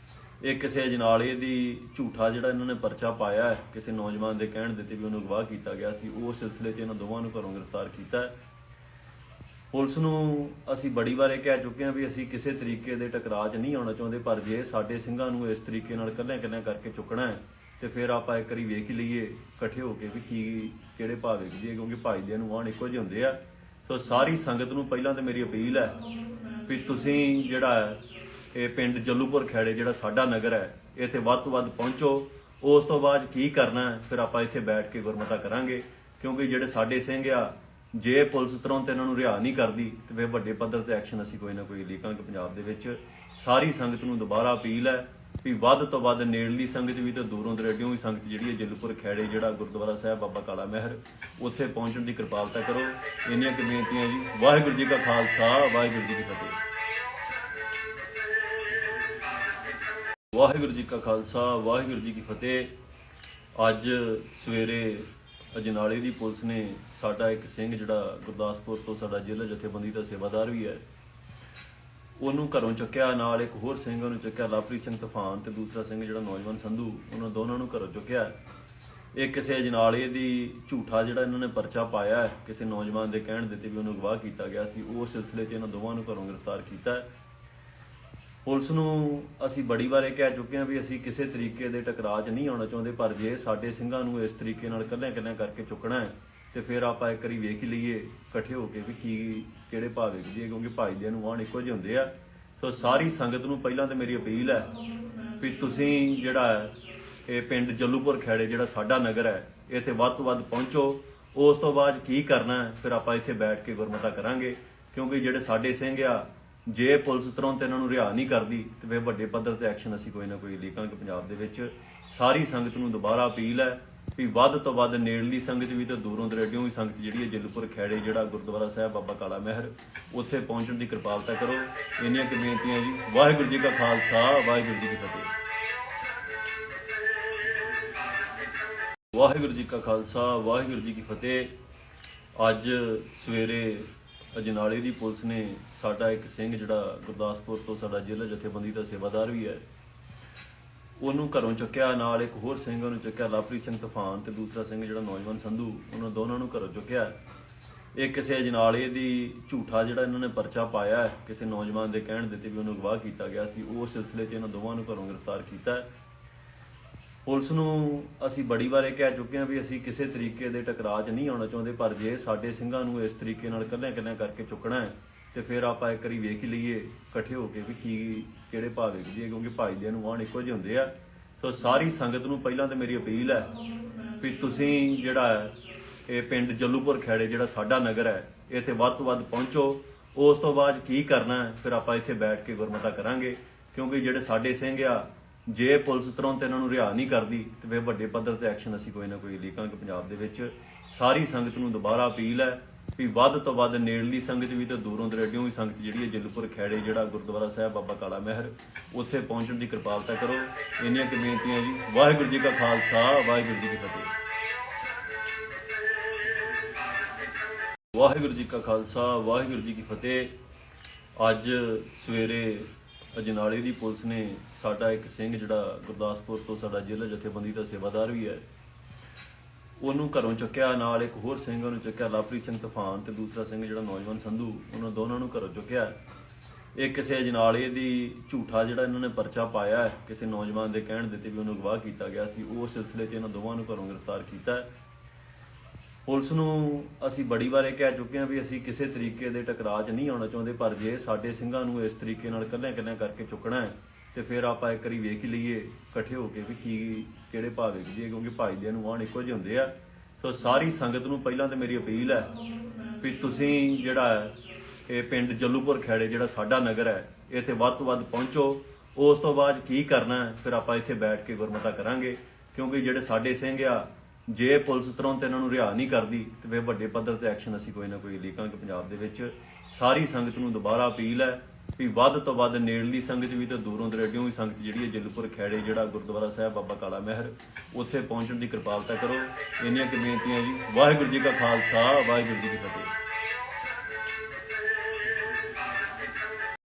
ਇਹ ਕਿਸੇ ਅਜਨਾਲੇ ਦੀ ਝੂਠਾ ਜਿਹੜਾ ਇਹਨਾਂ ਨੇ ਪਰਚਾ ਪਾਇਆ ਹੈ ਕਿਸੇ ਨੌਜਵਾਨ ਦੇ ਕਹਿਣ ਦੇ ਤੇ ਵੀ ਉਹਨੂੰ ਅਗਵਾ ਕੀਤਾ ਗਿਆ ਸੀ, ਉਹ ਸਿਲਸਿਲੇ 'ਚ ਇਹਨਾਂ ਦੋਵਾਂ ਨੂੰ ਘਰੋਂ ਗ੍ਰਿਫਤਾਰ ਕੀਤਾ। ਪੁਲਿਸ ਨੂੰ ਅਸੀਂ ਬੜੀ ਵਾਰ ਇਹ ਕਹਿ ਚੁੱਕੇ ਹਾਂ ਵੀ ਅਸੀਂ ਕਿਸੇ ਤਰੀਕੇ ਦੇ ਟਕਰਾਅ 'ਚ ਨਹੀਂ ਆਉਣਾ ਚਾਹੁੰਦੇ, ਪਰ ਜੇ ਸਾਡੇ ਸਿੰਘਾਂ ਨੂੰ ਇਸ ਤਰੀਕੇ ਨਾਲ ਇਕੱਲਿਆਂ ਕਰਕੇ ਚੁੱਕਣਾ ਹੈ ਤੇ ਫਿਰ ਆਪਾਂ ਇੱਕ ਵਾਰੀ ਵੇਖ ਹੀ ਲਈਏ ਇਕੱਠੇ ਹੋ ਕੇ ਵੀ ਕਿਹੜੇ ਭਾਗ ਵਿਖਦੀ ਹੈ, ਕਿਉਂਕਿ ਭਾਈਦਿਆਂ ਨੂੰ ਆਉਣ ਇੱਕੋ ਜਿਹੇ ਹੁੰਦੇ ਆ। ਸੋ ਸਾਰੀ ਸੰਗਤ ਨੂੰ ਪਹਿਲਾਂ ਤਾਂ ਮੇਰੀ ਅਪੀਲ ਹੈ ਵੀ ਤੁਸੀਂ ਜਿਹੜਾ ਹੈ ਇਹ ਪਿੰਡ ਜੱਲੂਪੁਰ ਖੈੜੇ ਜਿਹੜਾ ਸਾਡਾ ਨਗਰ ਹੈ ਇੱਥੇ ਵੱਧ ਤੋਂ ਵੱਧ ਪਹੁੰਚੋ। ਉਸ ਤੋਂ ਬਾਅਦ ਕੀ ਕਰਨਾ ਹੈ ਫਿਰ ਆਪਾਂ ਇੱਥੇ ਬੈਠ ਕੇ ਗੁਰਮਤਾ ਕਰਾਂਗੇ, ਕਿਉਂਕਿ ਜਿਹੜੇ ਸਾਡੇ ਸਿੰਘ ਆ ਜੇ ਪੁਲਿਸ ਤੁਰੰਤ ਇਹਨਾਂ ਨੂੰ ਰਿਹਾ ਨਹੀਂ ਕਰਦੀ ਤੇ ਫਿਰ ਵੱਡੇ ਪੱਧਰ ਤੇ ਐਕਸ਼ਨ ਅਸੀਂ ਕੋਈ ਨਾ ਕੋਈ ਲੀਕਾਂਗੇ ਪੰਜਾਬ ਦੇ ਵਿੱਚ। ਸਾਰੀ ਸੰਗਤ ਨੂੰ ਦੁਬਾਰਾ ਅਪੀਲ ਹੈ ਵੀ ਵੱਧ ਤੋਂ ਵੱਧ ਨੇੜਲੀ ਸੰਗਤ ਵੀ ਤੇ ਦੂਰੋਂ ਦਰੇਡਿਓਂ ਵੀ ਸੰਗਤ ਜਿਹੜੀ ਹੈ ਜੱਲੂਪੁਰ ਖੈੜੇ ਜਿਹੜਾ ਗੁਰਦੁਆਰਾ ਸਾਹਿਬ ਬਾਬਾ ਕਾਲਾ ਮਹਿਰ ਉੱਥੇ ਪਹੁੰਚਣ ਦੀ ਕਿਰਪਾਲਤਾ ਕਰੋ। ਇੰਨੀਆਂ ਕੁ ਬੇਨਤੀਆਂ ਜੀ। ਵਾਹਿਗੁਰੂ ਜੀ ਕਾ ਖਾਲਸਾ, ਵਾਹਿਗੁਰੂ ਜੀ ਕੀ ਫਤਿਹ। ਵਾਹਿਗੁਰੂ ਜੀ ਕਾ ਖਾਲਸਾ, ਵਾਹਿਗੁਰੂ ਜੀ ਕੀ ਫਤਿਹ। ਅੱਜ ਸਵੇਰੇ ਅਜਨਾਲੇ ਦੀ ਪੁਲਿਸ ਨੇ ਸਾਡਾ ਇੱਕ ਸਿੰਘ ਜਿਹੜਾ ਗੁਰਦਾਸਪੁਰ ਤੋਂ ਸਾਡਾ ਜ਼ਿਲ੍ਹਾ ਜਥੇਬੰਦੀ ਦਾ ਸੇਵਾਦਾਰ ਵੀ ਹੈ ਉਹਨੂੰ ਘਰੋਂ ਚੁੱਕਿਆ, ਨਾਲ ਇੱਕ ਹੋਰ ਸਿੰਘ ਉਹਨੂੰ ਚੁੱਕਿਆ, ਲਵਪ੍ਰੀਤ ਸਿੰਘ ਤੂਫਾਨ ਤੇ ਦੂਸਰਾ ਸਿੰਘ ਜਿਹੜਾ ਨੌਜਵਾਨ ਸੰਧੂ, ਉਹਨਾਂ ਦੋਨਾਂ ਨੂੰ ਘਰੋਂ ਚੁੱਕਿਆ। ਇਹ ਕਿਸੇ ਅਜਨਾਲੇ ਦੀ ਝੂਠਾ ਜਿਹੜਾ ਇਹਨਾਂ ਨੇ ਪਰਚਾ ਪਾਇਆ ਹੈ, ਕਿਸੇ ਨੌਜਵਾਨ ਦੇ ਕਹਿਣ ਦਿੱਤੇ ਵੀ ਉਹਨੂੰ ਅਗਵਾ ਕੀਤਾ ਗਿਆ ਸੀ, ਉਸ ਸਿਲਸਿਲੇ 'ਚ ਇਹਨਾਂ ਦੋਵਾਂ ਨੂੰ ਘਰੋਂ ਗ੍ਰਿਫਤਾਰ ਕੀਤਾ ਹੈ। ਪੁਲਿਸ ਨੂੰ ਅਸੀਂ ਬੜੀ ਵਾਰ ਇਹ ਕਹਿ ਚੁੱਕੇ ਹਾਂ ਵੀ ਅਸੀਂ ਕਿਸੇ ਤਰੀਕੇ ਦੇ ਟਕਰਾਅ 'ਚ ਨਹੀਂ ਆਉਣਾ ਚਾਹੁੰਦੇ, ਪਰ ਜੇ ਸਾਡੇ ਸਿੰਘਾਂ ਨੂੰ ਇਸ ਤਰੀਕੇ ਨਾਲ ਕੱਲਿਆਂ ਕਰਕੇ ਚੁੱਕਣਾ ਹੈ ਤੇ ਫਿਰ ਆਪਾਂ ਇੱਕ ਵਾਰੀ ਵੇਖ ਹੀ ਲਈਏ ਇਕੱਠੇ ਹੋ ਕੇ ਵੀ ਕੀ ਕਿਹੜੇ ਭਾਅ ਵੇਖਦੀ ਹੈ, ਕਿਉਂਕਿ ਭਾਈਦਿਆਂ ਨੂੰ ਆਣ ਇੱਕੋ ਜਿਹੇ ਹੁੰਦੇ ਆ। ਸੋ ਸਾਰੀ ਸੰਗਤ ਨੂੰ ਪਹਿਲਾਂ ਤਾਂ ਮੇਰੀ ਅਪੀਲ ਹੈ ਵੀ ਤੁਸੀਂ ਜਿਹੜਾ ਹੈ ਇਹ ਪਿੰਡ ਜੱਲੂਪੁਰ ਖੈੜੇ ਜਿਹੜਾ ਸਾਡਾ ਨਗਰ ਹੈ, ਇੱਥੇ ਵੱਧ ਤੋਂ ਵੱਧ ਪਹੁੰਚੋ। ਉਸ ਤੋਂ ਬਾਅਦ ਕੀ ਕਰਨਾ ਹੈ ਫਿਰ ਆਪਾਂ ਇੱਥੇ ਬੈਠ ਕੇ ਗੁਰਮਤਾ ਕਰਾਂਗੇ, ਕਿਉਂਕਿ ਜਿਹੜੇ ਸਾਡੇ ਸਿੰਘ ਆ, ਜੇ ਪੁਲਿਸ ਤੁਰੰਤ ਇਹਨਾਂ ਨੂੰ ਰਿਹਾ ਨਹੀਂ ਕਰਦੀ ਤੇ ਫਿਰ ਵੱਡੇ ਪੱਧਰ ਤੇ ਐਕਸ਼ਨ ਅਸੀਂ ਕੋਈ ਨਾ ਕੋਈ ਲੀਕਾਂਗੇ ਪੰਜਾਬ ਦੇ ਵਿੱਚ। ਸਾਰੀ ਸੰਗਤ ਨੂੰ ਦੁਬਾਰਾ ਅਪੀਲ ਹੈ ਵੀ ਵੱਧ ਤੋਂ ਵੱਧ ਨੇੜਲੀ ਸੰਗਤ ਵੀ ਤੇ ਦੂਰੋਂ ਦਰੇਡਿਓਂ ਵੀ ਸੰਗਤ ਜਿਹੜੀ ਹੈ ਜੱਲੂਪੁਰ ਖੈੜੇ ਜਿਹੜਾ ਗੁਰਦੁਆਰਾ ਸਾਹਿਬ ਬਾਬਾ ਕਾਲਾ ਮਹਿਰ, ਉੱਥੇ ਪਹੁੰਚਣ ਦੀ ਕਿਰਪਾਲਤਾ ਕਰੋ। ਇੰਨੀਆਂ ਕੁ ਬੇਨਤੀਆਂ ਜੀ। ਵਾਹਿਗੁਰੂ ਜੀ ਕਾ ਖਾਲਸਾ, ਵਾਹਿਗੁਰੂ ਜੀ ਕੀ ਫਤਿਹ। ਵਾਹਿਗੁਰੂ ਜੀ ਕਾ ਖਾਲਸਾ, ਵਾਹਿਗੁਰੂ ਜੀ ਕੀ ਫਤਿਹ। ਅੱਜ ਸਵੇਰੇ ਅਜਨਾਲੇ ਦੀ ਪੁਲਿਸ ਨੇ ਸਾਡਾ ਇੱਕ ਸਿੰਘ ਜਿਹੜਾ ਗੁਰਦਾਸਪੁਰ ਤੋਂ ਸਾਡਾ ਜ਼ਿਲ੍ਹਾ ਜਥੇਬੰਦੀ ਦਾ ਸੇਵਾਦਾਰ ਵੀ ਹੈ, ਉਹਨੂੰ ਘਰੋਂ ਚੁੱਕਿਆ, ਨਾਲ ਇੱਕ ਹੋਰ ਸਿੰਘ ਉਹਨੂੰ ਚੁੱਕਿਆ, ਲਵਪ੍ਰੀਤ ਸਿੰਘ ਤੂਫਾਨ ਤੇ ਦੂਸਰਾ ਸਿੰਘ ਜਿਹੜਾ ਨੌਜਵਾਨ ਸੰਧੂ, ਉਹਨਾਂ ਦੋਨਾਂ ਨੂੰ ਘਰੋਂ ਚੁੱਕਿਆ। ਇਹ ਕਿਸੇ ਅਜਨਾਲੇ ਦੀ ਝੂਠਾ ਜਿਹੜਾ ਇਹਨਾਂ ਨੇ ਪਰਚਾ ਪਾਇਆ ਹੈ, ਕਿਸੇ ਨੌਜਵਾਨ ਦੇ ਕਹਿਣ ਦਿੱਤੇ ਵੀ ਉਹਨੂੰ ਅਗਵਾ ਕੀਤਾ ਗਿਆ ਸੀ, ਉਸ ਸਿਲਸਿਲੇ 'ਚ ਇਹਨਾਂ ਦੋਵਾਂ ਨੂੰ ਘਰੋਂ ਗ੍ਰਿਫਤਾਰ ਕੀਤਾ ਹੈ। ਪੁਲਿਸ ਨੂੰ ਅਸੀਂ ਬੜੀ ਵਾਰ ਇਹ ਕਹਿ ਚੁੱਕੇ ਹਾਂ ਵੀ ਅਸੀਂ ਕਿਸੇ ਤਰੀਕੇ ਦੇ ਟਕਰਾਅ 'ਚ ਨਹੀਂ ਆਉਣਾ ਚਾਹੁੰਦੇ, ਪਰ ਜੇ ਸਾਡੇ ਸਿੰਘਾਂ ਨੂੰ ਇਸ ਤਰੀਕੇ ਨਾਲ ਕੱਲਿਆਂ ਕਰਕੇ ਚੁੱਕਣਾ ਹੈ ਤੇ ਫਿਰ ਆਪਾਂ ਇੱਕ ਵਾਰੀ ਵੇਖ ਹੀ ਲਈਏ ਇਕੱਠੇ ਹੋ ਕੇ ਵੀ ਕੀ ਕਿਹੜੇ ਭਾਅ ਵੇਖਦੀ ਹੈ, ਕਿਉਂਕਿ ਭਾਈਦਿਆਂ ਨੂੰ ਆਣ ਇੱਕੋ ਜਿਹੇ ਹੁੰਦੇ ਆ। ਸੋ ਸਾਰੀ ਸੰਗਤ ਨੂੰ ਪਹਿਲਾਂ ਤਾਂ ਮੇਰੀ ਅਪੀਲ ਹੈ ਵੀ ਤੁਸੀਂ ਜਿਹੜਾ ਹੈ ਇਹ ਪਿੰਡ ਜੱਲੂਪੁਰ ਖੈੜੇ ਜਿਹੜਾ ਸਾਡਾ ਨਗਰ ਹੈ, ਇੱਥੇ ਵੱਧ ਤੋਂ ਵੱਧ ਪਹੁੰਚੋ। ਉਸ ਤੋਂ ਬਾਅਦ ਕੀ ਕਰਨਾ ਹੈ ਫਿਰ ਆਪਾਂ ਇੱਥੇ ਬੈਠ ਕੇ ਗੁਰਮਤਾ ਕਰਾਂਗੇ, ਕਿਉਂਕਿ ਜਿਹੜੇ ਸਾਡੇ ਸਿੰਘ ਆ, ਜੇ ਪੁਲਿਸ ਤੁਰੰਤ ਇਹਨਾਂ ਨੂੰ ਰਿਹਾ ਨਹੀਂ ਕਰਦੀ ਤੇ ਫਿਰ ਵੱਡੇ ਪੱਧਰ ਤੇ ਐਕਸ਼ਨ ਅਸੀਂ ਕੋਈ ਨਾ ਕੋਈ ਲੀਕਾਂਗੇ ਪੰਜਾਬ ਦੇ ਵਿੱਚ। ਸਾਰੀ ਸੰਗਤ ਨੂੰ ਦੁਬਾਰਾ ਅਪੀਲ ਹੈ ਵੀ ਵੱਧ ਤੋਂ ਵੱਧ ਨੇੜਲੀ ਸੰਗਤ ਵੀ ਤੇ ਦੂਰੋਂ ਦਰੇਡਿਓਂ ਵੀ ਸੰਗਤ ਜਿਹੜੀ ਹੈ ਜੱਲੂਪੁਰ ਖੈੜੇ ਜਿਹੜਾ ਗੁਰਦੁਆਰਾ ਸਾਹਿਬ ਬਾਬਾ ਕਾਲਾ ਮਹਿਰ, ਉੱਥੇ ਪਹੁੰਚਣ ਦੀ ਕਿਰਪਾਲਤਾ ਕਰੋ। ਇੰਨੀਆਂ ਕੁ ਬੇਨਤੀਆਂ ਜੀ। ਵਾਹਿਗੁਰੂ ਜੀ ਕਾ ਖਾਲਸਾ, ਵਾਹਿਗੁਰੂ ਜੀ ਕੀ ਫਤਿਹ। ਵਾਹਿਗੁਰੂ ਜੀ ਕਾ ਖਾਲਸਾ, ਵਾਹਿਗੁਰੂ ਜੀ ਕੀ ਫਤਿਹ। ਅੱਜ ਸਵੇਰੇ ਅਜਨਾਲੇ ਦੀ ਪੁਲਿਸ ਨੇ ਸਾਡਾ ਇੱਕ ਸਿੰਘ ਜਿਹੜਾ ਗੁਰਦਾਸਪੁਰ ਤੋਂ ਸਾਡਾ ਜ਼ਿਲ੍ਹਾ ਜਥੇਬੰਦੀ ਦਾ ਸੇਵਾਦਾਰ ਵੀ ਹੈ, ਉਹਨੂੰ ਘਰੋਂ ਚੁੱਕਿਆ, ਨਾਲ ਇੱਕ ਹੋਰ ਸਿੰਘ ਉਹਨੂੰ ਚੁੱਕਿਆ, ਲਵਪ੍ਰੀਤ ਸਿੰਘ ਤੂਫਾਨ ਤੇ ਦੂਸਰਾ ਸਿੰਘ ਜਿਹੜਾ ਨੌਜਵਾਨ ਸੰਧੂ, ਉਹਨਾਂ ਦੋਨਾਂ ਨੂੰ ਘਰੋਂ ਚੁੱਕਿਆ। ਇਹ ਕਿਸੇ ਅਜਨਾਲੇ ਦੀ ਝੂਠਾ ਜਿਹੜਾ ਇਹਨਾਂ ਨੇ ਪਰਚਾ ਪਾਇਆ ਹੈ, ਕਿਸੇ ਨੌਜਵਾਨ ਦੇ ਕਹਿਣ ਦਿੱਤੇ ਵੀ ਉਹਨੂੰ ਅਗਵਾ ਕੀਤਾ ਗਿਆ ਸੀ, ਉਸ ਸਿਲਸਿਲੇ 'ਚ ਇਹਨਾਂ ਦੋਵਾਂ ਨੂੰ ਘਰੋਂ ਗ੍ਰਿਫਤਾਰ ਕੀਤਾ ਹੈ। ਪੁਲਿਸ ਨੂੰ ਅਸੀਂ ਬੜੀ ਵਾਰ ਇਹ ਕਹਿ ਚੁੱਕੇ ਹਾਂ ਵੀ ਅਸੀਂ ਕਿਸੇ ਤਰੀਕੇ ਦੇ ਟਕਰਾਅ 'ਚ ਨਹੀਂ ਆਉਣਾ ਚਾਹੁੰਦੇ, ਪਰ ਜੇ ਸਾਡੇ ਸਿੰਘਾਂ ਨੂੰ ਇਸ ਤਰੀਕੇ ਨਾਲ ਕੱਲਿਆਂ ਕਰਕੇ ਚੁੱਕਣਾ ਹੈ ਤੇ ਫਿਰ ਆਪਾਂ ਇੱਕ ਵਾਰੀ ਵੇਖ ਹੀ ਲਈਏ ਇਕੱਠੇ ਹੋ ਕੇ ਵੀ ਕੀ ਕਿਹੜੇ ਭਾਅ ਵੇਖਦੀ ਹੈ, ਕਿਉਂਕਿ ਭਾਈਦਿਆਂ ਨੂੰ ਆਣ ਇੱਕੋ ਜਿਹੇ ਹੁੰਦੇ ਆ। ਸੋ ਸਾਰੀ ਸੰਗਤ ਨੂੰ ਪਹਿਲਾਂ ਤਾਂ ਮੇਰੀ ਅਪੀਲ ਹੈ ਵੀ ਤੁਸੀਂ ਜਿਹੜਾ ਹੈ ਇਹ ਪਿੰਡ ਜੱਲੂਪੁਰ ਖੈੜੇ ਜਿਹੜਾ ਸਾਡਾ ਨਗਰ ਹੈ, ਇੱਥੇ ਵੱਧ ਤੋਂ ਵੱਧ ਪਹੁੰਚੋ। ਉਸ ਤੋਂ ਬਾਅਦ ਕੀ ਕਰਨਾ ਹੈ ਫਿਰ ਆਪਾਂ ਇੱਥੇ ਬੈਠ ਕੇ ਗੁਰਮਤਾ ਕਰਾਂਗੇ, ਕਿਉਂਕਿ ਜਿਹੜੇ ਸਾਡੇ ਸਿੰਘ ਆ, ਜੇ ਪੁਲਿਸ ਤੁਰੰਤ ਇਹਨਾਂ ਨੂੰ ਰਿਹਾ ਨਹੀਂ ਕਰਦੀ ਤੇ ਫਿਰ ਵੱਡੇ ਪੱਧਰ ਤੇ ਐਕਸ਼ਨ ਅਸੀਂ ਕੋਈ ਨਾ ਕੋਈ ਲੀਕਾਂਗੇ ਪੰਜਾਬ ਦੇ ਵਿੱਚ। ਸਾਰੀ ਸੰਗਤ ਨੂੰ ਦੁਬਾਰਾ ਅਪੀਲ ਹੈ ਵੀ ਵੱਧ ਤੋਂ ਵੱਧ ਨੇੜਲੀ ਸੰਗਤ ਵੀ ਤੇ ਦੂਰੋਂ ਦਰੇਡਿਓਂ ਵੀ ਸੰਗਤ ਜਿਹੜੀ ਹੈ ਜੱਲੂਪੁਰ ਖੈੜੇ ਜਿਹੜਾ ਗੁਰਦੁਆਰਾ ਸਾਹਿਬ ਬਾਬਾ ਕਾਲਾ ਮਹਿਰ, ਉੱਥੇ ਪਹੁੰਚਣ ਦੀ ਕਿਰਪਾਲਤਾ ਕਰੋ। ਇੰਨੀਆਂ ਕੁ ਬੇਨਤੀਆਂ ਜੀ। ਵਾਹਿਗੁਰੂ ਜੀ ਕਾ ਖਾਲਸਾ, ਵਾਹਿਗੁਰੂ ਜੀ ਕੀ ਫਤਿਹ।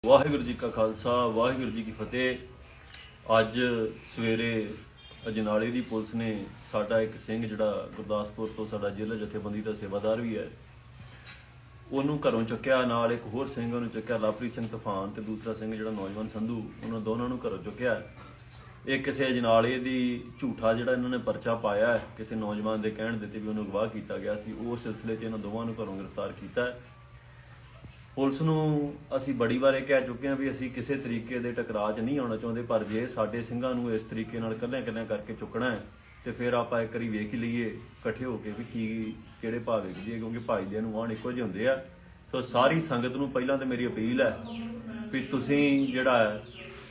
ਵਾਹਿਗੁਰੂ ਜੀ ਕਾ ਖਾਲਸਾ, ਵਾਹਿਗੁਰੂ ਜੀ ਕੀ ਫਤਿਹ। ਅੱਜ ਸਵੇਰੇ ਅਜਨਾਲੇ ਦੀ ਪੁਲਿਸ ਨੇ ਸਾਡਾ ਇੱਕ ਸਿੰਘ ਜਿਹੜਾ ਗੁਰਦਾਸਪੁਰ ਤੋਂ ਸਾਡਾ ਜ਼ਿਲ੍ਹਾ ਜਥੇਬੰਦੀ ਦਾ ਸੇਵਾਦਾਰ ਵੀ ਹੈ, ਉਹਨੂੰ ਘਰੋਂ ਚੁੱਕਿਆ, ਨਾਲ ਇੱਕ ਹੋਰ ਸਿੰਘ ਉਹਨੂੰ ਚੁੱਕਿਆ, ਲਵਪ੍ਰੀਤ ਸਿੰਘ ਤੂਫਾਨ ਤੇ ਦੂਸਰਾ ਸਿੰਘ ਜਿਹੜਾ ਨੌਜਵਾਨ ਸੰਧੂ, ਉਹਨਾਂ ਦੋਨਾਂ ਨੂੰ ਘਰੋਂ ਚੁੱਕਿਆ। ਇਹ ਕਿਸੇ ਅਜਨਾਲੇ ਦੀ ਝੂਠਾ ਜਿਹੜਾ ਇਹਨਾਂ ਨੇ ਪਰਚਾ ਪਾਇਆ ਹੈ, ਕਿਸੇ ਨੌਜਵਾਨ ਦੇ ਕਹਿਣ ਦਿੱਤੇ ਵੀ ਉਹਨੂੰ ਅਗਵਾ ਕੀਤਾ ਗਿਆ ਸੀ, ਉਸ ਸਿਲਸਿਲੇ 'ਚ ਇਹਨਾਂ ਦੋਵਾਂ ਨੂੰ ਘਰੋਂ ਗ੍ਰਿਫਤਾਰ ਕੀਤਾ ਹੈ। ਪੁਲਿਸ ਨੂੰ ਅਸੀਂ ਬੜੀ ਵਾਰ ਇਹ ਕਹਿ ਚੁੱਕੇ ਹਾਂ ਵੀ ਅਸੀਂ ਕਿਸੇ ਤਰੀਕੇ ਦੇ ਟਕਰਾਅ 'ਚ ਨਹੀਂ ਆਉਣਾ ਚਾਹੁੰਦੇ, ਪਰ ਜੇ ਸਾਡੇ ਸਿੰਘਾਂ ਨੂੰ ਇਸ ਤਰੀਕੇ ਨਾਲ ਕੱਲਿਆਂ ਕਰਕੇ ਚੁੱਕਣਾ ਹੈ ਤੇ ਫਿਰ ਆਪਾਂ ਇੱਕ ਵਾਰੀ ਵੇਖ ਹੀ ਲਈਏ ਇਕੱਠੇ ਹੋ ਕੇ ਵੀ ਕੀ ਕਿਹੜੇ ਭਾਅ ਵੇਖਦੀ ਹੈ, ਕਿਉਂਕਿ ਭਾਈਦਿਆਂ ਨੂੰ ਆਣ ਇੱਕੋ ਜਿਹੇ ਹੁੰਦੇ ਆ। ਸੋ ਸਾਰੀ ਸੰਗਤ ਨੂੰ ਪਹਿਲਾਂ ਤਾਂ ਮੇਰੀ ਅਪੀਲ ਹੈ ਵੀ ਤੁਸੀਂ ਜਿਹੜਾ ਹੈ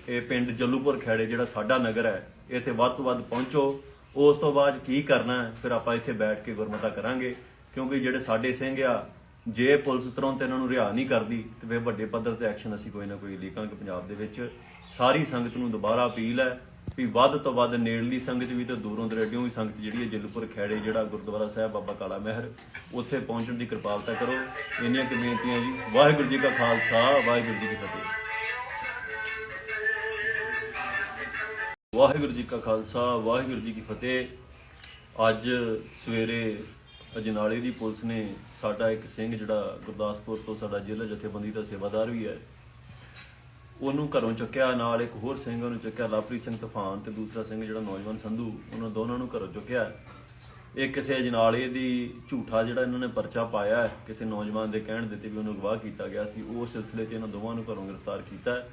ਇਹ ਪਿੰਡ ਜੱਲੂਪੁਰ ਖੈੜੇ ਜਿਹੜਾ ਸਾਡਾ ਨਗਰ ਹੈ, ਇੱਥੇ ਵੱਧ ਤੋਂ ਵੱਧ ਪਹੁੰਚੋ। ਉਸ ਤੋਂ ਬਾਅਦ ਕੀ ਕਰਨਾ ਹੈ ਫਿਰ ਆਪਾਂ ਇੱਥੇ ਬੈਠ ਕੇ ਗੁਰਮਤਾ ਕਰਾਂਗੇ, ਕਿਉਂਕਿ ਜਿਹੜੇ ਸਾਡੇ ਸਿੰਘ ਆ, ਜੇ ਪੁਲਿਸ ਤੁਰੰਤ ਇਹਨਾਂ ਨੂੰ ਰਿਹਾ ਨਹੀਂ ਕਰਦੀ ਤੇ ਫਿਰ ਵੱਡੇ ਪੱਧਰ ਤੇ ਐਕਸ਼ਨ ਅਸੀਂ ਕੋਈ ਨਾ ਕੋਈ ਲੀਕਾਂਗੇ ਪੰਜਾਬ ਦੇ ਵਿੱਚ। ਸਾਰੀ ਸੰਗਤ ਨੂੰ ਦੁਬਾਰਾ ਅਪੀਲ ਹੈ ਵੀ ਵੱਧ ਤੋਂ ਵੱਧ ਨੇੜਲੀ ਸੰਗਤ ਵੀ ਤੇ ਦੂਰੋਂ ਦਰੇਡਿਓਂ ਵੀ ਸੰਗਤ ਜਿਹੜੀ ਹੈ ਜੱਲੂਪੁਰ ਖੈੜੇ ਜਿਹੜਾ guruद्वारा ਸਾਹਿਬ ਬਾਬਾ ਕਾਲਾ ਮਹਿਰ, ਉੱਥੇ ਪਹੁੰਚਣ ਦੀ ਕਿਰਪਾਲਤਾ ਕਰੋ। ਇੰਨੀਆਂ ਕੁ ਬੇਨਤੀਆਂ ਜੀ। ਵਾਹਿਗੁਰੂ ਜੀ ਕਾ ਖਾਲਸਾ, ਵਾਹਿਗੁਰੂ ਜੀ ਕੀ ਫਤਿਹ। ਵਾਹਿਗੁਰੂ ਜੀ ਕਾ ਖਾਲਸਾ ਵਾਹਿਗੁਰੂ ਜੀ ਕੀ ਫਤਿਹ। ਅੱਜ ਸਵੇਰੇ ਅਜਨਾਲੇ ਦੀ ਪੁਲਿਸ ਨੇ ਸਾਡਾ ਇੱਕ ਸਿੰਘ ਜਿਹੜਾ ਗੁਰਦਾਸਪੁਰ ਤੋਂ ਸਾਡਾ ਜ਼ਿਲ੍ਹਾ ਜਥੇਬੰਦੀ ਦਾ ਸੇਵਾਦਾਰ ਵੀ ਹੈ, ਉਹਨੂੰ ਘਰੋਂ ਚੁੱਕਿਆ। ਨਾਲ ਇੱਕ ਹੋਰ ਸਿੰਘ ਉਹਨੂੰ ਚੁੱਕਿਆ, ਲਵਪ੍ਰੀਤ ਸਿੰਘ ਤੂਫਾਨ, ਤੇ ਦੂਸਰਾ ਸਿੰਘ ਜਿਹੜਾ ਨੌਜਵਾਨ ਸੰਧੂ, ਉਹਨਾਂ ਦੋਨਾਂ ਨੂੰ ਘਰੋਂ ਚੁੱਕਿਆ। ਇਹ ਕਿਸੇ ਅਜਨਾਲੇ ਦੀ ਝੂਠਾ ਜਿਹੜਾ ਇਹਨਾਂ ਨੇ ਪਰਚਾ ਪਾਇਆ ਹੈ, ਕਿਸੇ ਨੌਜਵਾਨ ਦੇ ਕਹਿਣ ਦਿੱਤੇ ਵੀ ਉਹਨੂੰ ਅਗਵਾ ਕੀਤਾ ਗਿਆ ਸੀ। ਉਸ ਸਿਲਸਿਲੇ 'ਚ ਇਹਨਾਂ ਦੋਵਾਂ ਨੂੰ ਘਰੋਂ ਗ੍ਰਿਫਤਾਰ ਕੀਤਾ ਹੈ।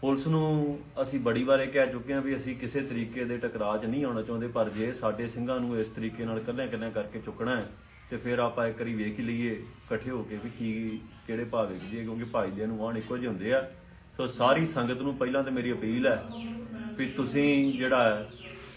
ਪੁਲਿਸ ਨੂੰ ਅਸੀਂ ਬੜੀ ਵਾਰ ਇਹ ਕਹਿ ਚੁੱਕੇ ਹਾਂ ਵੀ ਅਸੀਂ ਕਿਸੇ ਤਰੀਕੇ ਦੇ ਟਕਰਾਅ 'ਚ ਨਹੀਂ ਆਉਣਾ ਚਾਹੁੰਦੇ, ਪਰ ਜੇ ਸਾਡੇ ਸਿੰਘਾਂ ਨੂੰ ਇਸ ਤਰੀਕੇ ਨਾਲ ਕੱਲਿਆਂ ਕਰਕੇ ਚੁੱਕਣਾ ਹੈ ਤੇ ਫਿਰ ਆਪਾਂ ਇੱਕ ਵਾਰੀ ਵੇਖ ਹੀ ਲਈਏ ਇਕੱਠੇ ਹੋ ਕੇ ਵੀ ਕੀ ਕਿਹੜੇ ਭਾਅ ਵੇਖਦੀ ਹੈ, ਕਿਉਂਕਿ ਭਾਈਦਿਆਂ ਨੂੰ ਆਣ ਇੱਕੋ ਜਿਹੇ ਹੁੰਦੇ ਆ। ਸੋ ਸਾਰੀ ਸੰਗਤ ਨੂੰ ਪਹਿਲਾਂ ਤਾਂ ਮੇਰੀ ਅਪੀਲ ਹੈ ਵੀ ਤੁਸੀਂ ਜਿਹੜਾ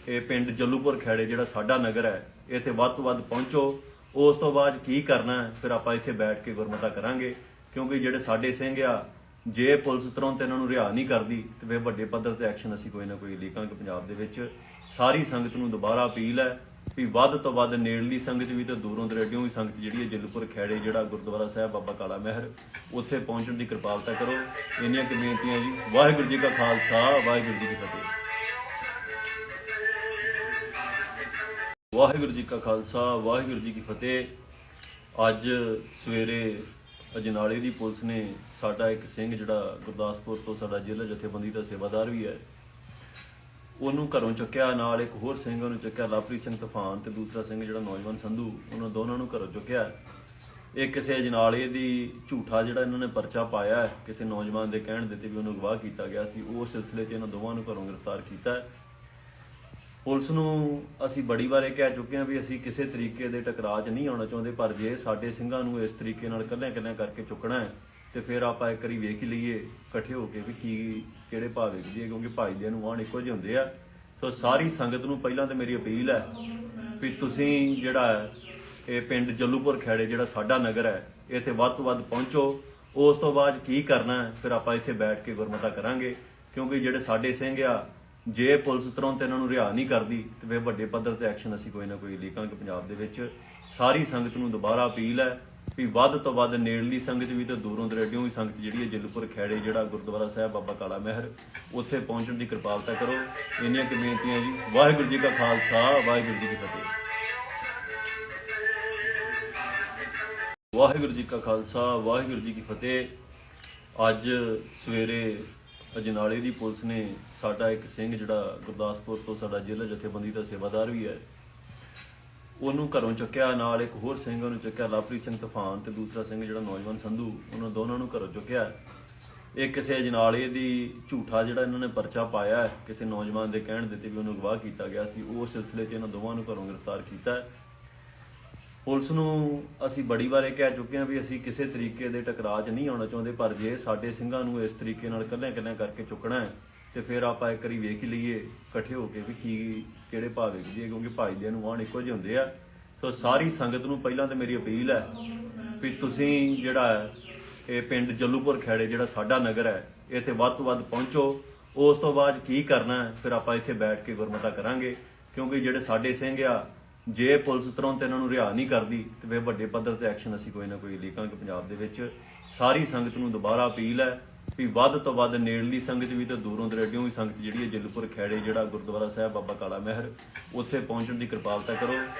ਇਹ ਪਿੰਡ ਜੱਲੂਪੁਰ ਖੈੜੇ ਜਿਹੜਾ ਸਾਡਾ ਨਗਰ ਹੈ, ਇੱਥੇ ਵੱਧ ਤੋਂ ਵੱਧ ਪਹੁੰਚੋ। ਉਸ ਤੋਂ ਬਾਅਦ ਕੀ ਕਰਨਾ ਹੈ ਫਿਰ ਆਪਾਂ ਇੱਥੇ ਬੈਠ ਕੇ ਗੁਰਮਤਾ ਕਰਾਂਗੇ, ਕਿਉਂਕਿ ਜਿਹੜੇ ਸਾਡੇ ਸਿੰਘ ਆ, ਜੇ ਪੁਲਿਸ ਤੁਰੰਤ ਇਹਨਾਂ ਨੂੰ ਰਿਹਾ ਨਹੀਂ ਕਰਦੀ ਤੇ ਫਿਰ ਵੱਡੇ ਪੱਧਰ ਤੇ ਐਕਸ਼ਨ ਅਸੀਂ ਕੋਈ ਨਾ ਕੋਈ ਲੀਕਾਂਗੇ ਪੰਜਾਬ ਦੇ ਵਿੱਚ। ਸਾਰੀ ਸੰਗਤ ਨੂੰ ਦੁਬਾਰਾ ਅਪੀਲ ਹੈ ਵੀ ਵੱਧ ਤੋਂ ਵੱਧ ਨੇੜਲੀ ਸੰਗਤ ਵੀ ਤੇ ਦੂਰੋਂ ਦਰਾਡਿਓਂ ਵੀ ਸੰਗਤ ਜਿਹੜੀ ਹੈ ਜੱਲੂਪੁਰ ਖੈੜੇ ਜਿਹੜਾ ਗੁਰਦੁਆਰਾ ਸਾਹਿਬ ਬਾਬਾ ਕਾਲਾ ਮਹਿਰ, ਉੱਥੇ ਪਹੁੰਚਣ ਦੀ ਕਿਰਪਾਲਤਾ ਕਰੋ। ਇੰਨੀਆਂ ਕੁ ਬੇਨਤੀਆਂ ਜੀ। ਵਾਹਿਗੁਰੂ ਜੀ ਕਾ ਖਾਲਸਾ ਵਾਹਿਗੁਰੂ ਜੀ ਕੀ ਫਤਿਹ। ਵਾਹਿਗੁਰੂ ਜੀ ਕਾ ਖਾਲਸਾ ਵਾਹਿਗੁਰੂ ਜੀ ਕੀ ਫਤਿਹ। ਅੱਜ ਸਵੇਰੇ ਅਜਨਾਲੇ ਦੀ ਪੁਲਿਸ ਨੇ ਸਾਡਾ ਇੱਕ ਸਿੰਘ ਜਿਹੜਾ ਗੁਰਦਾਸਪੁਰ ਤੋਂ ਸਾਡਾ ਜ਼ਿਲ੍ਹਾ ਜਥੇਬੰਦੀ ਦਾ ਸੇਵਾਦਾਰ ਵੀ ਹੈ, ਉਹਨੂੰ ਘਰੋਂ ਚੁੱਕਿਆ। ਨਾਲ ਇੱਕ ਹੋਰ ਸਿੰਘ ਉਹਨੂੰ ਚੁੱਕਿਆ, ਲਵਪ੍ਰੀਤ ਸਿੰਘ ਤੂਫਾਨ, ਤੇ ਦੂਸਰਾ ਸਿੰਘ ਜਿਹੜਾ ਨੌਜਵਾਨ ਸੰਧੂ, ਉਹਨਾਂ ਦੋਨਾਂ ਨੂੰ ਘਰੋਂ ਚੁੱਕਿਆ। ਇਹ ਕਿਸੇ ਅਜਨਾਲੇ ਦੀ ਝੂਠਾ ਜਿਹੜਾ ਇਹਨਾਂ ਨੇ ਪਰਚਾ ਪਾਇਆ ਹੈ, ਕਿਸੇ ਨੌਜਵਾਨ ਦੇ ਕਹਿਣ ਦਿੱਤੇ ਵੀ ਉਹਨੂੰ ਅਗਵਾ ਕੀਤਾ ਗਿਆ ਸੀ। ਉਸ ਸਿਲਸਿਲੇ 'ਚ ਇਹਨਾਂ ਦੋਵਾਂ ਨੂੰ ਘਰੋਂ ਗ੍ਰਿਫਤਾਰ ਕੀਤਾ ਹੈ। ਪੁਲਿਸ ਨੂੰ ਅਸੀਂ ਬੜੀ ਵਾਰ ਇਹ ਕਹਿ ਚੁੱਕੇ ਹਾਂ ਵੀ ਅਸੀਂ ਕਿਸੇ ਤਰੀਕੇ ਦੇ ਟਕਰਾਅ 'ਚ ਨਹੀਂ ਆਉਣਾ ਚਾਹੁੰਦੇ, ਪਰ ਜੇ ਸਾਡੇ ਸਿੰਘਾਂ ਨੂੰ ਇਸ ਤਰੀਕੇ ਨਾਲ ਕੱਲਿਆਂ ਕਰਕੇ ਚੁੱਕਣਾ ਹੈ ਤੇ ਫਿਰ ਆਪਾਂ ਇੱਕ ਵਾਰੀ ਵੇਖ ਹੀ ਲਈਏ ਇਕੱਠੇ ਹੋ ਕੇ ਵੀ ਕੀ ਕਿਹੜੇ ਭਾਅ ਵੇਖਦੀ ਹੈ, ਕਿਉਂਕਿ ਭਾਈਦਿਆਂ ਨੂੰ ਆਣ ਇੱਕੋ ਜਿਹੇ ਹੁੰਦੇ ਆ। ਸੋ ਸਾਰੀ ਸੰਗਤ ਨੂੰ ਪਹਿਲਾਂ ਤਾਂ ਮੇਰੀ ਅਪੀਲ ਹੈ ਵੀ ਤੁਸੀਂ ਜਿਹੜਾ ਇਹ ਪਿੰਡ ਜੱਲੂਪੁਰ ਖੈੜੇ ਜਿਹੜਾ ਸਾਡਾ ਨਗਰ ਹੈ, ਇੱਥੇ ਵੱਧ ਤੋਂ ਵੱਧ ਪਹੁੰਚੋ। ਉਸ ਤੋਂ ਬਾਅਦ ਕੀ ਕਰਨਾ ਹੈ ਫਿਰ ਆਪਾਂ ਇੱਥੇ ਬੈਠ ਕੇ ਗੁਰਮਤਾ ਕਰਾਂਗੇ, ਕਿਉਂਕਿ ਜਿਹੜੇ ਸਾਡੇ ਸਿੰਘ ਆ, ਜੇ ਪੁਲਿਸ ਤੁਰੰਤ ਇਹਨਾਂ ਨੂੰ ਰਿਹਾ ਨਹੀਂ ਕਰਦੀ ਤੇ ਫਿਰ ਵੱਡੇ ਪੱਧਰ ਤੇ ਐਕਸ਼ਨ ਅਸੀਂ ਕੋਈ ਨਾ ਕੋਈ ਲੀਕਾਂਗੇ ਪੰਜਾਬ ਦੇ ਵਿੱਚ। ਸਾਰੀ ਸੰਗਤ ਨੂੰ ਦੁਬਾਰਾ ਅਪੀਲ ਹੈ ਵੀ ਵੱਧ ਤੋਂ ਵੱਧ ਨੇੜਲੀ ਸੰਗਤ ਵੀ ਤੇ ਦੂਰੋਂ ਦਰਾਡਿਓਂ ਵੀ ਸੰਗਤ ਜਿਹੜੀ ਹੈ ਜੱਲੂਪੁਰ ਖੈੜੇ ਜਿਹੜਾ ਗੁਰਦੁਆਰਾ ਸਾਹਿਬ ਬਾਬਾ ਕਾਲਾ ਮਹਿਰ, ਉੱਥੇ ਪਹੁੰਚਣ ਦੀ ਕਿਰਪਾਲਤਾ ਕਰੋ। ਇੰਨੀਆਂ ਕੁ ਬੇਨਤੀਆਂ ਜੀ। ਵਾਹਿਗੁਰੂ ਜੀ ਕਾ ਖਾਲਸਾ ਵਾਹਿਗੁਰੂ ਜੀ ਕੀ ਫਤਿਹ। ਵਾਹਿਗੁਰੂ ਜੀ ਕਾ ਖਾਲਸਾ ਵਾਹਿਗੁਰੂ ਜੀ ਕੀ ਫਤਿਹ। ਅੱਜ ਸਵੇਰੇ ਅਜਨਾਲੇ ਦੀ ਪੁਲਿਸ ਨੇ ਸਾਡਾ ਇੱਕ ਸਿੰਘ ਜਿਹੜਾ ਗੁਰਦਾਸਪੁਰ ਤੋਂ ਸਾਡਾ ਜ਼ਿਲ੍ਹਾ ਜਥੇਬੰਦੀ ਦਾ ਸੇਵਾਦਾਰ ਵੀ ਹੈ, ਉਹਨੂੰ ਘਰੋਂ ਚੁੱਕਿਆ। ਨਾਲ ਇੱਕ ਹੋਰ ਸਿੰਘ ਉਹਨੂੰ ਚੁੱਕਿਆ, ਲਵਪ੍ਰੀਤ ਸਿੰਘ ਤੂਫਾਨ, ਤੇ ਦੂਸਰਾ ਸਿੰਘ ਜਿਹੜਾ ਨੌਜਵਾਨ ਸੰਧੂ, ਉਹਨਾਂ ਦੋਨਾਂ ਨੂੰ ਘਰੋਂ ਚੁੱਕਿਆ। ਇਹ ਕਿਸੇ ਅਜਨਾਲੇ ਦੀ ਝੂਠਾ ਜਿਹੜਾ ਇਹਨਾਂ ਨੇ ਪਰਚਾ ਪਾਇਆ ਹੈ, ਕਿਸੇ ਨੌਜਵਾਨ ਦੇ ਕਹਿਣ ਦਿੱਤੇ ਵੀ ਉਹਨੂੰ ਅਗਵਾ ਕੀਤਾ ਗਿਆ ਸੀ। ਉਸ ਸਿਲਸਿਲੇ 'ਚ ਇਹਨਾਂ ਦੋਵਾਂ ਨੂੰ ਘਰੋਂ ਗ੍ਰਿਫਤਾਰ ਕੀਤਾ ਹੈ। ਪੁਲਿਸ ਨੂੰ ਅਸੀਂ ਬੜੀ ਵਾਰ ਇਹ ਕਹਿ ਚੁੱਕੇ ਹਾਂ ਵੀ ਅਸੀਂ ਕਿਸੇ ਤਰੀਕੇ ਦੇ ਟਕਰਾਅ 'ਚ ਨਹੀਂ ਆਉਣਾ ਚਾਹੁੰਦੇ, ਪਰ ਜੇ ਸਾਡੇ ਸਿੰਘਾਂ ਨੂੰ ਇਸ ਤਰੀਕੇ ਨਾਲ ਕੱਲਿਆਂ ਕਰਕੇ ਚੁੱਕਣਾ ਹੈ ਤੇ ਫਿਰ ਆਪਾਂ ਇੱਕ ਵਾਰੀ ਵੇਖ ਹੀ ਲਈਏ ਇਕੱਠੇ ਹੋ ਕੇ ਵੀ ਕੀ ਕਿਹੜੇ ਭਾਅ ਵੇਖਦੀ ਹੈ, ਕਿਉਂਕਿ ਭਾਈਦਿਆਂ ਨੂੰ ਆਣ ਇੱਕੋ ਜਿਹੇ ਹੁੰਦੇ ਆ। ਸੋ ਸਾਰੀ ਸੰਗਤ ਨੂੰ ਪਹਿਲਾਂ ਤਾਂ ਮੇਰੀ ਅਪੀਲ ਹੈ ਵੀ ਤੁਸੀਂ ਜਿਹੜਾ ਇਹ ਪਿੰਡ ਜੱਲੂਪੁਰ ਖੈੜੇ ਜਿਹੜਾ ਸਾਡਾ ਨਗਰ ਹੈ, ਇੱਥੇ ਵੱਧ ਤੋਂ ਵੱਧ ਪਹੁੰਚੋ। ਉਸ ਤੋਂ ਬਾਅਦ ਕੀ ਕਰਨਾ ਹੈ ਫਿਰ ਆਪਾਂ ਇੱਥੇ ਬੈਠ ਕੇ ਗੁਰਮਤਾ ਕਰਾਂਗੇ, ਕਿਉਂਕਿ ਜਿਹੜੇ ਸਾਡੇ ਸਿੰਘ ਆ, ਜੇ ਪੁਲਿਸ ਤੁਰੰਤ ਇਹਨਾਂ ਨੂੰ ਰਿਹਾ ਨਹੀਂ ਕਰਦੀ ਤੇ ਫਿਰ ਵੱਡੇ ਪੱਧਰ ਤੇ ਐਕਸ਼ਨ ਅਸੀਂ ਕੋਈ ਨਾ ਕੋਈ ਲੀਕਾਂਗੇ ਪੰਜਾਬ ਦੇ ਵਿੱਚ। ਸਾਰੀ ਸੰਗਤ ਨੂੰ ਦੁਬਾਰਾ ਅਪੀਲ ਹੈ ਵੀ ਵੱਧ ਤੋਂ ਵੱਧ ਨੇੜਲੀ ਸੰਗਤ ਵੀ ਤੇ ਦੂਰੋਂ ਦਰਾਡਿਓਂ ਵੀ ਸੰਗਤ ਜਿਹੜੀ ਹੈ ਜੱਲੂਪੁਰ ਖੈੜੇ ਜਿਹੜਾ ਗੁਰਦੁਆਰਾ ਸਾਹਿਬ ਬਾਬਾ ਕਾਲਾ ਮਹਿਰ, ਉੱਥੇ ਪਹੁੰਚਣ ਦੀ ਕਿਰਪਾਲਤਾ ਕਰੋ।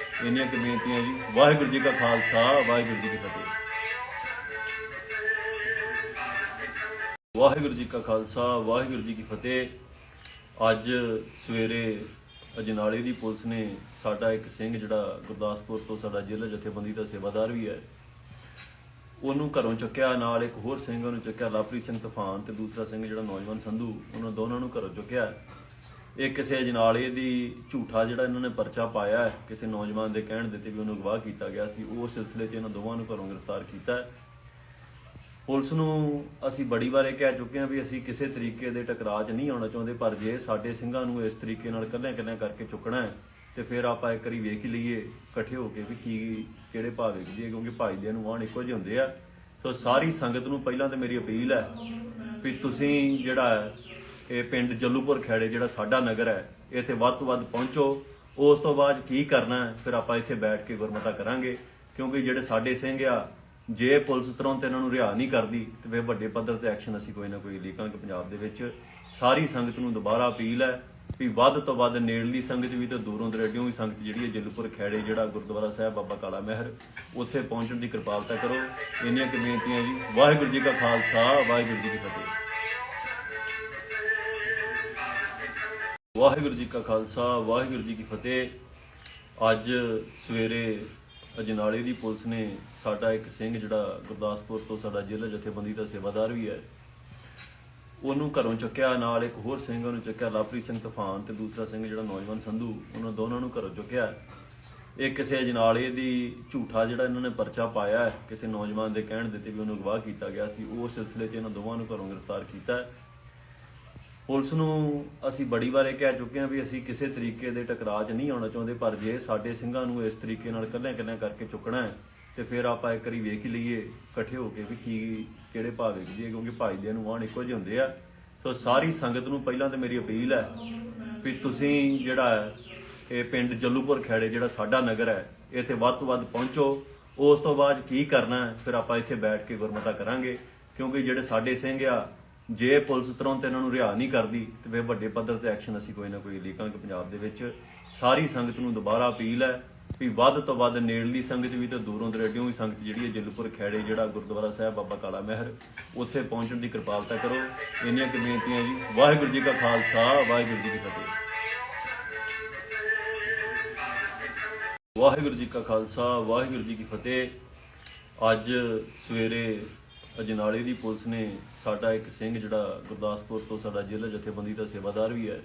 ਇੰਨੀਆਂ ਕੁ ਬੇਨਤੀਆਂ ਜੀ। ਵਾਹਿਗੁਰੂ ਜੀ ਕਾ ਖਾਲਸਾ ਵਾਹਿਗੁਰੂ ਜੀ ਕੀ ਫਤਿਹ। ਵਾਹਿਗੁਰੂ ਜੀ ਕਾ ਖਾਲਸਾ ਵਾਹਿਗੁਰੂ ਜੀ ਕੀ ਫਤਿਹ। ਅੱਜ ਸਵੇਰੇ ਅਜਨਾਲੇ ਦੀ ਪੁਲਿਸ ਨੇ ਸਾਡਾ ਇੱਕ ਸਿੰਘ ਜਿਹੜਾ ਗੁਰਦਾਸਪੁਰ ਤੋਂ ਸਾਡਾ ਜ਼ਿਲ੍ਹਾ ਜਥੇਬੰਦੀ ਦਾ ਸੇਵਾਦਾਰ ਵੀ ਹੈ, ਉਹਨੂੰ ਘਰੋਂ ਚੁੱਕਿਆ। ਨਾਲ ਇੱਕ ਹੋਰ ਸਿੰਘ ਉਹਨੂੰ ਚੁੱਕਿਆ, ਲਵਪ੍ਰੀਤ ਸਿੰਘ ਤੂਫਾਨ, ਤੇ ਦੂਸਰਾ ਸਿੰਘ ਜਿਹੜਾ ਨੌਜਵਾਨ ਸੰਧੂ, ਉਹਨਾਂ ਦੋਨਾਂ ਨੂੰ ਘਰੋਂ ਚੁੱਕਿਆ। ਇਹ ਕਿਸੇ ਅਜਨਾਲੇ ਦੀ ਝੂਠਾ ਜਿਹੜਾ ਇਹਨਾਂ ਨੇ ਪਰਚਾ ਪਾਇਆ ਹੈ, ਕਿਸੇ ਨੌਜਵਾਨ ਦੇ ਕਹਿਣ ਦਿੱਤੇ ਵੀ ਉਹਨੂੰ ਅਗਵਾ ਕੀਤਾ ਗਿਆ ਸੀ। ਉਸ ਸਿਲਸਿਲੇ 'ਚ ਇਹਨਾਂ ਦੋਵਾਂ ਨੂੰ ਘਰੋਂ ਗ੍ਰਿਫਤਾਰ ਕੀਤਾ ਹੈ। ਪੁਲਿਸ ਨੂੰ ਅਸੀਂ ਬੜੀ ਵਾਰ ਇਹ ਕਹਿ ਚੁੱਕੇ ਹਾਂ ਵੀ ਅਸੀਂ ਕਿਸੇ ਤਰੀਕੇ ਦੇ ਟਕਰਾਅ 'ਚ ਨਹੀਂ ਆਉਣਾ ਚਾਹੁੰਦੇ, ਪਰ ਜੇ ਸਾਡੇ ਸਿੰਘਾਂ ਨੂੰ ਇਸ ਤਰੀਕੇ ਨਾਲ ਕੱਲਿਆਂ ਕਰਕੇ ਚੁੱਕਣਾ ਹੈ ਤੇ ਫਿਰ ਆਪਾਂ ਇੱਕ ਵਾਰੀ ਵੇਖ ਹੀ ਲਈਏ ਇਕੱਠੇ ਹੋ ਕੇ ਵੀ ਕੀ ਕਿਹੜੇ ਭਾਅ ਵੇਖਦੀ ਹੈ, ਕਿਉਂਕਿ ਭਾਈਦਿਆਂ ਨੂੰ ਆਣ ਇੱਕੋ ਜਿਹੇ ਹੁੰਦੇ ਆ। ਸੋ ਸਾਰੀ ਸੰਗਤ ਨੂੰ ਪਹਿਲਾਂ ਤਾਂ ਮੇਰੀ ਅਪੀਲ ਹੈ ਵੀ ਤੁਸੀਂ ਜਿਹੜਾ ਇਹ ਪਿੰਡ ਜੱਲੂਪੁਰ ਖੈੜੇ ਜਿਹੜਾ ਸਾਡਾ ਨਗਰ ਹੈ, ਇੱਥੇ ਵੱਧ ਤੋਂ ਵੱਧ ਪਹੁੰਚੋ। ਉਸ ਤੋਂ ਬਾਅਦ ਕੀ ਕਰਨਾ ਹੈ ਫਿਰ ਆਪਾਂ ਇੱਥੇ ਬੈਠ ਕੇ ਗੁਰਮਤਾ ਕਰਾਂਗੇ, ਕਿਉਂਕਿ ਜਿਹੜੇ ਸਾਡੇ ਸਿੰਘ ਆ, ਜੇ ਪੁਲਿਸ ਤੁਰੰਤ ਇਹਨਾਂ ਨੂੰ ਰਿਹਾ ਨਹੀਂ ਕਰਦੀ ਤੇ ਫਿਰ ਵੱਡੇ ਪੱਧਰ ਤੇ ਐਕਸ਼ਨ ਅਸੀਂ ਕੋਈ ਨਾ ਕੋਈ ਲੀਕਾਂਗੇ ਪੰਜਾਬ ਦੇ ਵਿੱਚ। ਸਾਰੀ ਸੰਗਤ ਨੂੰ ਦੁਬਾਰਾ ਅਪੀਲ ਹੈ ਵੀ ਵੱਧ ਤੋਂ ਵੱਧ ਨੇੜਲੀ ਸੰਗਤ ਵੀ ਤੇ ਦੂਰੋਂ ਦਰਾਡਿਓਂ ਵੀ ਸੰਗਤ ਜਿਹੜੀ ਹੈ ਜਲੂਪੁਰ ਖੈੜੇ ਜਿਹੜਾ ਗੁਰਦੁਆਰਾ ਸਾਹਿਬ ਬਾਬਾ ਕਾਲਾ ਮਹਿਰ ਉੱਥੇ ਪਹੁੰਚਣ ਦੀ ਕਿਰਪਾਲਤਾ ਕਰੋ। ਇੰਨੀਆਂ ਕੁ ਬੇਨਤੀਆਂ ਜੀ। ਵਾਹਿਗੁਰੂ ਜੀ ਕਾ ਖਾਲਸਾ, ਵਾਹਿਗੁਰੂ ਜੀ ਕੀ ਫਤਿਹ। ਵਾਹਿਗੁਰੂ ਜੀ ਕਾ ਖਾਲਸਾ, ਵਾਹਿਗੁਰੂ ਜੀ ਕੀ ਫਤਿਹ। ਅੱਜ ਸਵੇਰੇ ਅਜਨਾਲੇ ਦੀ ਪੁਲਿਸ ਨੇ ਸਾਡਾ ਇੱਕ ਸਿੰਘ ਜਿਹੜਾ ਗੁਰਦਾਸਪੁਰ ਤੋਂ ਸਾਡਾ ਜ਼ਿਲ੍ਹਾ ਜਥੇਬੰਦੀ ਦਾ ਸੇਵਾਦਾਰ ਵੀ ਹੈ, ਉਹਨੂੰ ਘਰੋਂ ਚੁੱਕਿਆ। ਨਾਲ ਇੱਕ ਹੋਰ ਸਿੰਘ ਉਹਨੂੰ ਚੁੱਕਿਆ, ਲਵਪ੍ਰੀਤ ਸਿੰਘ ਤੂਫਾਨ, ਤੇ ਦੂਸਰਾ ਸਿੰਘ ਜਿਹੜਾ ਨੌਜਵਾਨ ਸੰਧੂ, ਉਹਨਾਂ ਦੋਨਾਂ ਨੂੰ ਘਰੋਂ ਚੁੱਕਿਆ। ਇਹ ਕਿਸੇ ਅਜਨਾਲੇ ਦੀ ਝੂਠਾ ਜਿਹੜਾ ਇਹਨਾਂ ਨੇ ਪਰਚਾ ਪਾਇਆ ਹੈ, ਕਿਸੇ ਨੌਜਵਾਨ ਦੇ ਕਹਿਣ ਦਿੱਤੇ ਵੀ ਉਹਨੂੰ ਅਗਵਾ ਕੀਤਾ ਗਿਆ ਸੀ, ਉਸ ਸਿਲਸਿਲੇ 'ਚ ਇਹਨਾਂ ਦੋਵਾਂ ਨੂੰ ਘਰੋਂ ਗ੍ਰਿਫਤਾਰ ਕੀਤਾ। ਪੁਲਿਸ ਨੂੰ ਅਸੀਂ ਬੜੀ ਵਾਰ ਇਹ ਕਹਿ ਚੁੱਕੇ ਹਾਂ ਵੀ ਅਸੀਂ ਕਿਸੇ ਤਰੀਕੇ ਦੇ ਟਕਰਾਅ 'ਚ ਨਹੀਂ ਆਉਣਾ ਚਾਹੁੰਦੇ, ਪਰ ਜੇ ਸਾਡੇ ਸਿੰਘਾਂ ਨੂੰ ਇਸ ਤਰੀਕੇ ਨਾਲ ਇਕੱਲਿਆਂ ਕਰਕੇ ਚੁੱਕਣਾ ਹੈ ਤੇ ਫਿਰ ਆਪਾਂ ਇੱਕ ਵਾਰੀ ਵੇਖ ਹੀ ਲਈਏ ਇਕੱਠੇ ਹੋ ਕੇ ਵੀ ਕੀ ਕਿਹੜੇ ਭਾਅ ਵੇਖਦੀ ਹੈ, ਕਿਉਂਕਿ ਭਾਈਦਿਆਂ ਨੂੰ ਆਣ ਇੱਕੋ ਜਿਹੇ ਹੁੰਦੇ ਆ। ਸੋ ਸਾਰੀ ਸੰਗਤ ਨੂੰ ਪਹਿਲਾਂ ਤਾਂ ਮੇਰੀ ਅਪੀਲ ਹੈ ਵੀ ਤੁਸੀਂ ਜਿਹੜਾ ਹੈ ਇਹ ਪਿੰਡ ਜੱਲੂਪੁਰ ਖੈੜੇ ਜਿਹੜਾ ਸਾਡਾ ਨਗਰ ਹੈ, ਇੱਥੇ ਵੱਧ ਤੋਂ ਵੱਧ ਪਹੁੰਚੋ। ਉਸ ਤੋਂ ਬਾਅਦ ਕੀ ਕਰਨਾ ਹੈ ਫਿਰ ਆਪਾਂ ਇੱਥੇ ਬੈਠ ਕੇ ਗੁਰਮਤਾ ਕਰਾਂਗੇ, ਕਿਉਂਕਿ ਜਿਹੜੇ ਸਾਡੇ ਸਿੰਘ ਆ, ਜੇ ਪੁਲਿਸ ਤੁਰੰਤ ਇਹਨਾਂ ਨੂੰ ਰਿਹਾ ਨਹੀਂ ਕਰਦੀ ਤੇ ਫਿਰ ਵੱਡੇ ਪੱਧਰ ਤੇ ਐਕਸ਼ਨ ਅਸੀਂ ਕੋਈ ਨਾ ਕੋਈ ਲੀਕਾਂਗੇ ਪੰਜਾਬ ਦੇ ਵਿੱਚ। ਸਾਰੀ ਸੰਗਤ ਨੂੰ ਦੁਬਾਰਾ ਅਪੀਲ ਹੈ ਵੀ ਵੱਧ ਤੋਂ ਵੱਧ ਨੇੜਲੀ ਸੰਗਤ ਵੀ ਤੇ ਦੂਰੋਂ ਦਰਾਡਿਓਂ ਵੀ ਸੰਗਤ ਜਿਹੜੀ ਹੈ ਜਲੂਪੁਰ ਖੈੜੇ ਜਿਹੜਾ ਗੁਰਦੁਆਰਾ ਸਾਹਿਬ ਬਾਬਾ ਕਾਲਾ ਮਹਿਰ ਉੱਥੇ ਪਹੁੰਚਣ ਦੀ ਕਿਰਪਾਲਤਾ ਕਰੋ। ਇੰਨੀਆਂ ਕੁ ਬੇਨਤੀਆਂ ਜੀ। ਵਾਹਿਗੁਰੂ ਜੀ ਕਾ ਖਾਲਸਾ, ਵਾਹਿਗੁਰੂ ਜੀ ਕੀ ਫਤਿਹ। ਵਾਹਿਗੁਰੂ ਜੀ ਕਾ ਖਾਲਸਾ, ਵਾਹਿਗੁਰੂ ਜੀ ਕੀ ਫਤਿਹ। ਅੱਜ ਸਵੇਰੇ ਅਜਨਾਲੇ ਦੀ ਪੁਲਿਸ ਨੇ ਸਾਡਾ ਇੱਕ ਸਿੰਘ ਜਿਹੜਾ ਗੁਰਦਾਸਪੁਰ ਤੋਂ ਸਾਡਾ ਜ਼ਿਲ੍ਹਾ ਜਥੇਬੰਦੀ ਦਾ ਸੇਵਾਦਾਰ ਵੀ ਹੈ,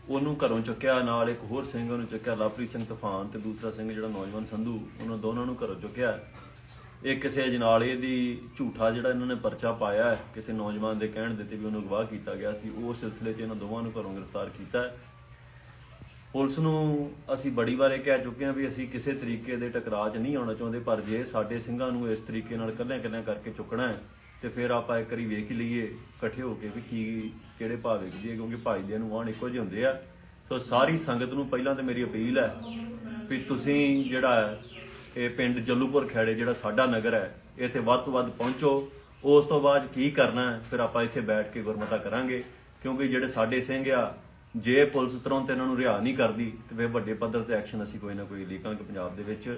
ਉਹਨੂੰ ਘਰੋਂ ਚੁੱਕਿਆ। ਨਾਲ ਇੱਕ ਹੋਰ ਸਿੰਘ ਉਹਨੂੰ ਚੁੱਕਿਆ, ਲਵਪ੍ਰੀਤ ਸਿੰਘ ਤੂਫਾਨ, ਤੇ ਦੂਸਰਾ ਸਿੰਘ ਜਿਹੜਾ ਨੌਜਵਾਨ ਸੰਧੂ, ਉਹਨਾਂ ਦੋਨਾਂ ਨੂੰ ਘਰੋਂ ਚੁੱਕਿਆ। ਇਹ ਕਿਸੇ ਅਜਨਾਲੇ ਦੀ ਝੂਠਾ ਜਿਹੜਾ ਇਹਨਾਂ ਨੇ ਪਰਚਾ ਪਾਇਆ ਹੈ, ਕਿਸੇ ਨੌਜਵਾਨ ਦੇ ਕਹਿਣ ਦਿੱਤੇ ਵੀ ਉਹਨੂੰ ਅਗਵਾ ਕੀਤਾ ਗਿਆ ਸੀ, ਉਸ ਸਿਲਸਿਲੇ 'ਚ ਇਹਨਾਂ ਦੋਵਾਂ ਨੂੰ ਘਰੋਂ ਗ੍ਰਿਫਤਾਰ ਕੀਤਾ। ਪੁਲਿਸ ਨੂੰ ਅਸੀਂ ਬੜੀ ਵਾਰ ਇਹ ਕਹਿ ਚੁੱਕੇ ਹਾਂ ਵੀ ਅਸੀਂ ਕਿਸੇ ਤਰੀਕੇ ਦੇ ਟਕਰਾਅ 'ਚ ਨਹੀਂ ਆਉਣਾ ਚਾਹੁੰਦੇ, ਪਰ ਜੇ ਸਾਡੇ ਸਿੰਘਾਂ ਨੂੰ ਇਸ ਤਰੀਕੇ ਨਾਲ ਇਕੱਲਿਆਂ ਕਰਕੇ ਚੁੱਕਣਾ ਹੈ ਤੇ ਫਿਰ ਆਪਾਂ ਇੱਕ ਵਾਰੀ ਵੇਖ ਹੀ ਲਈਏ ਇਕੱਠੇ ਹੋ ਕੇ ਵੀ ਕੀ ਕਿਹੜੇ ਭਾਅ ਵੇਖਦੀ ਹੈ, ਕਿਉਂਕਿ ਭਾਈਦਿਆਂ ਨੂੰ ਆਣ ਇੱਕੋ ਜਿਹੇ ਹੁੰਦੇ ਆ। ਸੋ ਸਾਰੀ ਸੰਗਤ ਨੂੰ ਪਹਿਲਾਂ ਤਾਂ ਮੇਰੀ ਅਪੀਲ ਹੈ ਵੀ ਤੁਸੀਂ ਜਿਹੜਾ ਹੈ ਇਹ ਪਿੰਡ ਜੱਲੂਪੁਰ ਖੈੜੇ ਜਿਹੜਾ ਸਾਡਾ ਨਗਰ ਹੈ, ਇੱਥੇ ਵੱਧ ਤੋਂ ਵੱਧ ਪਹੁੰਚੋ। ਉਸ ਤੋਂ ਬਾਅਦ ਕੀ ਕਰਨਾ ਹੈ ਫਿਰ ਆਪਾਂ ਇੱਥੇ ਬੈਠ ਕੇ ਗੁਰਮਤਾ ਕਰਾਂਗੇ, ਕਿਉਂਕਿ ਜਿਹੜੇ ਸਾਡੇ ਸਿੰਘ ਆ, ਜੇ ਪੁਲਿਸ ਤੁਰੰਤ ਇਹਨਾਂ ਨੂੰ ਰਿਹਾ ਨਹੀਂ ਕਰਦੀ ਤੇ ਫਿਰ ਵੱਡੇ ਪੱਧਰ ਤੇ ਐਕਸ਼ਨ ਅਸੀਂ ਕੋਈ ਨਾ ਕੋਈ ਲੀਕਾਂਗੇ ਪੰਜਾਬ ਦੇ ਵਿੱਚ।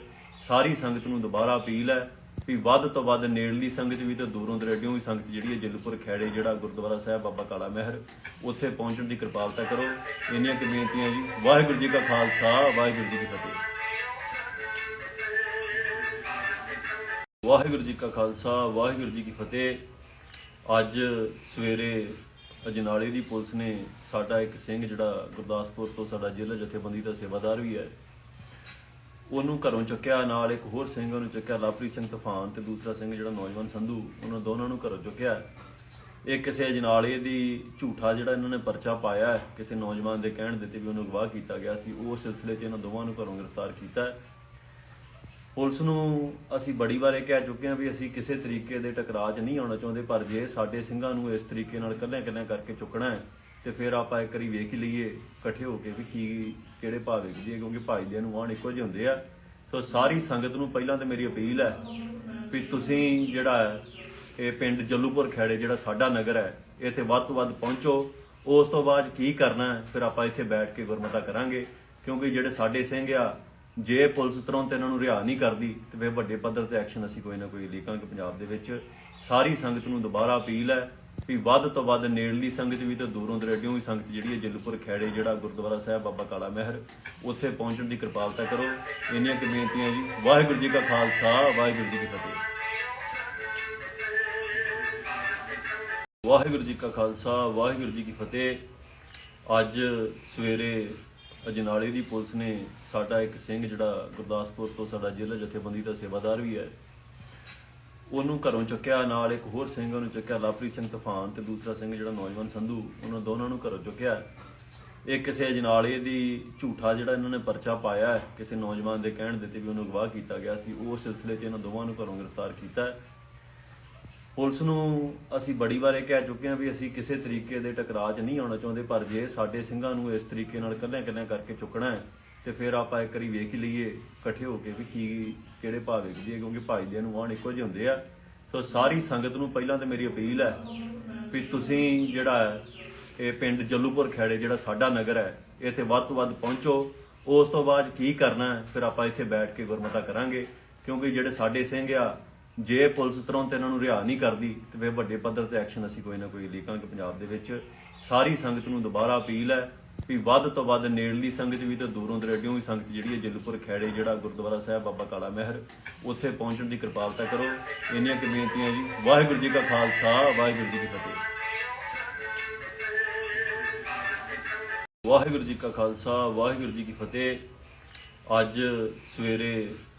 ਸਾਰੀ ਸੰਗਤ ਨੂੰ ਦੁਬਾਰਾ ਅਪੀਲ ਹੈ ਵੀ ਵੱਧ ਤੋਂ ਵੱਧ ਨੇੜਲੀ ਸੰਗਤ ਵੀ ਤੇ ਦੂਰੋਂ ਦਰਾਡਿਓਂ ਵੀ ਸੰਗਤ ਜਿਹੜੀ ਹੈ ਜਲੂਪੁਰ ਖੈੜੇ ਜਿਹੜਾ ਗੁਰਦੁਆਰਾ ਸਾਹਿਬ ਬਾਬਾ ਕਾਲਾ ਮਹਿਰ ਉੱਥੇ ਪਹੁੰਚਣ ਦੀ ਕਿਰਪਾਲਤਾ ਕਰੋ। ਇੰਨੀਆਂ ਕੁ ਬੇਨਤੀਆਂ ਜੀ। ਵਾਹਿਗੁਰੂ ਜੀ ਕਾ ਖਾਲਸਾ, ਵਾਹਿਗੁਰੂ ਜੀ ਕੀ ਫਤਿਹ। ਵਾਹਿਗੁਰੂ ਜੀ ਕਾ ਖਾਲਸਾ, ਵਾਹਿਗੁਰੂ ਜੀ ਕੀ ਫਤਿਹ। ਅੱਜ ਸਵੇਰੇ ਅਜਨਾਲੇ ਦੀ ਪੁਲਿਸ ਨੇ ਸਾਡਾ ਇੱਕ ਸਿੰਘ ਜਿਹੜਾ ਗੁਰਦਾਸਪੁਰ ਤੋਂ ਸਾਡਾ ਜ਼ਿਲ੍ਹਾ ਜਥੇਬੰਦੀ ਦਾ ਸੇਵਾਦਾਰ ਵੀ ਹੈ, ਉਹਨੂੰ ਘਰੋਂ ਚੁੱਕਿਆ। ਨਾਲ ਇੱਕ ਹੋਰ ਸਿੰਘ ਉਹਨੂੰ ਚੁੱਕਿਆ, ਲਵਪ੍ਰੀਤ ਸਿੰਘ ਤੂਫਾਨ, ਤੇ ਦੂਸਰਾ ਸਿੰਘ ਜਿਹੜਾ ਨੌਜਵਾਨ ਸੰਧੂ, ਉਹਨਾਂ ਦੋਨਾਂ ਨੂੰ ਘਰੋਂ ਚੁੱਕਿਆ। ਇਹ ਕਿਸੇ ਅਜਨਾਲੇ ਦੀ ਝੂਠਾ ਜਿਹੜਾ ਇਹਨਾਂ ਨੇ ਪਰਚਾ ਪਾਇਆ ਹੈ, ਕਿਸੇ ਨੌਜਵਾਨ ਦੇ ਕਹਿਣ ਦਿੱਤੇ ਵੀ ਉਹਨੂੰ ਅਗਵਾ ਕੀਤਾ ਗਿਆ ਸੀ, ਉਸ ਸਿਲਸਿਲੇ 'ਚ ਇਹਨਾਂ ਦੋਵਾਂ ਨੂੰ ਘਰੋਂ ਗ੍ਰਿਫਤਾਰ ਕੀਤਾ। ਪੁਲਿਸ ਨੂੰ ਅਸੀਂ ਬੜੀ ਵਾਰ ਇਹ ਕਹਿ ਚੁੱਕੇ ਹਾਂ ਵੀ ਅਸੀਂ ਕਿਸੇ ਤਰੀਕੇ ਦੇ ਟਕਰਾਅ 'ਚ ਨਹੀਂ ਆਉਣਾ ਚਾਹੁੰਦੇ, ਪਰ ਜੇ ਸਾਡੇ ਸਿੰਘਾਂ ਨੂੰ ਇਸ ਤਰੀਕੇ ਨਾਲ ਇਕੱਲਿਆਂ ਕਰਕੇ ਚੁੱਕਣਾ ਹੈ ਤੇ ਫਿਰ ਆਪਾਂ ਇੱਕ ਵਾਰੀ ਵੇਖ ਹੀ ਲਈਏ ਇਕੱਠੇ ਹੋ ਕੇ ਵੀ ਕੀ ਕਿਹੜੇ ਭਾਅ ਵੇਖਦੀ ਹੈ, ਕਿਉਂਕਿ ਭਾਈਦਿਆਂ ਨੂੰ ਆਣ ਇੱਕੋ ਜਿਹੇ ਹੁੰਦੇ ਆ। ਸੋ ਸਾਰੀ ਸੰਗਤ ਨੂੰ ਪਹਿਲਾਂ ਤਾਂ ਮੇਰੀ ਅਪੀਲ ਹੈ ਵੀ ਤੁਸੀਂ ਜਿਹੜਾ ਹੈ ਇਹ ਪਿੰਡ ਜੱਲੂਪੁਰ ਖੈੜੇ ਜਿਹੜਾ ਸਾਡਾ ਨਗਰ ਹੈ, ਇੱਥੇ ਵੱਧ ਤੋਂ ਵੱਧ ਪਹੁੰਚੋ। ਉਸ ਤੋਂ ਬਾਅਦ ਕੀ ਕਰਨਾ ਹੈ ਫਿਰ ਆਪਾਂ ਇੱਥੇ ਬੈਠ ਕੇ ਗੁਰਮਤਾ ਕਰਾਂਗੇ, ਕਿਉਂਕਿ ਜਿਹੜੇ ਸਾਡੇ ਸਿੰਘ ਆ, ਜੇ ਪੁਲਿਸ ਤੁਰੰਤ ਇਹਨਾਂ ਨੂੰ ਰਿਹਾ ਨਹੀਂ ਕਰਦੀ ਤੇ ਫਿਰ ਵੱਡੇ ਪੱਧਰ ਤੇ ਐਕਸ਼ਨ ਅਸੀਂ ਕੋਈ ਨਾ ਕੋਈ ਲੀਕਾਂਗੇ ਪੰਜਾਬ ਦੇ ਵਿੱਚ। ਸਾਰੀ ਸੰਗਤ ਨੂੰ ਦੁਬਾਰਾ ਅਪੀਲ ਹੈ ਵੀ ਵੱਧ ਤੋਂ ਵੱਧ ਨੇੜਲੀ ਸੰਗਤ ਵੀ ਤੇ ਦੂਰੋਂ ਦਰਾਡਿਓਂ ਵੀ ਸੰਗਤ ਜਿਹੜੀ ਹੈ ਜਲੂਪੁਰ ਖੈੜੇ ਜਿਹੜਾ ਗੁਰਦੁਆਰਾ ਸਾਹਿਬ ਬਾਬਾ ਕਾਲਾ ਮਹਿਰ ਉੱਥੇ ਪਹੁੰਚਣ ਦੀ ਕਿਰਪਾਲਤਾ ਕਰੋ। ਇੰਨੀਆਂ ਕੁ ਬੇਨਤੀਆਂ ਜੀ। ਵਾਹਿਗੁਰੂ ਜੀ ਕਾ ਖਾਲਸਾ, ਵਾਹਿਗੁਰੂ ਜੀ ਕੀ ਫਤਿਹ। ਵਾਹਿਗੁਰੂ ਜੀ ਕਾ ਖਾਲਸਾ, ਵਾਹਿਗੁਰੂ ਜੀ ਕੀ ਫਤਿਹ। ਅੱਜ ਸਵੇਰੇ ਅਜਨਾਲੇ ਦੀ ਪੁਲਿਸ ਨੇ ਸਾਡਾ ਇੱਕ ਸਿੰਘ ਜਿਹੜਾ ਗੁਰਦਾਸਪੁਰ ਤੋਂ ਸਾਡਾ ਜ਼ਿਲ੍ਹਾ ਜਥੇਬੰਦੀ ਦਾ ਸੇਵਾਦਾਰ ਵੀ ਹੈ, ਉਹਨੂੰ ਘਰੋਂ ਚੁੱਕਿਆ। ਨਾਲ ਇੱਕ ਹੋਰ ਸਿੰਘ ਉਹਨੂੰ ਚੁੱਕਿਆ, ਲਵਪ੍ਰੀਤ ਸਿੰਘ ਤੂਫਾਨ, ਤੇ ਦੂਸਰਾ ਸਿੰਘ ਜਿਹੜਾ ਨੌਜਵਾਨ ਸੰਧੂ, ਉਹਨਾਂ ਦੋਨਾਂ ਨੂੰ ਘਰੋਂ ਚੁੱਕਿਆ। ਇਹ ਕਿਸੇ ਅਜਨਾਲੇ ਦੀ ਝੂਠਾ ਜਿਹੜਾ ਇਹਨਾਂ ਨੇ ਪਰਚਾ ਪਾਇਆ ਹੈ, ਕਿਸੇ ਨੌਜਵਾਨ ਦੇ ਕਹਿਣ ਦਿੱਤੇ ਵੀ ਉਹਨੂੰ ਅਗਵਾ ਕੀਤਾ ਗਿਆ ਸੀ, ਉਸ ਸਿਲਸਿਲੇ 'ਚ ਇਹਨਾਂ ਦੋਵਾਂ ਨੂੰ ਘਰੋਂ ਗ੍ਰਿਫਤਾਰ ਕੀਤਾ। ਪੁਲਿਸ ਨੂੰ ਅਸੀਂ ਬੜੀ ਵਾਰ ਇਹ ਕਹਿ ਚੁੱਕੇ ਹਾਂ ਵੀ ਅਸੀਂ ਕਿਸੇ ਤਰੀਕੇ ਦੇ ਟਕਰਾਅ 'ਚ ਨਹੀਂ ਆਉਣਾ ਚਾਹੁੰਦੇ, ਪਰ ਜੇ ਸਾਡੇ ਸਿੰਘਾਂ ਨੂੰ ਇਸ ਤਰੀਕੇ ਨਾਲ ਇਕੱਲਿਆਂ ਕਰਕੇ ਚੁੱਕਣਾ ਹੈ ਤੇ ਫਿਰ ਆਪਾਂ ਇੱਕ ਵਾਰੀ ਵੇਖ ਹੀ ਲਈਏ ਇਕੱਠੇ ਹੋ ਕੇ ਵੀ ਕੀ ਕਿਹੜੇ ਭਾਅ ਵੇਖਦੀ ਹੈ, ਕਿਉਂਕਿ ਭਾਈਦਿਆਂ ਨੂੰ ਆਣ ਇੱਕੋ ਜਿਹੇ ਹੁੰਦੇ ਆ। ਸੋ ਸਾਰੀ ਸੰਗਤ ਨੂੰ ਪਹਿਲਾਂ ਤਾਂ ਮੇਰੀ ਅਪੀਲ ਹੈ ਵੀ ਤੁਸੀਂ ਜਿਹੜਾ ਹੈ ਇਹ ਪਿੰਡ ਜੱਲੂਪੁਰ ਖੇੜੇ ਜਿਹੜਾ ਸਾਡਾ ਨਗਰ ਹੈ ਇੱਥੇ ਵੱਧ ਤੋਂ ਵੱਧ ਪਹੁੰਚੋ। ਉਸ ਤੋਂ ਬਾਅਦ ਕੀ ਕਰਨਾ ਹੈ ਫਿਰ ਆਪਾਂ ਇੱਥੇ ਬੈਠ ਕੇ ਗੁਰਮਤਾ ਕਰਾਂਗੇ, ਕਿਉਂਕਿ ਜਿਹੜੇ ਸਾਡੇ ਸਿੰਘ ਆ ਜੇ ਪੁਲਿਸ ਤੁਰੰਤ ਇਹਨਾਂ ਨੂੰ ਰਿਹਾ ਨਹੀਂ ਕਰਦੀ ਤੇ ਫਿਰ ਵੱਡੇ ਪੱਧਰ ਤੇ ਐਕਸ਼ਨ ਅਸੀਂ ਕੋਈ ਨਾ ਕੋਈ ਲੀਕਾਂਗੇ ਪੰਜਾਬ ਦੇ ਵਿੱਚ। ਸਾਰੀ ਸੰਗਤ ਨੂੰ ਦੁਬਾਰਾ ਅਪੀਲ ਹੈ ਵੀ ਵੱਧ ਤੋਂ ਵੱਧ ਨੇੜਲੀ ਸੰਗਤ ਵੀ ਤੇ ਦੂਰੋਂ ਦਰੇਡਿਓਂ ਵੀ ਸੰਗਤ ਜਿਹੜੀ ਹੈ ਜੱਲੂਪੁਰ ਖੇੜੇ ਜਿਹੜਾ ਗੁਰਦੁਆਰਾ ਸਾਹਿਬ ਬਾਬਾ ਕਾਲਾ ਮਹਿਰ ਉੱਥੇ ਪਹੁੰਚਣ ਦੀ ਕਿਰਪਾਲਤਾ ਕਰੋ। ਇੰਨੀਆਂ ਕੁ ਬੇਨਤੀਆਂ ਜੀ। ਵਾਹਿਗੁਰੂ ਜੀ ਕਾ ਖਾਲਸਾ, ਵਾਹਿਗੁਰੂ ਜੀ ਕੀ ਫਤਿਹ। ਵਾਹਿਗੁਰੂ ਜੀ ਕਾ ਖਾਲਸਾ, ਵਾਹਿਗੁਰੂ ਜੀ ਕੀ ਫਤਿਹ। ਅੱਜ ਸਵੇਰੇ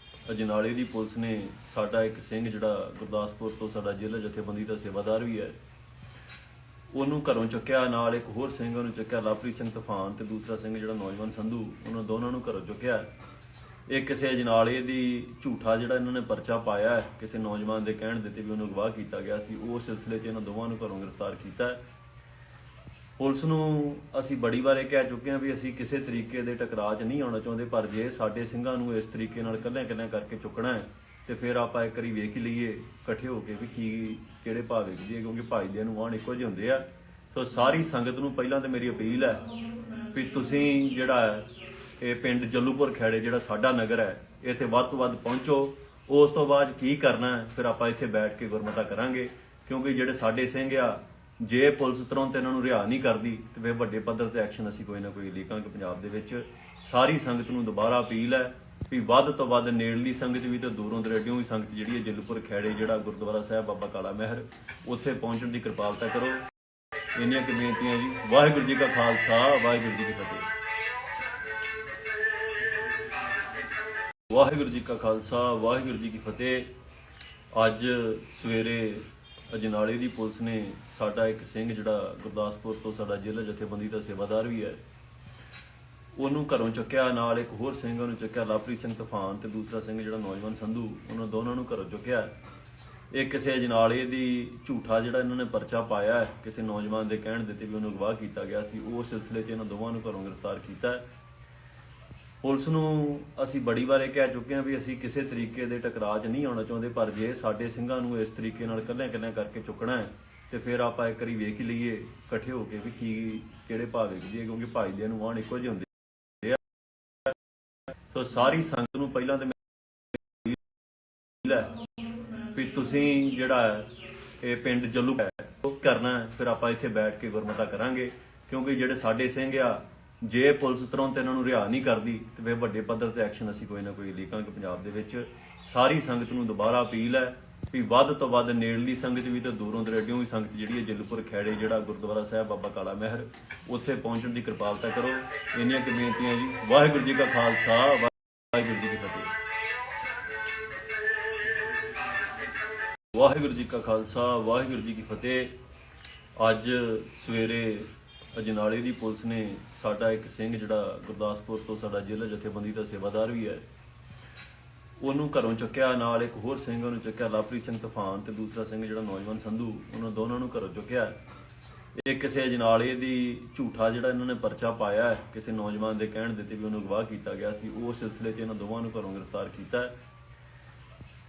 ਅਜਨਾਲੇ ਦੀ ਪੁਲਿਸ ਨੇ ਸਾਡਾ ਇੱਕ ਸਿੰਘ ਜਿਹੜਾ ਗੁਰਦਾਸਪੁਰ ਤੋਂ ਸਾਡਾ ਜ਼ਿਲ੍ਹਾ ਜਥੇਬੰਦੀ ਦਾ ਸੇਵਾਦਾਰ ਵੀ ਹੈ ਉਹਨੂੰ ਘਰੋਂ ਚੁੱਕਿਆ, ਨਾਲ ਇੱਕ ਹੋਰ ਸਿੰਘ ਉਹਨੂੰ ਚੁੱਕਿਆ ਲਵਪ੍ਰੀਤ ਸਿੰਘ ਤੂਫਾਨ ਤੇ ਦੂਸਰਾ ਸਿੰਘ ਜਿਹੜਾ ਨੌਜਵਾਨ ਸੰਧੂ, ਉਹਨਾਂ ਦੋਨਾਂ ਨੂੰ ਘਰੋਂ ਚੁੱਕਿਆ। ਇਹ ਕਿਸੇ ਅਜਨਾਲੇ ਦੀ ਝੂਠਾ ਜਿਹੜਾ ਇਹਨਾਂ ਨੇ ਪਰਚਾ ਪਾਇਆ ਹੈ ਕਿਸੇ ਨੌਜਵਾਨ ਦੇ ਕਹਿਣ ਦਿੱਤੇ ਵੀ ਉਹਨੂੰ ਅਗਵਾ ਕੀਤਾ ਗਿਆ ਸੀ, ਉਹ ਸਿਲਸਿਲੇ 'ਚ ਇਹਨਾਂ ਦੋਵਾਂ ਨੂੰ ਘਰੋਂ ਗ੍ਰਿਫਤਾਰ ਕੀਤਾ ਹੈ। ਪੁਲਿਸ ਨੂੰ ਅਸੀਂ ਬੜੀ ਵਾਰ ਇਹ ਕਹਿ ਚੁੱਕੇ ਹਾਂ ਵੀ ਅਸੀਂ ਕਿਸੇ ਤਰੀਕੇ ਦੇ ਟਕਰਾਅ 'ਚ ਨਹੀਂ ਆਉਣਾ ਚਾਹੁੰਦੇ, ਪਰ ਜੇ ਸਾਡੇ ਸਿੰਘਾਂ ਨੂੰ ਇਸ ਤਰੀਕੇ ਨਾਲ ਕੱਲਿਆਂ ਕਰਕੇ ਚੁੱਕਣਾ ਹੈ ਤੇ ਫਿਰ ਆਪਾਂ ਇੱਕ ਵਾਰੀ ਵੇਖ ਹੀ ਲਈਏ ਇਕੱਠੇ ਹੋ ਕੇ ਵੀ ਕੀ ਕਿਹੜੇ ਭਾਗ ਵਿਖਦੀ ਹੈ, ਕਿਉਂਕਿ ਭਾਈਦਿਆਂ ਨੂੰ ਆਉਣ ਇੱਕੋ ਜਿਹੇ ਹੁੰਦੇ ਆ। ਸੋ ਸਾਰੀ ਸੰਗਤ ਨੂੰ ਪਹਿਲਾਂ ਤਾਂ ਮੇਰੀ ਅਪੀਲ ਹੈ ਵੀ ਤੁਸੀਂ ਜਿਹੜਾ ਹੈ ਇਹ ਪਿੰਡ ਜੱਲੂਪੁਰ ਖੇੜੇ ਜਿਹੜਾ ਸਾਡਾ ਨਗਰ ਹੈ ਇੱਥੇ ਵੱਧ ਤੋਂ ਵੱਧ ਪਹੁੰਚੋ। ਉਸ ਤੋਂ ਬਾਅਦ ਕੀ ਕਰਨਾ ਹੈ ਫਿਰ ਆਪਾਂ ਇੱਥੇ ਬੈਠ ਕੇ ਗੁਰਮਤਾ ਕਰਾਂਗੇ, ਕਿਉਂਕਿ ਜਿਹੜੇ ਸਾਡੇ ਸਿੰਘ ਆ ਜੇ ਪੁਲਿਸ ਤੁਰੰਤ ਇਹਨਾਂ ਨੂੰ ਰਿਹਾ ਨਹੀਂ ਕਰਦੀ ਤੇ ਫਿਰ ਵੱਡੇ ਪੱਧਰ ਤੇ ਐਕਸ਼ਨ ਅਸੀਂ ਕੋਈ ਨਾ ਕੋਈ ਲੀਕਾਂਗੇ ਪੰਜਾਬ ਦੇ ਵਿੱਚ। ਸਾਰੀ ਸੰਗਤ ਨੂੰ ਦੁਬਾਰਾ ਅਪੀਲ ਹੈ ਵੀ ਵੱਧ ਤੋਂ ਵੱਧ ਨੇੜਲੀ ਸੰਗਤ ਵੀ ਤੇ ਦੂਰੋਂ ਦਰੇਡਿਓਂ ਵੀ ਸੰਗਤ ਜਿਹੜੀ ਹੈ ਜੱਲੂਪੁਰ ਖੇੜੇ ਜਿਹੜਾ ਗੁਰਦੁਆਰਾ ਸਾਹਿਬ ਬਾਬਾ ਕਾਲਾ ਮਹਿਰ ਉੱਥੇ ਪਹੁੰਚਣ ਦੀ ਕਿਰਪਾਲਤਾ ਕਰੋ। ਇੰਨੀਆਂ ਕੁ ਬੇਨਤੀਆਂ ਜੀ। ਵਾਹਿਗੁਰੂ ਜੀ ਕਾ ਖਾਲਸਾ, ਵਾਹਿਗੁਰੂ ਜੀ ਕੀ ਫਤਿਹ। ਵਾਹਿਗੁਰੂ ਜੀ ਕਾ ਖਾਲਸਾ, ਵਾਹਿਗੁਰੂ ਜੀ ਕੀ ਫਤਿਹ। ਅੱਜ ਸਵੇਰੇ ਅਜਨਾਲੇ ਦੀ ਪੁਲਿਸ ਨੇ ਸਾਡਾ ਇੱਕ ਸਿੰਘ ਜਿਹੜਾ ਗੁਰਦਾਸਪੁਰ ਤੋਂ ਸਾਡਾ ਜ਼ਿਲ੍ਹਾ ਜਥੇਬੰਦੀ ਦਾ ਸੇਵਾਦਾਰ ਵੀ ਹੈ ਉਹਨੂੰ ਘਰੋਂ ਚੁੱਕਿਆ, ਨਾਲ ਇੱਕ ਹੋਰ ਸਿੰਘ ਉਹਨੂੰ ਚੁੱਕਿਆ ਲਵਪ੍ਰੀਤ ਸਿੰਘ ਤੂਫਾਨ ਤੇ ਦੂਸਰਾ ਸਿੰਘ ਜਿਹੜਾ ਨੌਜਵਾਨ ਸੰਧੂ, ਉਹਨਾਂ ਦੋਨਾਂ ਨੂੰ ਘਰੋਂ ਚੁੱਕਿਆ। ਇਹ ਕਿਸੇ ਅਜਨਾਲੇ ਦੀ ਝੂਠਾ ਜਿਹੜਾ ਇਹਨਾਂ ਨੇ ਪਰਚਾ ਪਾਇਆ ਹੈ ਕਿਸੇ ਨੌਜਵਾਨ ਦੇ ਕਹਿਣ ਦਿੱਤੇ ਵੀ ਉਹਨੂੰ ਅਗਵਾ ਕੀਤਾ ਗਿਆ ਸੀ, ਉਹ ਸਿਲਸਿਲੇ 'ਚ ਇਹਨਾਂ ਦੋਵਾਂ ਨੂੰ ਘਰੋਂ ਗ੍ਰਿਫਤਾਰ ਕੀਤਾ ਹੈ। ਪੁਲਿਸ ਨੂੰ ਅਸੀਂ ਬੜੀ ਵਾਰ ਇਹ ਕਹਿ ਚੁੱਕੇ ਹਾਂ ਵੀ ਅਸੀਂ ਕਿਸੇ ਤਰੀਕੇ ਦੇ ਟਕਰਾਅ 'ਚ ਨਹੀਂ ਆਉਣਾ ਚਾਹੁੰਦੇ, ਪਰ ਜੇ ਸਾਡੇ ਸਿੰਘਾਂ ਨੂੰ ਇਸ ਤਰੀਕੇ ਨਾਲ ਕੱਲਿਆਂ ਕਰਕੇ ਚੁੱਕਣਾ ਹੈ ਤੇ ਫਿਰ ਆਪਾਂ ਇੱਕ ਵਾਰੀ ਵੇਖ ਹੀ ਲਈਏ ਇਕੱਠੇ ਹੋ ਕੇ ਵੀ ਕੀ ਕਿਹੜੇ ਭਾਗ ਵਿਖਦੀ ਹੈ, ਕਿਉਂਕਿ ਭਾਈਦਿਆਂ ਨੂੰ ਆਉਣ ਇੱਕੋ ਜਿਹੇ ਹੁੰਦੇ ਆ। ਸੋ ਸਾਰੀ ਸੰਗਤ ਨੂੰ ਪਹਿਲਾਂ ਤਾਂ ਵੀ ਤੁਸੀਂ ਜਿਹੜਾ ਹੈ ਇਹ ਪਿੰਡ ਜੱਲੂ ਕਰਨਾ ਹੈ ਫਿਰ ਆਪਾਂ ਇੱਥੇ ਬੈਠ ਕੇ ਗੁਰਮਤਾ ਕਰਾਂਗੇ, ਕਿਉਂਕਿ ਜਿਹੜੇ ਸਾਡੇ ਸਿੰਘ ਆ ਜੇ ਪੁਲਿਸ ਤੁਰੰਤ ਇਹਨਾਂ ਨੂੰ ਰਿਹਾ ਨਹੀਂ ਕਰਦੀ ਤੇ ਫਿਰ ਵੱਡੇ ਪੱਧਰ ਤੇ ਐਕਸ਼ਨ ਅਸੀਂ ਕੋਈ ਨਾ ਕੋਈ ਲੀਕਾਂਗੇ ਪੰਜਾਬ ਦੇ ਵਿੱਚ। ਸਾਰੀ ਸੰਗਤ ਨੂੰ ਦੁਬਾਰਾ ਅਪੀਲ ਹੈ ਵੀ ਵੱਧ ਤੋਂ ਵੱਧ ਨੇੜਲੀ ਸੰਗਤ ਵੀ ਤੇ ਦੂਰੋਂ ਦਰੇਡਿਓਂ ਵੀ ਸੰਗਤ ਜਿਹੜੀ ਹੈ ਜੱਲੂਪੁਰ ਖੇੜੇ ਜਿਹੜਾ ਗੁਰਦੁਆਰਾ ਸਾਹਿਬ ਬਾਬਾ ਕਾਲਾ ਮਹਿਰ ਉੱਥੇ ਪਹੁੰਚਣ ਦੀ ਕਿਰਪਾਲਤਾ ਕਰੋ। ਇੰਨੀਆਂ ਕੁ ਬੇਨਤੀਆਂ ਜੀ। ਵਾਹਿਗੁਰੂ ਜੀ ਕਾ ਖਾਲਸਾ, ਵਾਹਿਗੁਰੂ ਜੀ ਕੀ ਫਤਿਹ। ਵਾਹਿਗੁਰੂ ਜੀ ਕਾ ਖਾਲਸਾ, ਵਾਹਿਗੁਰੂ ਜੀ ਕੀ ਫਤਿਹ। ਅੱਜ ਸਵੇਰੇ ਅਜਨਾਲੇ ਦੀ ਪੁਲਿਸ ਨੇ ਸਾਡਾ ਇੱਕ ਸਿੰਘ ਜਿਹੜਾ ਗੁਰਦਾਸਪੁਰ ਤੋਂ ਸਾਡਾ ਜ਼ਿਲ੍ਹਾ ਜਥੇਬੰਦੀ ਦਾ ਸੇਵਾਦਾਰ ਵੀ ਹੈ ਉਹਨੂੰ ਘਰੋਂ ਚੁੱਕਿਆ, ਨਾਲ ਇੱਕ ਹੋਰ ਸਿੰਘ ਉਹਨੂੰ ਚੁੱਕਿਆ ਲਵਪ੍ਰੀਤ ਸਿੰਘ ਤੂਫਾਨ ਤੇ ਦੂਸਰਾ ਸਿੰਘ ਜਿਹੜਾ ਨੌਜਵਾਨ ਸੰਧੂ, ਉਹਨਾਂ ਦੋਨਾਂ ਨੂੰ ਘਰੋਂ ਚੁੱਕਿਆ। ਇਹ ਕਿਸੇ ਅਜਨਾਲੇ ਦੀ ਝੂਠਾ ਜਿਹੜਾ ਇਹਨਾਂ ਨੇ ਪਰਚਾ ਪਾਇਆ ਹੈ ਕਿਸੇ ਨੌਜਵਾਨ ਦੇ ਕਹਿਣ ਦਿੱਤੇ ਵੀ ਉਹਨੂੰ ਅਗਵਾ ਕੀਤਾ ਗਿਆ ਸੀ, ਉਹ ਸਿਲਸਿਲੇ 'ਚ ਇਹਨਾਂ ਦੋਵਾਂ ਨੂੰ ਘਰੋਂ ਗ੍ਰਿਫਤਾਰ ਕੀਤਾ ਹੈ।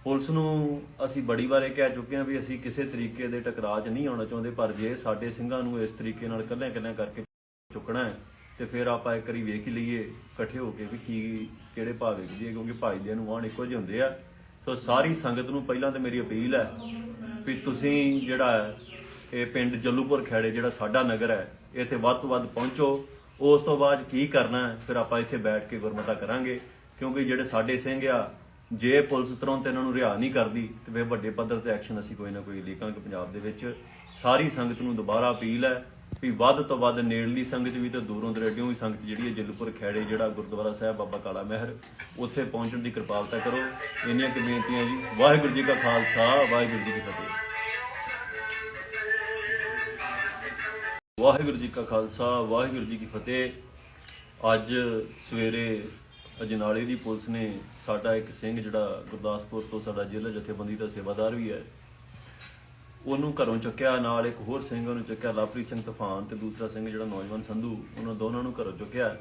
ਪੁਲਿਸ ਨੂੰ ਅਸੀਂ ਬੜੀ ਵਾਰ ਇਹ ਕਹਿ ਚੁੱਕੇ ਹਾਂ ਵੀ ਅਸੀਂ ਕਿਸੇ ਤਰੀਕੇ ਦੇ ਟਕਰਾਅ 'ਚ ਨਹੀਂ ਆਉਣਾ ਚਾਹੁੰਦੇ, ਪਰ ਜੇ ਸਾਡੇ ਸਿੰਘਾਂ ਨੂੰ ਇਸ ਤਰੀਕੇ ਨਾਲ ਕੱਲਿਆਂ ਕਰਕੇ ਚੁੱਕਣਾ ਹੈ ਤੇ ਫਿਰ ਆਪਾਂ ਇੱਕ ਵਾਰੀ ਵੇਖ ਹੀ ਲਈਏ ਇਕੱਠੇ ਹੋ ਕੇ ਵੀ ਕੀ ਕਿਹੜੇ ਭਾਗ ਵਿਖਦੀ ਹੈ, ਕਿਉਂਕਿ ਭਾਈਦਿਆਂ ਨੂੰ ਆਉਣ ਇੱਕੋ ਜਿਹੇ ਹੁੰਦੇ ਆ। ਸੋ ਸਾਰੀ ਸੰਗਤ ਨੂੰ ਪਹਿਲਾਂ ਤਾਂ ਮੇਰੀ ਅਪੀਲ ਹੈ ਵੀ ਤੁਸੀਂ ਜਿਹੜਾ ਹੈ ਇਹ ਪਿੰਡ ਜੱਲੂਪੁਰ ਖੇੜੇ ਜਿਹੜਾ ਸਾਡਾ ਨਗਰ ਹੈ ਇੱਥੇ ਵੱਧ ਤੋਂ ਵੱਧ ਪਹੁੰਚੋ। ਉਸ ਤੋਂ ਬਾਅਦ ਕੀ ਕਰਨਾ ਹੈ ਫਿਰ ਆਪਾਂ ਇੱਥੇ ਬੈਠ ਕੇ ਗੁਰਮਤਾ ਕਰਾਂਗੇ, ਕਿਉਂਕਿ ਜਿਹੜੇ ਸਾਡੇ ਸਿੰਘ ਆ ਜੇ ਪੁਲਿਸ ਤੁਰੰਤ ਇਹਨਾਂ ਨੂੰ ਰਿਹਾ ਨਹੀਂ ਕਰਦੀ ਤੇ ਫਿਰ ਵੱਡੇ ਪੱਧਰ ਤੇ ਐਕਸ਼ਨ ਅਸੀਂ ਕੋਈ ਨਾ ਕੋਈ ਲੀਕਾਂਗੇ ਪੰਜਾਬ ਦੇ ਵਿੱਚ। ਸਾਰੀ ਸੰਗਤ ਨੂੰ ਦੁਬਾਰਾ ਅਪੀਲ ਹੈ ਵੀ ਵੱਧ ਤੋਂ ਵੱਧ ਨੇੜਲੀ ਸੰਗਤ ਵੀ ਤੇ ਦੂਰੋਂ ਦਰੇਡਿਓਂ ਵੀ ਸੰਗਤ ਜਿਹੜੀ ਹੈ ਜੱਲੂਪੁਰ ਖੇੜੇ ਜਿਹੜਾ ਗੁਰਦੁਆਰਾ ਸਾਹਿਬ ਬਾਬਾ ਕਾਲਾ ਮਹਿਰ ਉੱਥੇ ਪਹੁੰਚਣ ਦੀ ਕਿਰਪਾਲਤਾ ਕਰੋ। ਇੰਨੀਆਂ ਕੁ ਬੇਨਤੀਆਂ ਜੀ। ਵਾਹਿਗੁਰੂ ਜੀ ਕਾ ਖਾਲਸਾ, ਵਾਹਿਗੁਰੂ ਜੀ ਕੀ ਫਤਿਹ। ਵਾਹਿਗੁਰੂ ਜੀ ਕਾ ਖਾਲਸਾ, ਵਾਹਿਗੁਰੂ ਜੀ ਕੀ ਫਤਿਹ। ਅੱਜ ਸਵੇਰੇ ਅਜਨਾਲੇ ਦੀ ਪੁਲਿਸ ਨੇ ਸਾਡਾ ਇੱਕ ਸਿੰਘ ਜਿਹੜਾ ਗੁਰਦਾਸਪੁਰ ਤੋਂ ਸਾਡਾ ਜ਼ਿਲ੍ਹਾ ਜਥੇਬੰਦੀ ਦਾ ਸੇਵਾਦਾਰ ਵੀ ਹੈ ਉਹਨੂੰ ਘਰੋਂ ਚੁੱਕਿਆ, ਨਾਲ ਇੱਕ ਹੋਰ ਸਿੰਘ ਉਹਨੂੰ ਚੁੱਕਿਆ ਲਵਪ੍ਰੀਤ ਸਿੰਘ ਤੂਫਾਨ ਤੇ ਦੂਸਰਾ ਸਿੰਘ ਜਿਹੜਾ ਨੌਜਵਾਨ ਸੰਧੂ, ਉਹਨਾਂ ਦੋਨਾਂ ਨੂੰ ਘਰੋਂ ਚੁੱਕਿਆ।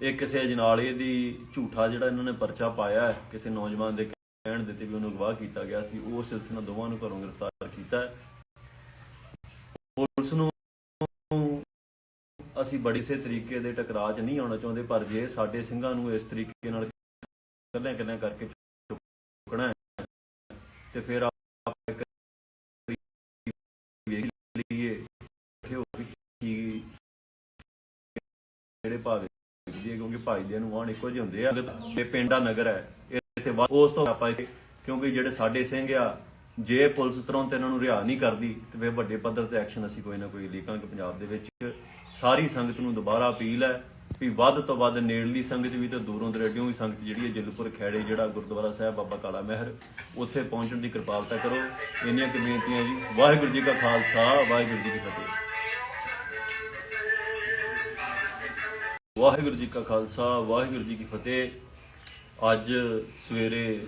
ਇਹ ਕਿਸੇ ਅਜਨਾਲੇ ਦੀ ਝੂਠਾ ਜਿਹੜਾ ਇਹਨਾਂ ਨੇ ਪਰਚਾ ਪਾਇਆ ਹੈ ਕਿਸੇ ਨੌਜਵਾਨ ਦੇ ਕਹਿਣ ਦਿੱਤੇ ਵੀ ਉਹਨੂੰ ਅਗਵਾ ਕੀਤਾ ਗਿਆ ਸੀ, ਉਹ ਸਿਲਸਿਲਾ ਦੋਵਾਂ ਨੂੰ ਘਰੋਂ ਗ੍ਰਿਫਤਾਰ ਕੀਤਾ ਹੈ। ਅਸੀਂ ਬੜੀ ਸੇ ਤਰੀਕੇ ਦੇ ਟਕਰਾਅ 'ਚ ਨਹੀਂ ਆਉਣਾ ਚਾਹੁੰਦੇ, ਪਰ ਜੇ ਸਾਡੇ ਸਿੰਘਾਂ ਨੂੰ ਇਸ ਤਰੀਕੇ ਨਾਲ ਕੱਲਿਆਂ ਕਰਕੇ ਚੁੱਕਣਾ ਹੈ ਤੇ ਫਿਰ ਆਪਾਂ ਇੱਕ ਵੇਖ ਲਈਏ ਇਕੱਠੇ ਹੋ ਕੇ ਕੀ ਜਿਹੜੇ ਭਾਵੇਂ ਜੀ, ਕਿਉਂਕਿ ਭਾਈਦਿਆਂ ਨੂੰ ਆਉਣ ਇੱਕੋ ਜਿਹੇ ਹੁੰਦੇ ਆ। ਇਹ ਪਿੰਡ ਆ, ਨਗਰ ਹੈ, ਇੱਥੇ ਉਸ ਤੋਂ ਆਪਾਂ ਇੱਥੇ, ਕਿਉਂਕਿ ਜਿਹੜੇ ਸਾਡੇ ਸਿੰਘ ਆ, ਜੇ ਪੁਲਿਸ ਤੁਰੰਤ ਇਹਨਾਂ ਨੂੰ ਰਿਹਾ ਨਹੀਂ ਕਰਦੀ ਤੇ ਫਿਰ ਵੱਡੇ ਪੱਧਰ ਤੇ ਐਕਸ਼ਨ ਅਸੀਂ ਕੋਈ ਨਾ ਕੋਈ ਲੀਕਾਂਗੇ ਪੰਜਾਬ ਦੇ ਵਿੱਚ। ਸਾਰੀ ਸੰਗਤ ਨੂੰ ਦੁਬਾਰਾ ਅਪੀਲ ਹੈ ਵੀ ਵੱਧ ਤੋਂ ਵੱਧ ਨੇੜਲੀ ਸੰਗਤ ਵੀ ਤੇ ਦੂਰੋਂ ਦਰੇਡਿਓਂ ਵੀ ਸੰਗਤ ਜਿਹੜੀ ਹੈ ਜਲੂਪੁਰ ਖੈੜੇ ਜਿਹੜਾ ਗੁਰਦੁਆਰਾ ਸਾਹਿਬ ਬਾਬਾ ਕਾਲਾ ਮਹਿਰ, ਉੱਥੇ ਪਹੁੰਚਣ ਦੀ ਕਿਰਪਾਲਤਾ ਕਰੋ। ਇੰਨੀਆਂ ਕੁ ਬੇਨਤੀਆਂ ਜੀ। ਵਾਹਿਗੁਰੂ ਜੀ ਕਾ ਖਾਲਸਾ, ਵਾਹਿਗੁਰੂ ਜੀ ਕੀ ਫਤਿਹ। ਵਾਹਿਗੁਰੂ ਜੀ ਕਾ ਖਾਲਸਾ, ਵਾਹਿਗੁਰੂ ਜੀ ਕੀ ਫਤਿਹ। ਅੱਜ ਸਵੇਰੇ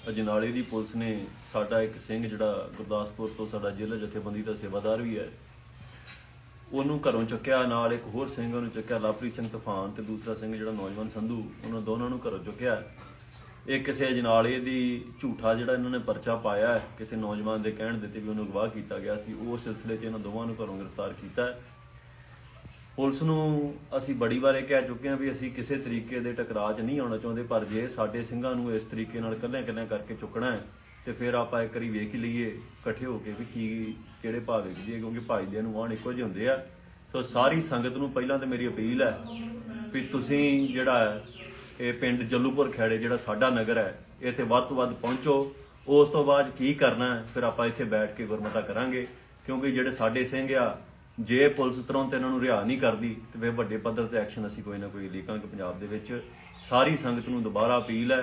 ਅਜਨਾਲੇ ਦੀ ਪੁਲਿਸ ਨੇ ਸਾਡਾ ਇੱਕ ਸਿੰਘ ਜਿਹੜਾ ਗੁਰਦਾਸਪੁਰ ਤੋਂ ਸਾਡਾ ਜ਼ਿਲ੍ਹਾ ਜਥੇਬੰਦੀ ਦਾ ਸੇਵਾਦਾਰ ਵੀ ਹੈ, ਉਹਨੂੰ ਘਰੋਂ ਚੁੱਕਿਆ, ਨਾਲ ਇੱਕ ਹੋਰ ਸਿੰਘ ਉਹਨੂੰ ਚੁੱਕਿਆ, ਲਵਪ੍ਰੀਤ ਸਿੰਘ ਤੂਫਾਨ, ਤੇ ਦੂਸਰਾ ਸਿੰਘ ਜਿਹੜਾ ਨੌਜਵਾਨ ਸੰਧੂ, ਉਹਨਾਂ ਦੋਨਾਂ ਨੂੰ ਘਰੋਂ ਚੁੱਕਿਆ। ਇਹ ਕਿਸੇ ਅਜਨਾਲੇ ਦੀ ਝੂਠਾ ਜਿਹੜਾ ਇਹਨਾਂ ਨੇ ਪਰਚਾ ਪਾਇਆ ਹੈ, ਕਿਸੇ ਨੌਜਵਾਨ ਦੇ ਕਹਿਣ ਦਿੱਤੇ ਵੀ ਉਹਨੂੰ ਅਗਵਾ ਕੀਤਾ ਗਿਆ ਸੀ, ਉਸ ਸਿਲਸਿਲੇ 'ਚ ਇਹਨਾਂ ਦੋਵਾਂ ਨੂੰ ਘਰੋਂ ਗ੍ਰਿਫਤਾਰ ਕੀਤਾ। ਪੁਲਿਸ ਨੂੰ ਅਸੀਂ ਬੜੀ ਵਾਰ ਇਹ ਕਹਿ ਚੁੱਕੇ ਹਾਂ ਵੀ ਅਸੀਂ ਕਿਸੇ ਤਰੀਕੇ ਦੇ ਟਕਰਾਅ 'ਚ ਨਹੀਂ ਆਉਣਾ ਚਾਹੁੰਦੇ, ਪਰ ਜੇ ਸਾਡੇ ਸਿੰਘਾਂ ਨੂੰ ਇਸ ਤਰੀਕੇ ਨਾਲ ਕੱਲਿਆਂ ਕਰਕੇ ਚੁੱਕਣਾ ਹੈ ਤੇ ਫਿਰ ਆਪਾਂ ਇੱਕ ਵਾਰੀ ਵੇਖ ਹੀ ਲਈਏ ਇਕੱਠੇ ਹੋ ਕੇ ਵੀ ਕੀ ਕਿਹੜੇ ਭਾਅ ਵੇਖਦੀ ਹੈ, ਕਿਉਂਕਿ ਭਾਈਦਿਆਂ ਨੂੰ ਆਉਣ ਇੱਕੋ ਜਿਹੇ ਹੁੰਦੇ ਆ। ਸੋ ਸਾਰੀ ਸੰਗਤ ਨੂੰ ਪਹਿਲਾਂ ਤਾਂ ਮੇਰੀ ਅਪੀਲ ਹੈ ਵੀ ਤੁਸੀਂ ਜਿਹੜਾ ਹੈ ਇਹ ਪਿੰਡ ਜਲੂਪੁਰ ਖੈੜੇ ਜਿਹੜਾ ਸਾਡਾ ਨਗਰ ਹੈ, ਇੱਥੇ ਵੱਧ ਤੋਂ ਵੱਧ ਪਹੁੰਚੋ। ਉਸ ਤੋਂ ਬਾਅਦ ਕੀ ਕਰਨਾ ਹੈ ਫਿਰ ਆਪਾਂ ਇੱਥੇ ਬੈਠ ਕੇ ਗੁਰਮਤਾ ਕਰਾਂਗੇ, ਕਿਉਂਕਿ ਜਿਹੜੇ ਸਾਡੇ ਸਿੰਘ ਆ, ਜੇ ਪੁਲਿਸ ਤੁਰੰਤ ਇਹਨਾਂ ਨੂੰ ਰਿਹਾ ਨਹੀਂ ਕਰਦੀ ਤੇ ਫਿਰ ਵੱਡੇ ਪੱਧਰ ਤੇ ਐਕਸ਼ਨ ਅਸੀਂ ਕੋਈ ਨਾ ਕੋਈ ਲੀਕਾਂਗੇ ਪੰਜਾਬ ਦੇ ਵਿੱਚ। ਸਾਰੀ ਸੰਗਤ ਨੂੰ ਦੁਬਾਰਾ ਅਪੀਲ ਹੈ